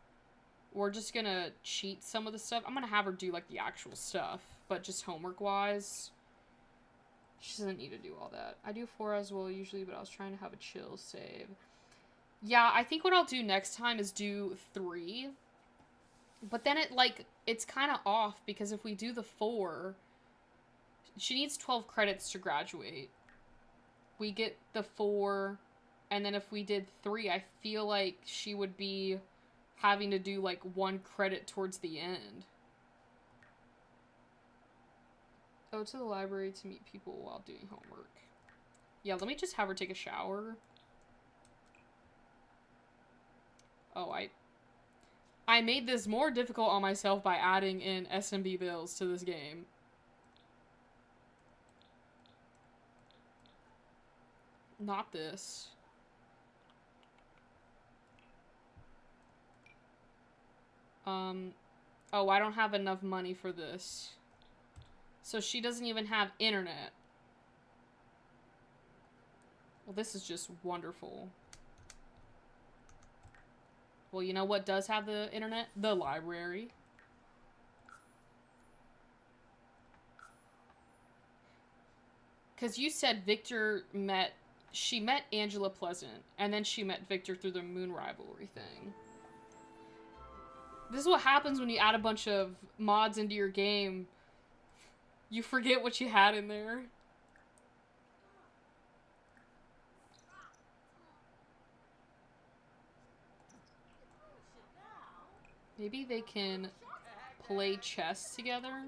We're just going to cheat some of the stuff. I'm going to have her do, like, the actual stuff, but just homework-wise. She doesn't need to do all that. I do 4 as well usually, but I was trying to have a chill save. Yeah, I think what I'll do next time is do 3. But then it's kind of off, because if we do the 4, she needs 12 credits to graduate. We get the 4, and then if we did 3, I feel like she would be having to do, like, 1 credit towards the end. Go to the library to meet people while doing homework. Yeah, let me just have her take a shower. Oh, I made this more difficult on myself by adding in SMB bills to this game. Not this. Oh, I don't have enough money for this. So she doesn't even have internet. Well, this is just wonderful. Well, you know what does have the internet? The library. Because you said she met Angela Pleasant, and then she met Victor through the Moon Rivalry thing. This is what happens when you add a bunch of mods into your game. You forget what you had in there. Maybe they can play chess together.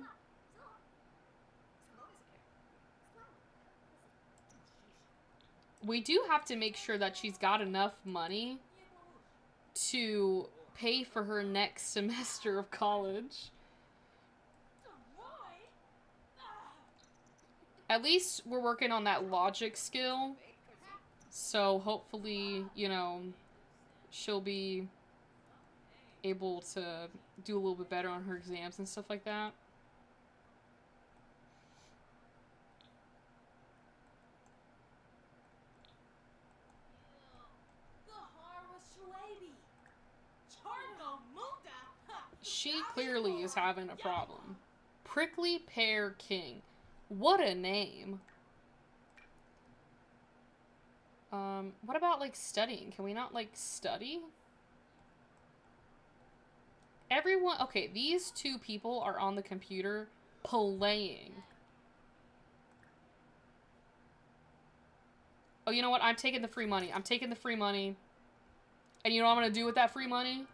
We do have to make sure that she's got enough money to pay for her next semester of college. At least we're working on that logic skill. So hopefully, you know, she'll be able to do a little bit better on her exams and stuff like that. She clearly is having a problem. Prickly Pear King. What a name. What about, like, studying? Can we not, like, study? Everyone... Okay, these 2 people are on the computer playing. Oh, you know what? I'm taking the free money. I'm taking the free money. And you know what I'm gonna do with that free money?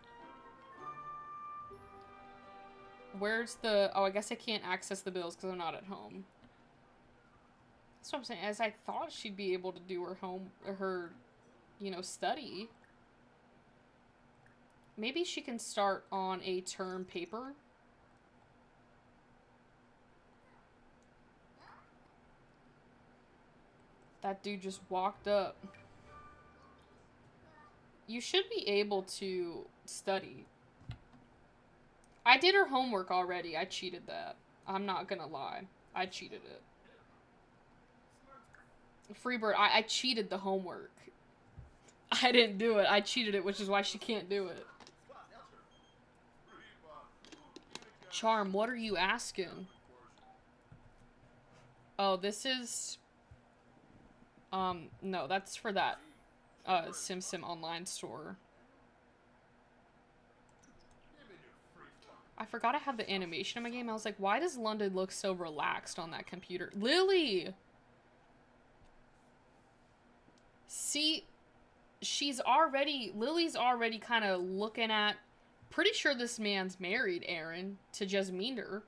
Where's the... Oh, I guess I can't access the bills because I'm not at home. That's what I'm saying. As I thought she'd be able to do her, you know, study. Maybe she can start on a term paper. That dude just walked up. You should be able to study. I did her homework already. I cheated that. I'm not gonna lie. I cheated it. Freebird, I cheated the homework. I didn't do it. I cheated it, which is why she can't do it. Charm, what are you asking? Oh, this is... no, that's for that, Sim Online store. I forgot I have the animation in my game. I was like, why does London look so relaxed on that computer? Lily! See, Lily's already kind of looking at, pretty sure this man's married, Aaron, to Jasminder.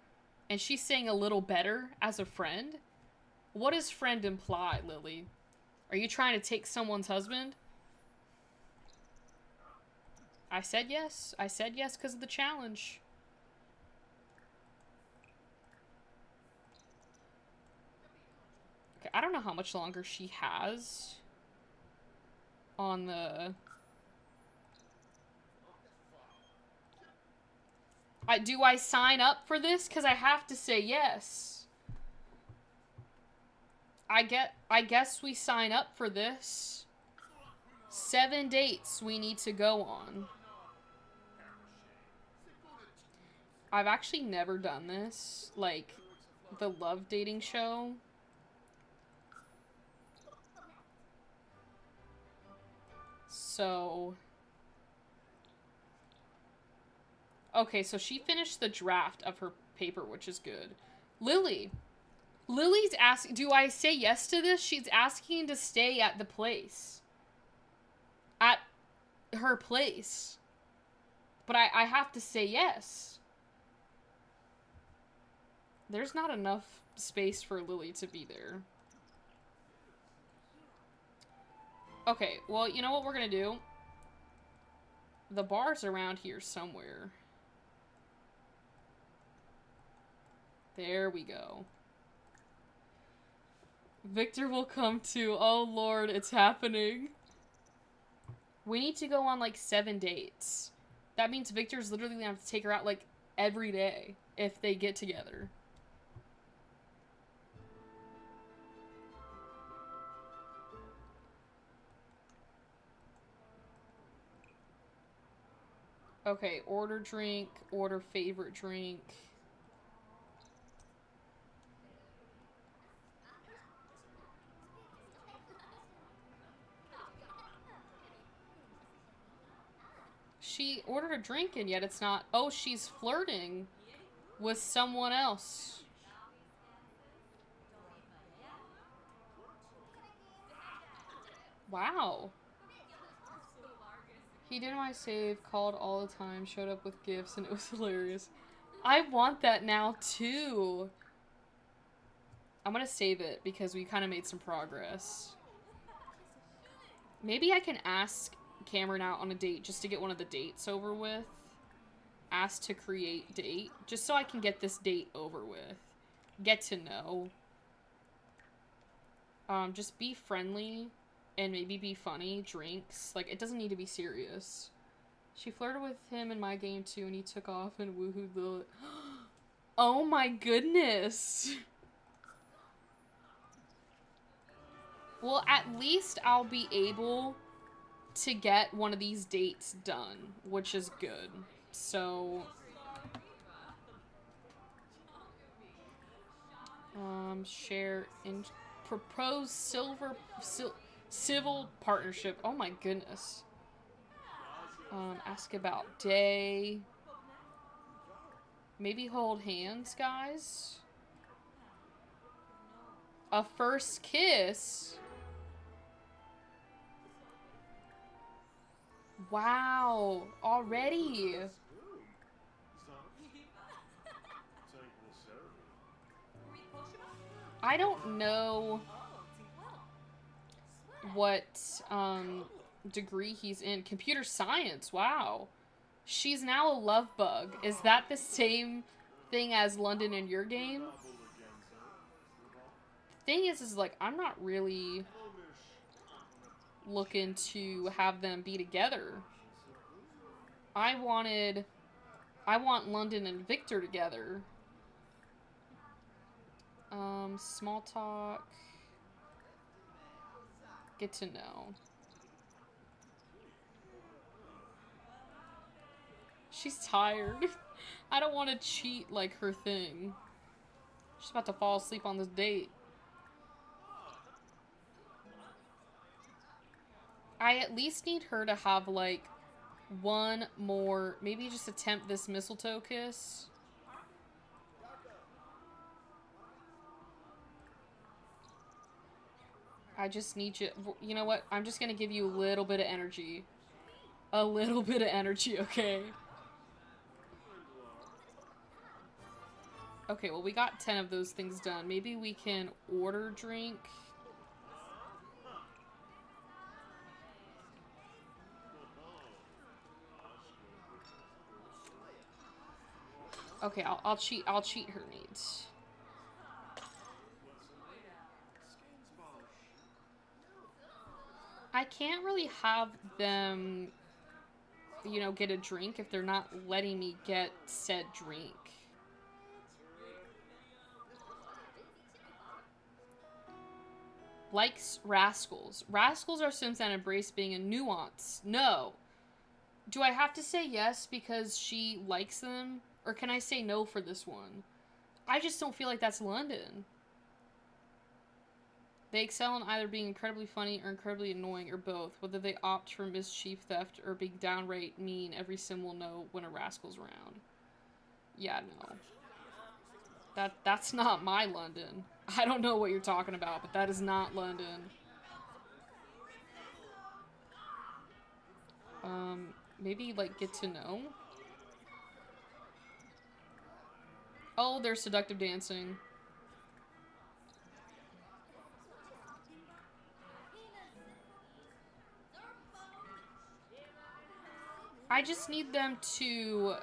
And she's saying a little better as a friend? What does friend imply, Lily? Are you trying to take someone's husband? I said yes. I said yes because of the challenge. Okay, I don't know how much longer she has on the... do I sign up for this? Because I have to say yes. I guess we sign up for this. 7 dates we need to go on. I've actually never done this. Like, the love dating show. So... Okay, so she finished the draft of her paper, which is good. Lily's asking, do I say yes to this? She's asking to stay at the place. At her place. But I have to say yes. There's not enough space for Lily to be there. Okay, well, you know what we're gonna do? The bar's around here somewhere. There we go. Victor will come too. Oh lord, it's happening. We need to go on like 7 dates. That means Victor's literally gonna have to take her out like every day if they get together. Okay, order drink, order favorite drink. She ordered a drink and yet it's not... Oh, she's flirting with someone else. Wow. He did my save, called all the time, showed up with gifts, and it was hilarious. I want that now, too. I'm gonna save it because we kind of made some progress. Maybe I can ask Cameron out on a date just to get one of the dates over with. Ask to create date, just so I can get this date over with. Get to know. Just be friendly and maybe be funny. Drinks. Like, it doesn't need to be serious. She flirted with him in my game too and he took off and woohooed the... Oh my goodness! Well, at least I'll be able to get one of these dates done, which is good. So, share in propose civil partnership. Oh my goodness. Ask about day. Maybe hold hands, guys. A first kiss. Wow, already. I don't know what degree he's in. Computer science, wow. She's now a love bug. Is that the same thing as London in your game? The thing is like, I'm not really looking to have them be together. I want London and Victor together. Small talk. Get to know. She's tired. I don't want to cheat like her thing. She's about to fall asleep on this date. I at least need her to have, like, one more. Maybe just attempt this mistletoe kiss. I just need you. You know what? I'm just gonna give you a little bit of energy. A little bit of energy, okay? Okay, well, we got 10 of those things done. Maybe we can order drink. Okay, I'll cheat her needs. I can't really have them, you know, get a drink if they're not letting me get said drink. Likes rascals. Rascals are Sims that embrace being a nuance. No. Do I have to say yes because she likes them? Or can I say no for this one? I just don't feel like that's London. They excel in either being incredibly funny or incredibly annoying, or both. Whether they opt for mischief, theft, or being downright mean, every sim will know when a rascal's around. Yeah, no. That's not my London. I don't know what you're talking about, but that is not London. Maybe, like, get to know? Oh, there's seductive dancing. I just need them to,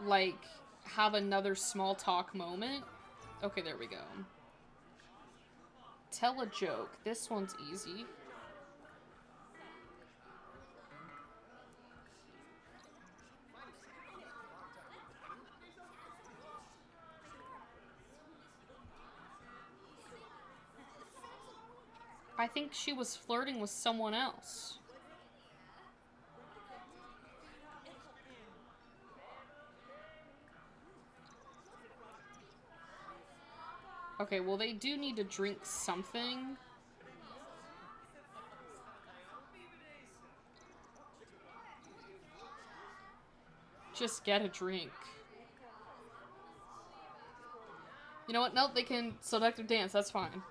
like, have another small talk moment. Okay, there we go. Tell a joke. This one's easy. I think she was flirting with someone else. Okay, well, they do need to drink something. Just get a drink. You know what? Nope, they can seductive dance. That's fine.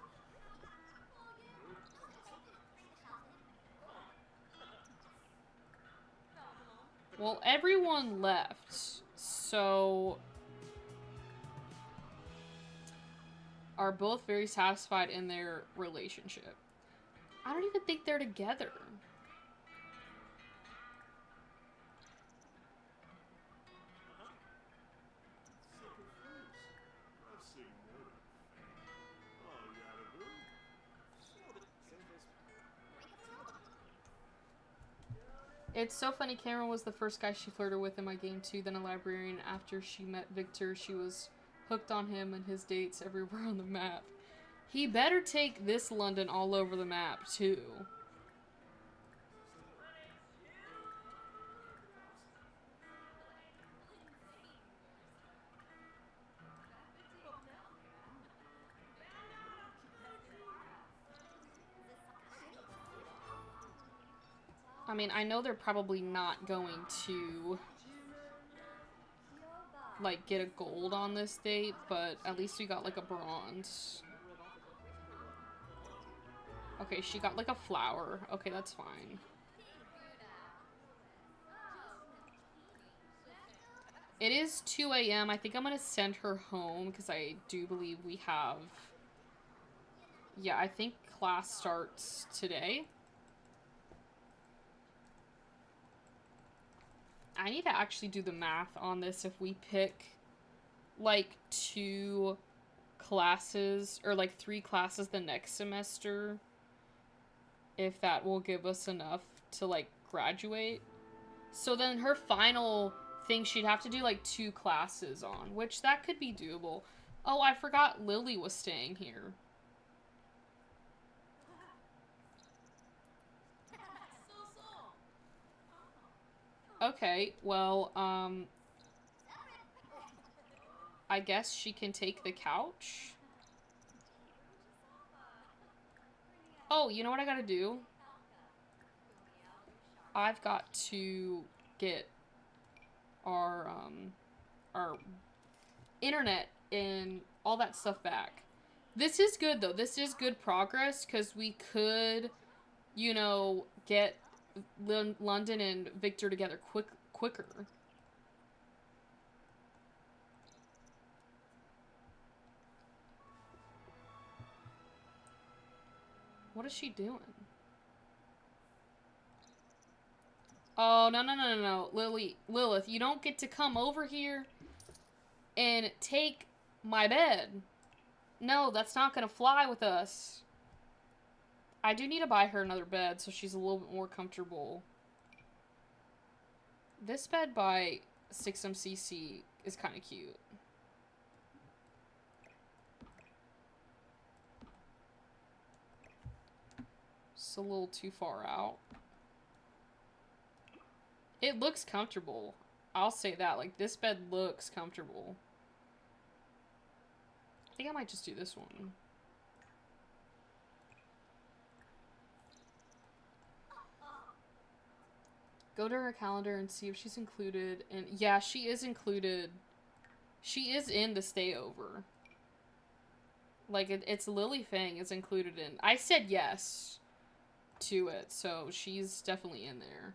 Well, everyone left, so are both very satisfied in their relationship. I don't even think they're together. It's so funny, Cameron was the first guy she flirted with in my game too, then a librarian. After she met Victor, she was hooked on him and his dates everywhere on the map. He better take this London all over the map too. I mean, I know they're probably not going to, like, get a gold on this date, but at least we got, like, a bronze. Okay, she got, like, a flower. Okay, that's fine. It is 2 a.m. I think I'm gonna send her home, because I do believe we have... Yeah, I think class starts today. I need to actually do the math on this if we pick, like, 2 classes, or, like, 3 classes the next semester. If that will give us enough to, like, graduate. So then her final thing, she'd have to do, like, 2 classes on, which that could be doable. Oh, I forgot Lily was staying here. Okay, well, I guess she can take the couch. Oh, you know what I gotta do? I've got to get our internet and all that stuff back. This is good though. This is good progress because we could, you know, get London and Victor together quicker. What is she doing? Oh, no. Lilith, you don't get to come over here and take my bed. No, that's not gonna fly with us. I do need to buy her another bed so she's a little bit more comfortable. This bed by 6MCC is kind of cute. It's a little too far out. It looks comfortable. I'll say that. Like, this bed looks comfortable. I think I might just do this one. Go to her calendar and see if she's included. And yeah, she is included. She is in the stay over. Like, it's Lily Fang is included in. I said yes to it, so she's definitely in there.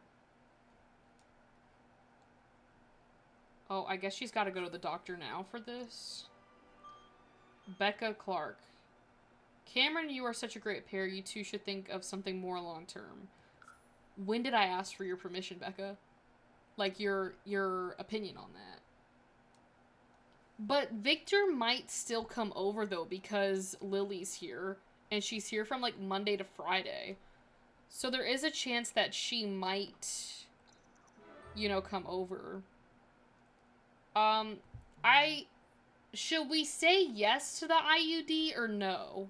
Oh, I guess she's got to go to the doctor now for this. Becca Clark. Cameron, you are such a great pair. You two should think of something more long-term. When did I ask for your permission, Becca? Like, your opinion on that. But Victor might still come over, though, because Lily's here. And she's here from, like, Monday to Friday. So there is a chance that she might, you know, come over. Should we say yes to the IUD or no?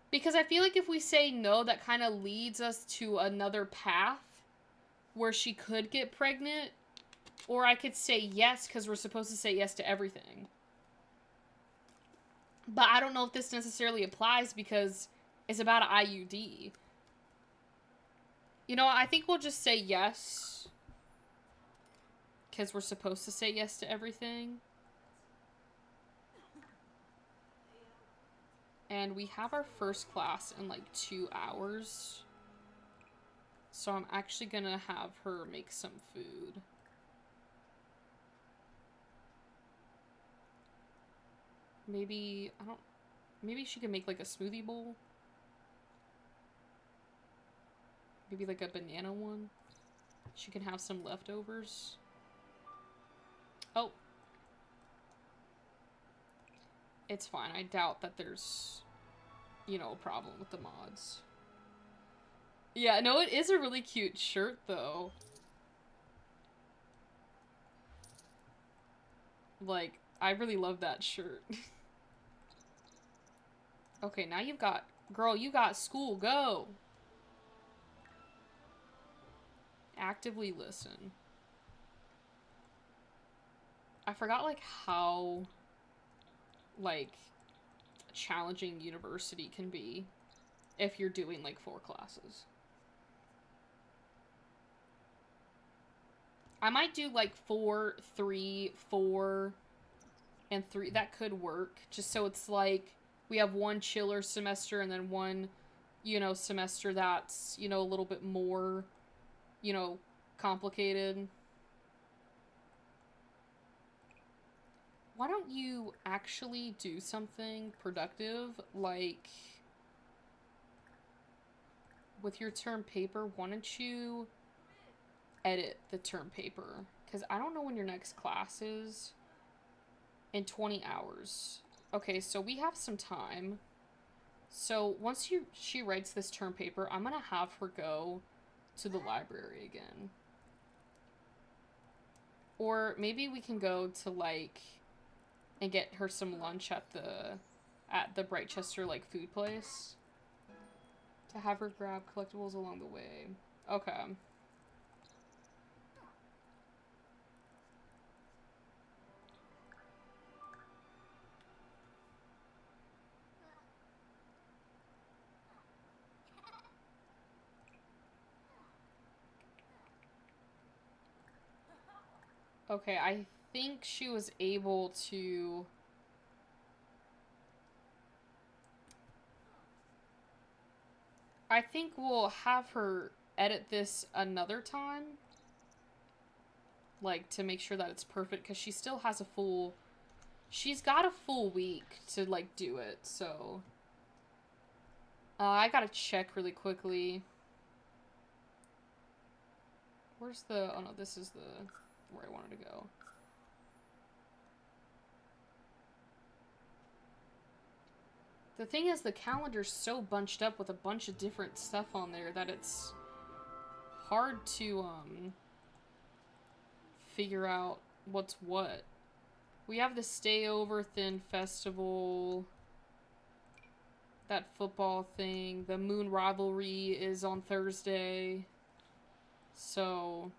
Because I feel like if we say no, that kind of leads us to another path where she could get pregnant. Or I could say yes because we're supposed to say yes to everything. But I don't know if this necessarily applies because it's about an IUD. You know, I think we'll just say yes. Because we're supposed to say yes to everything. And we have our first class in like 2 hours. So I'm actually gonna have her make some food. Maybe, maybe she can make like a smoothie bowl. Maybe like a banana one. She can have some leftovers. Oh. It's fine. I doubt that there's, you know, a problem with the mods. Yeah, no, it is a really cute shirt, though. Like, I really love that shirt. Okay, now you've got... Girl, you got school. Go! Actively listen. I forgot, like, how... like, challenging university can be if you're doing, like, 4 classes. I might do, like, 4, 3, 4, and 3. That could work. Just so it's, like, we have one chiller semester and then one, you know, semester that's, you know, a little bit more, you know, complicated. Why don't you actually do something productive, like, with your term paper, why don't you edit the term paper? Because I don't know when your next class is. In 20 hours. Okay, so we have some time. So once she writes this term paper, I'm gonna have her go to the library again. Or maybe we can go to, like... and get her some lunch at the Brightchester, like, food place. To have her grab collectibles along the way. Okay. Okay, I think she was able to... I think we'll have her edit this another time. Like, to make sure that it's perfect, because she still has a full... She's got a full week to, like, do it, so... I gotta check really quickly. Where's the... Oh no, this is the... where I wanted to go. The thing is, the calendar's so bunched up with a bunch of different stuff on there that it's hard to, figure out what's what. We have the Stay Over Thin Festival, that football thing, the Moon Rivalry is on Thursday, so...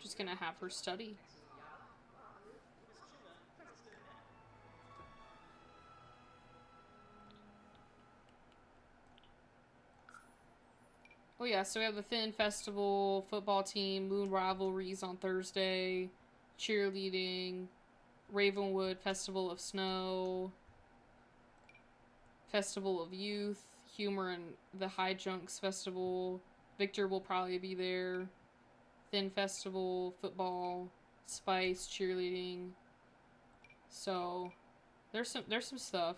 Just gonna have her study. Oh yeah, so we have the Thin Festival, football team, Moon Rivalries on Thursday, cheerleading, Ravenwood Festival of Snow, Festival of Youth, Humor and the High Junks Festival. Victor will probably be there. Thin Festival, football, Spice, cheerleading. So there's some stuff.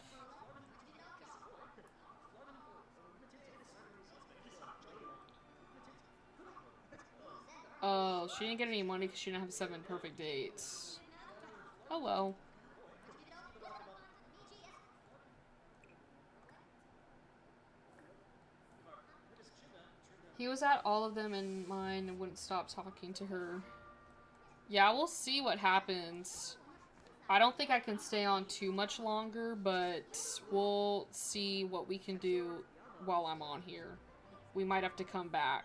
Oh, she didn't get any money because she didn't have 7 perfect dates. Oh well. He was at all of them and mine and wouldn't stop talking to her. Yeah, we'll see what happens. I don't think I can stay on too much longer, but we'll see what we can do while I'm on here. We might have to come back.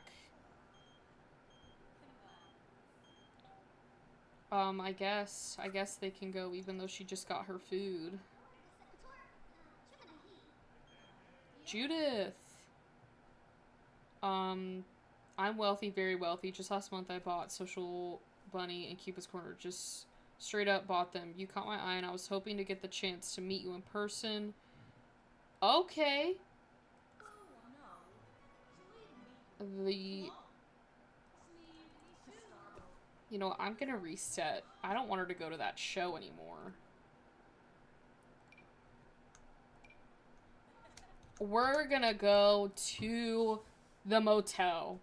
I guess they can go even though she just got her food. Judith! I'm wealthy, very wealthy. Just last month I bought Social Bunny and Cupid's Corner. Just straight up bought them. You caught my eye and I was hoping to get the chance to meet you in person. Okay. You know, I'm gonna reset. I don't want her to go to that show anymore. We're gonna go to the motel.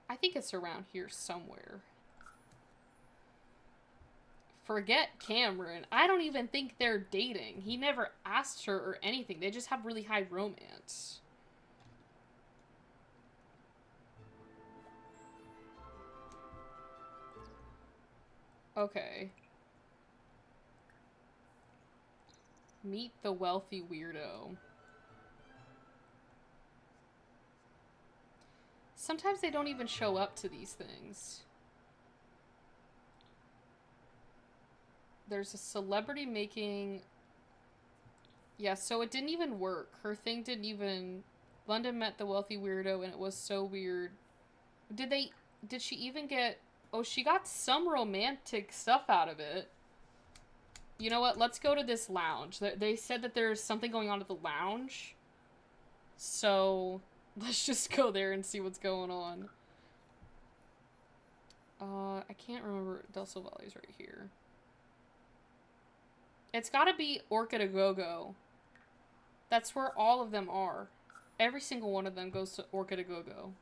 I think it's around here somewhere. Forget Cameron. I don't even think they're dating. He never asked her or anything. They just have really high romance. Okay. Meet the wealthy weirdo. Sometimes they don't even show up to these things. There's a celebrity making... Yeah, so it didn't even work. Her thing didn't even... London met the wealthy weirdo and it was so weird. Did she even get... Oh, she got some romantic stuff out of it. You know what? Let's go to this lounge. They said that there's something going on at the lounge. So, let's just go there and see what's going on. I can't remember. Del Sol Valley's right here. It's gotta be Orchid A Go-Go. That's where all of them are. Every single one of them goes to Orchid A Go-Go.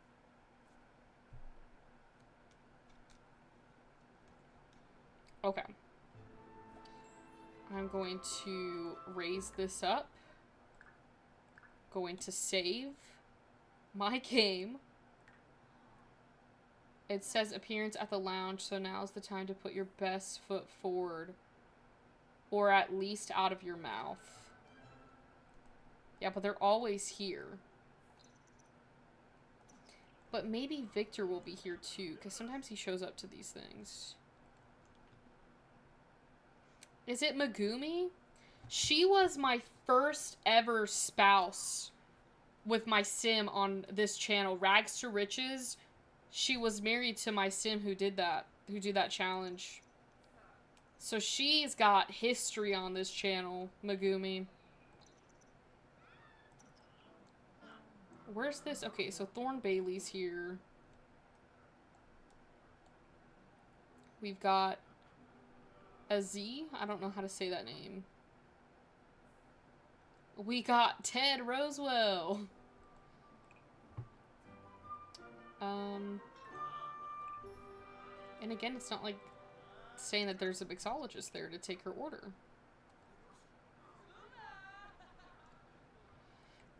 Okay. I'm going to raise this up. Going to save my game. It says appearance at the lounge, so now's the time to put your best foot forward. Or at least out of your mouth. Yeah, but they're always here. But maybe Victor will be here too, because sometimes he shows up to these things. Is it Megumi? She was my first ever spouse with my sim on this channel, Rags to Riches. She was married to my sim who did that challenge. So she's got history on this channel, Megumi. Where's this? Okay, so Thorn Bailey's here. We've got a Z. I don't know how to say that name. We got Ted Rosewell. And again, it's not like saying that there's a mixologist there to take her order.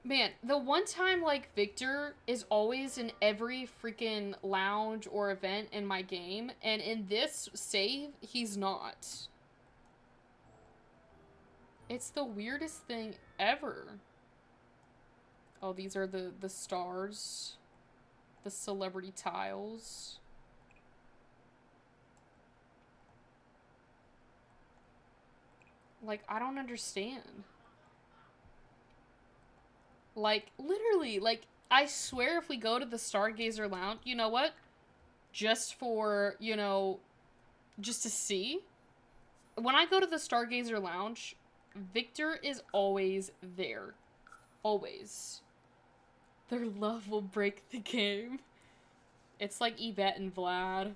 Man, the one time, like, Victor is always in every freaking lounge or event in my game, and in this save, he's not. It's the weirdest thing ever. Oh, these are the stars. The celebrity tiles. Like, I don't understand. Like, literally, like, I swear if we go to the Stargazer Lounge, you know what? Just for, you know, just to see. When I go to the Stargazer Lounge, Victor is always there. Always. Their love will break the game. It's like Yvette and Vlad.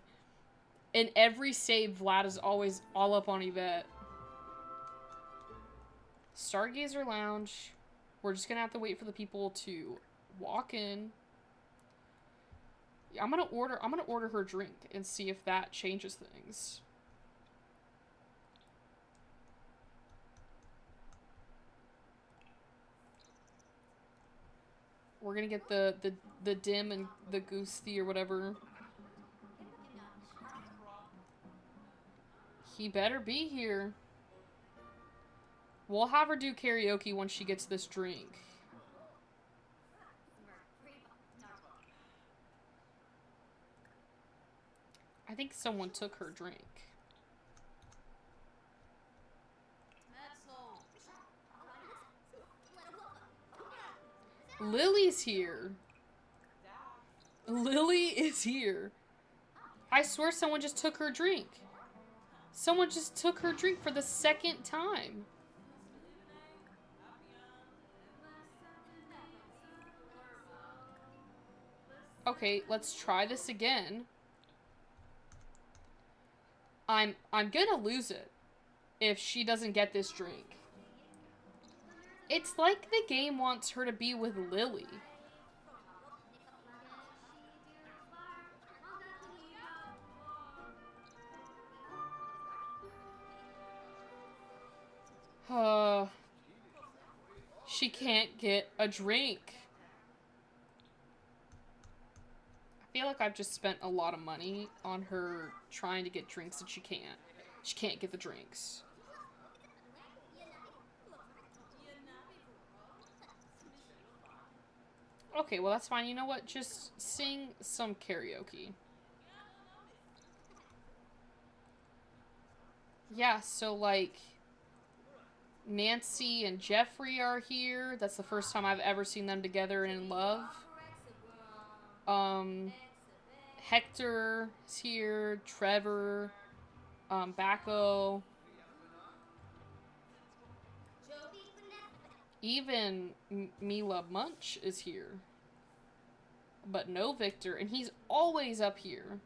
In every save, Vlad is always all up on Yvette. Stargazer Lounge. We're just gonna have to wait for the people to walk in. I'm gonna order her drink and see if that changes things. We're gonna get the dim and the goosey or whatever. He better be here. We'll have her do karaoke once she gets this drink. I think someone took her drink. Lily's here. Lily is here. I swear someone just took her drink. Someone just took her drink for the second time. Okay, let's try this again. I'm gonna lose it if she doesn't get this drink. It's like the game wants her to be with Lily. She can't get a drink. I feel like I've just spent a lot of money on her trying to get drinks and she can't. She can't get the drinks. Okay, well that's fine. You know what? Just sing some karaoke. Yeah, so like Nancy and Jeffrey are here. That's the first time I've ever seen them together and in love. Hector is here. Trevor. Bacco. Even Mila Munch is here. But no Victor, and he's always up here.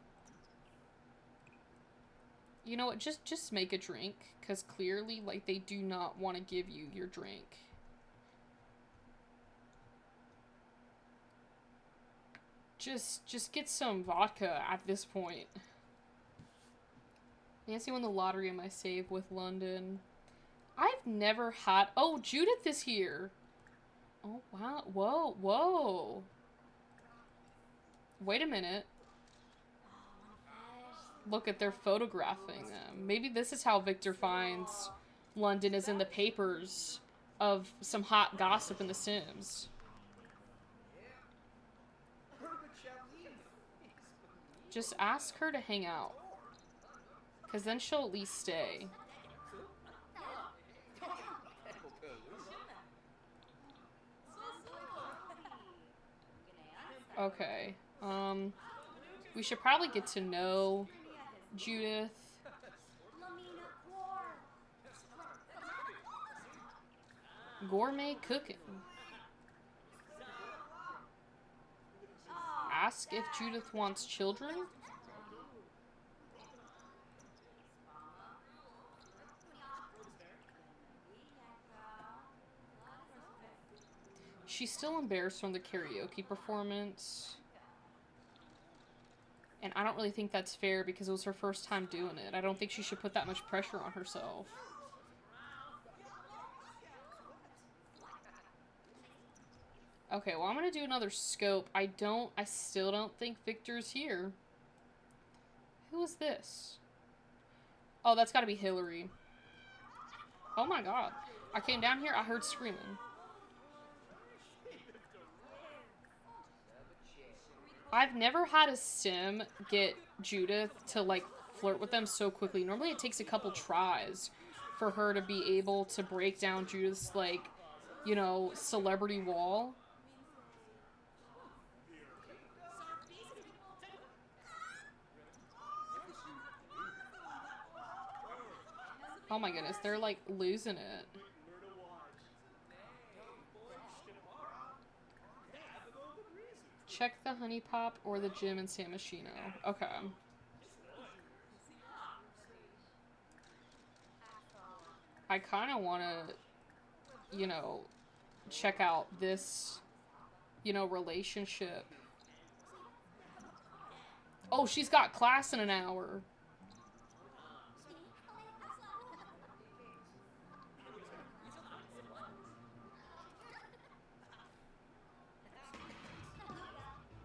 You know what, just make a drink, because clearly, like, they do not want to give you your drink. Just get some vodka at this point. Nancy won the lottery in my save with London. I've never had... Oh, Judith is here. Oh, wow. Whoa, whoa. Wait a minute. Look at, they're photographing them. Maybe this is how Victor finds London is in the papers of some hot gossip in The Sims. Just ask her to hang out. Because then she'll at least stay. Okay. We should probably get to know Judith. Gourmet cooking. Ask if Judith wants children. She's still embarrassed from the karaoke performance. And I don't really think that's fair because it was her first time doing it. I don't think she should put that much pressure on herself. Okay, well, I'm gonna do another scope. I still don't think Victor's here. Who is this? Oh, that's gotta be Hillary. Oh my god. I came down here, I heard screaming. I've never had a sim get Judith to, like, flirt with them so quickly. Normally it takes a couple tries for her to be able to break down Judith's, like, you know, celebrity wall. Oh my goodness, they're, like, losing it. Check the Honey Pop or the gym in San Machino. Okay. I kind of want to, you know, check out this, you know, relationship. Oh, she's got class in an hour.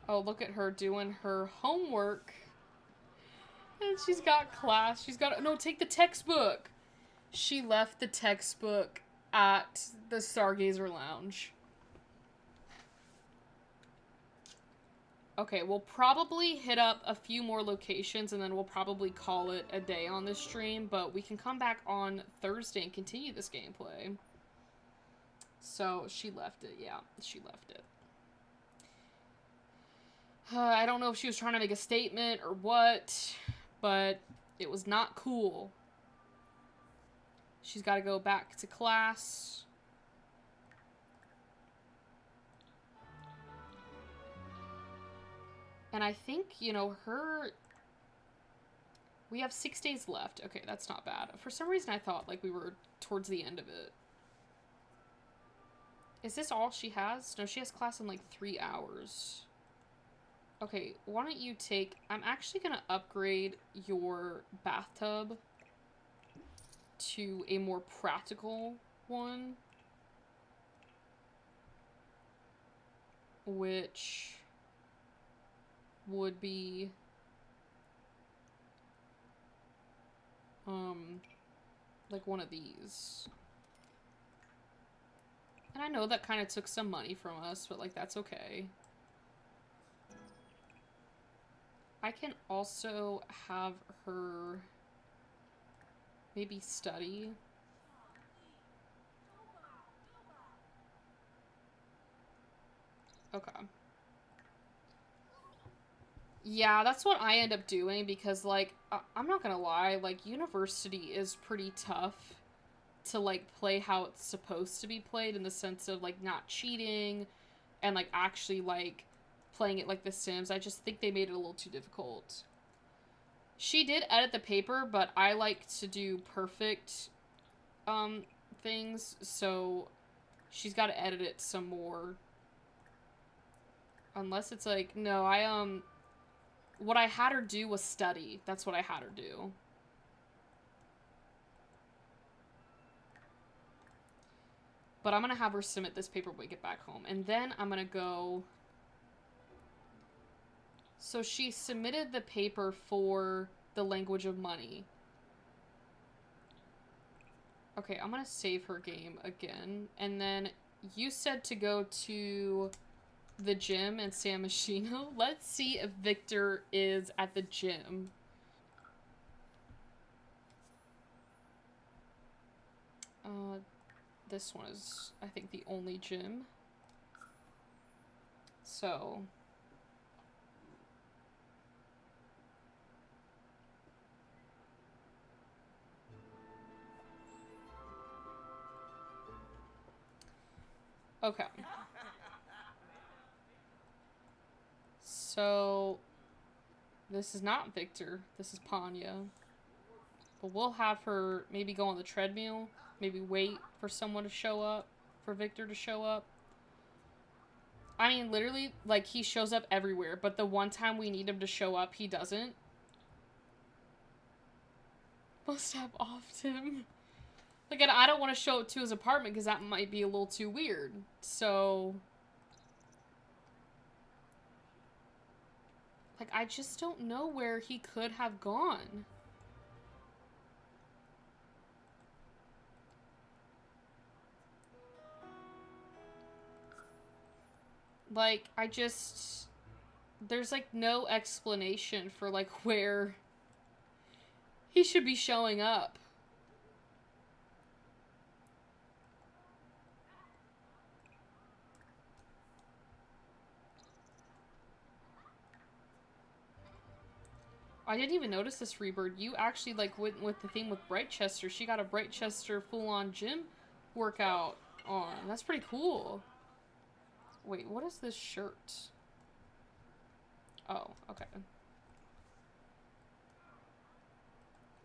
Oh, look at her doing her homework. And she's got class. She's got... No, take the textbook. She left the textbook at the Stargazer Lounge. Okay, we'll probably hit up a few more locations and then we'll probably call it a day on this stream. But we can come back on Thursday and continue this gameplay. So, she left it. Yeah, she left it. I don't know if she was trying to make a statement or what, but it was not cool. She's got to go back to class. And I think, you know, we have 6 days left. Okay, that's not bad. For some reason, I thought, like, we were towards the end of it. Is this all she has? No, she has class in, like, 3 hours. Okay, why don't you take... I'm actually going to upgrade your bathtub to a more practical one. Which would be... like one of these. And I know that kind of took some money from us, but, like, that's okay. I can also have her maybe study. Okay. Yeah, that's what I end up doing because, like, I'm not gonna lie, like, university is pretty tough to, like, play how it's supposed to be played in the sense of, like, not cheating and, like, actually, like, playing it like The Sims. I just think they made it a little too difficult. She did edit the paper, but I like to do perfect things, so she's got to edit it some more. Unless it's like, no, what I had her do was study. That's what I had her do. But I'm going to have her submit this paper when we get back home. And then I'm going to go... So she submitted the paper for the language of money. Okay, I'm going to save her game again. And then you said to go to the gym and San Machino. Let's see if Victor is at the gym. This one is, I think, the only gym. So... okay. So... this is not Victor. This is Panya. But we'll have her maybe go on the treadmill. Maybe wait for someone to show up. For Victor to show up. I mean, literally, like, he shows up everywhere. But the one time we need him to show up, he doesn't. Must have offed him. Like, and I don't want to show up to his apartment because that might be a little too weird. So... like, I just don't know where he could have gone. Like, I just... there's, like, no explanation for, like, where he should be showing up. I didn't even notice this, Rebird. You actually, like, went with the theme with Brightchester. She got a Brightchester full-on gym workout on. That's pretty cool. Wait, what is this shirt? Oh, okay.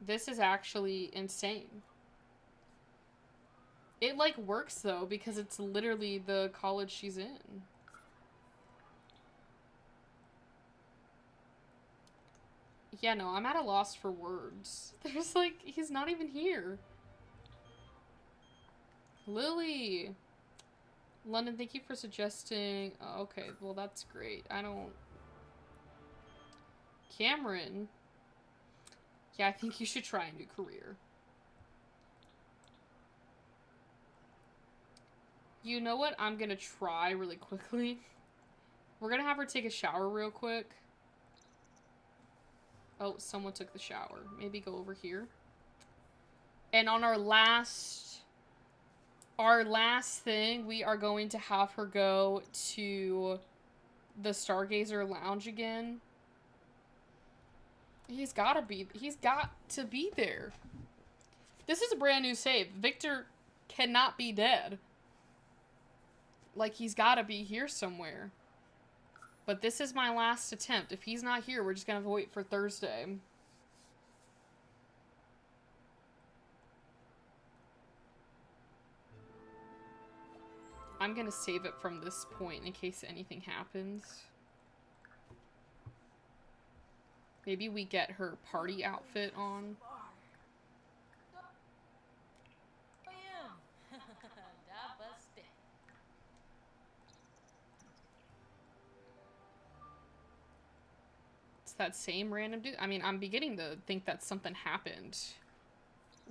This is actually insane. It, like, works, though, because it's literally the college she's in. Yeah, no, I'm at a loss for words. There's, like, he's not even here. Lily! London, thank you for suggesting... oh, okay, well, that's great. I don't... Cameron! Yeah, I think you should try a new career. You know what I'm gonna try really quickly? We're gonna have her take a shower real quick. Oh, someone took the shower. Maybe go over here. And on our last thing, we are going to have her go to the Stargazer Lounge again. He's got to be there. This is a brand new save. Victor cannot be dead. Like, he's got to be here somewhere. But this is my last attempt. If he's not here, we're just going to have to wait for Thursday. I'm going to save it from this point in case anything happens. Maybe we get her party outfit on. That same random dude. I mean, I'm beginning to think that something happened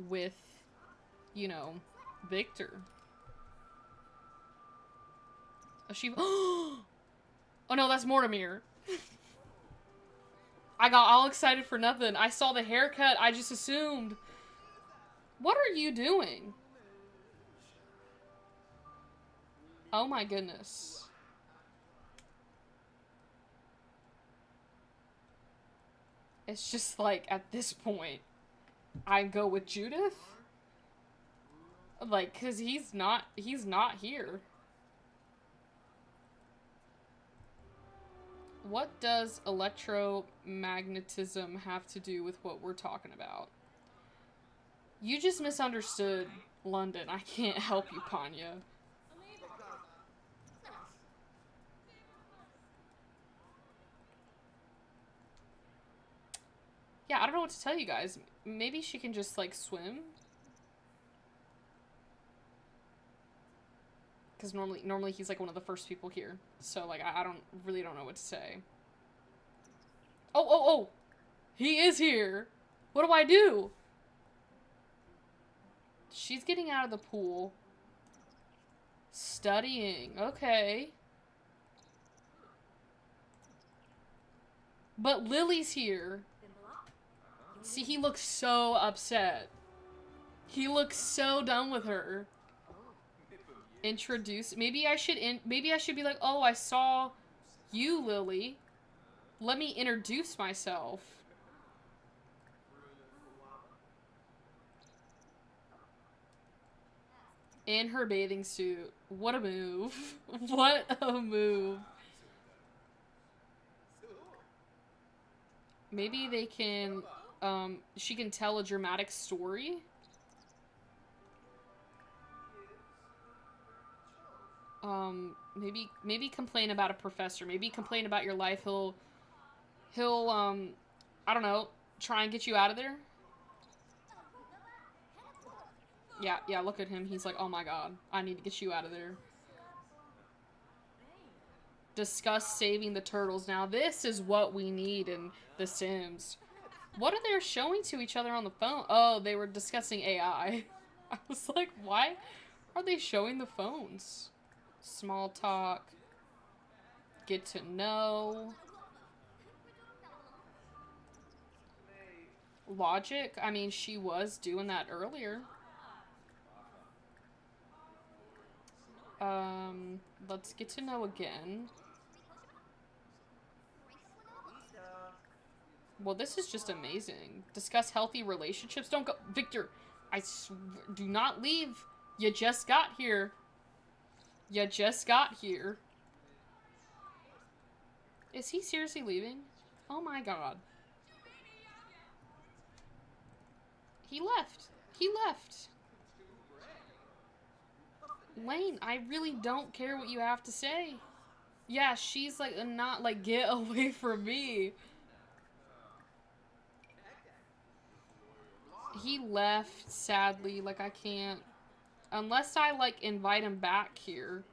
with, you know, Victor. Oh no, that's Mortimer. I got all excited for nothing. I saw the haircut. I just assumed. What are you doing? Oh my goodness. It's just like, at this point, I go with Judith? Like, cause he's not here. What does electromagnetism have to do with what we're talking about? You just misunderstood London. I can't help you, Panya. Yeah, I don't know what to tell you guys. Maybe she can just, like, swim? Because normally he's, like, one of the first people here. So, like, I really don't know what to say. Oh! He is here! What do I do? She's getting out of the pool. Studying. Okay. But Lily's here. See, he looks so upset. He looks so done with her. Introduce. Maybe I should be like, oh, I saw you, Lily. Let me introduce myself. In her bathing suit. What a move. What a move. Maybe they can, she can tell a dramatic story. Maybe complain about a professor. Maybe complain about your life. He'll, I don't know, try and get you out of there. Yeah, look at him. He's like, oh my god, I need to get you out of there. Discuss saving the turtles. Now, this is what we need in The Sims. What are they showing to each other on the phone? Oh, they were discussing AI. I was like, why are they showing the phones? Small talk. Get to know. Logic? I mean, she was doing that earlier. Let's get to know again. Well, this is just amazing. Discuss healthy relationships. Don't go. Victor, do not leave. You just got here. You just got here. Is he seriously leaving? Oh my god. He left. He left. Lane, I really don't care what you have to say. Yeah, she's like, not like, get away from me. He left, sadly. Like, I can't. Unless I, like, invite him back here.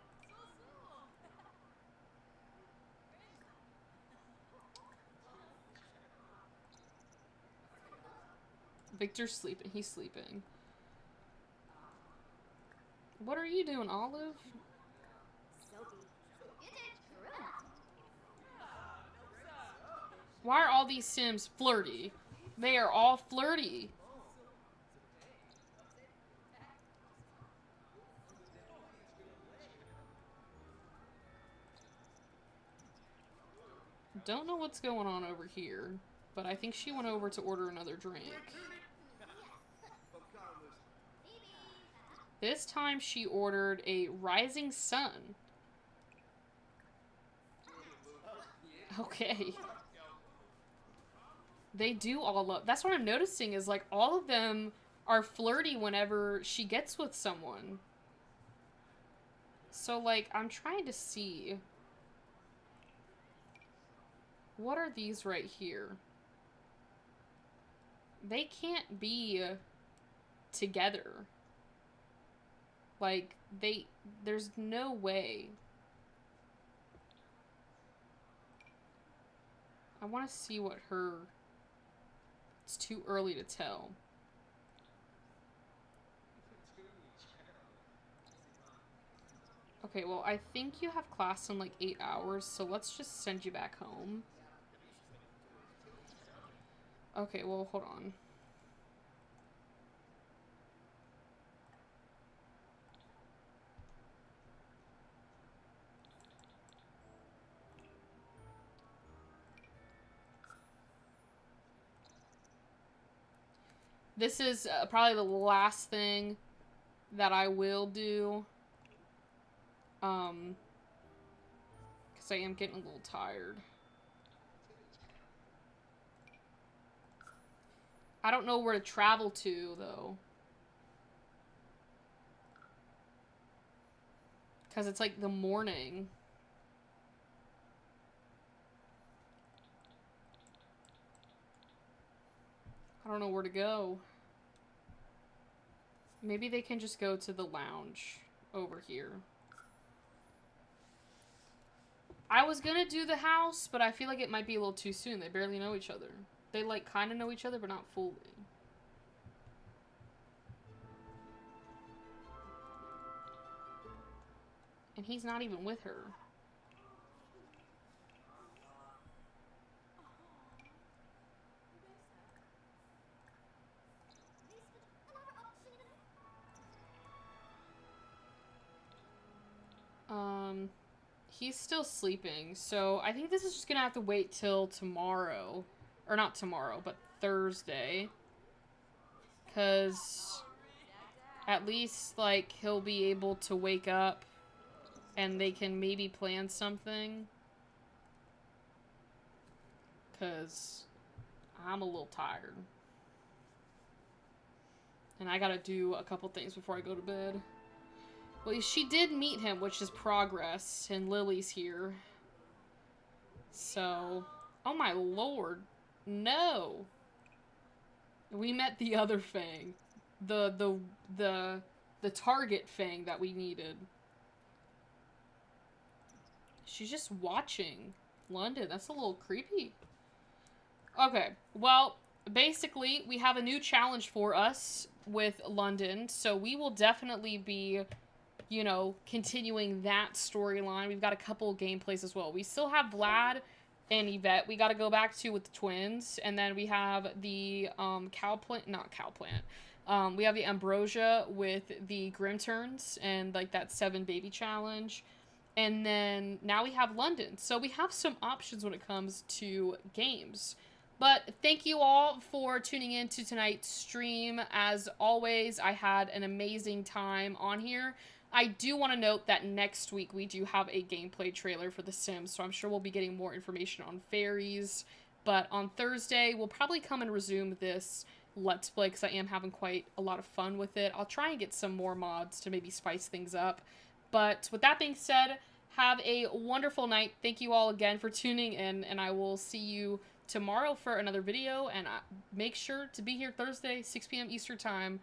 Victor's sleeping. He's sleeping. What are you doing, Olive? Why are all these Sims flirty? They are all flirty. Don't know what's going on over here, but I think she went over to order another drink. This time she ordered a Rising Sun. Okay. They do all love. That's what I'm noticing is like all of them are flirty whenever she gets with someone. So like I'm trying to see. What are these right here? They can't be together. Like, there's no way. I want to see what her, it's too early to tell. Okay, well, I think you have class in like 8 hours, so let's just send you back home. Okay, well, hold on. This is probably the last thing that I will do. Because I am getting a little tired. I don't know where to travel to, though. Because it's like the morning. I don't know where to go. Maybe they can just go to the lounge over here. I was gonna do the house, but I feel like it might be a little too soon. They barely know each other. They, like, kind of know each other, but not fully. And he's not even with her. He's still sleeping, so I think this is just gonna have to wait till tomorrow. Or not tomorrow, but Thursday. Because at least, like, he'll be able to wake up and they can maybe plan something. Because I'm a little tired. And I gotta do a couple things before I go to bed. Well, she did meet him, which is progress, and Lily's here. So, oh my lord. No. We met the other Fang. The target Fang that we needed. She's just watching London. That's a little creepy. Okay, well, basically, we have a new challenge for us with London, so we will definitely be, you know, continuing that storyline. We've got a couple gameplays as well. We still have Vlad and Yvette we got to go back to with the twins, and then we have the we have the Ambrosia with the Grim Turns and like that 7 baby challenge, and then now we have London. So we have some options when it comes to games. But thank you all for tuning in to tonight's stream. As always, I had an amazing time on here. I do want to note that next week we do have a gameplay trailer for The Sims, so I'm sure we'll be getting more information on fairies. But on Thursday, we'll probably come and resume this Let's Play, because I am having quite a lot of fun with it. I'll try and get some more mods to maybe spice things up. But with that being said, have a wonderful night. Thank you all again for tuning in, and I will see you tomorrow for another video. And make sure to be here Thursday, 6 p.m. Eastern Time,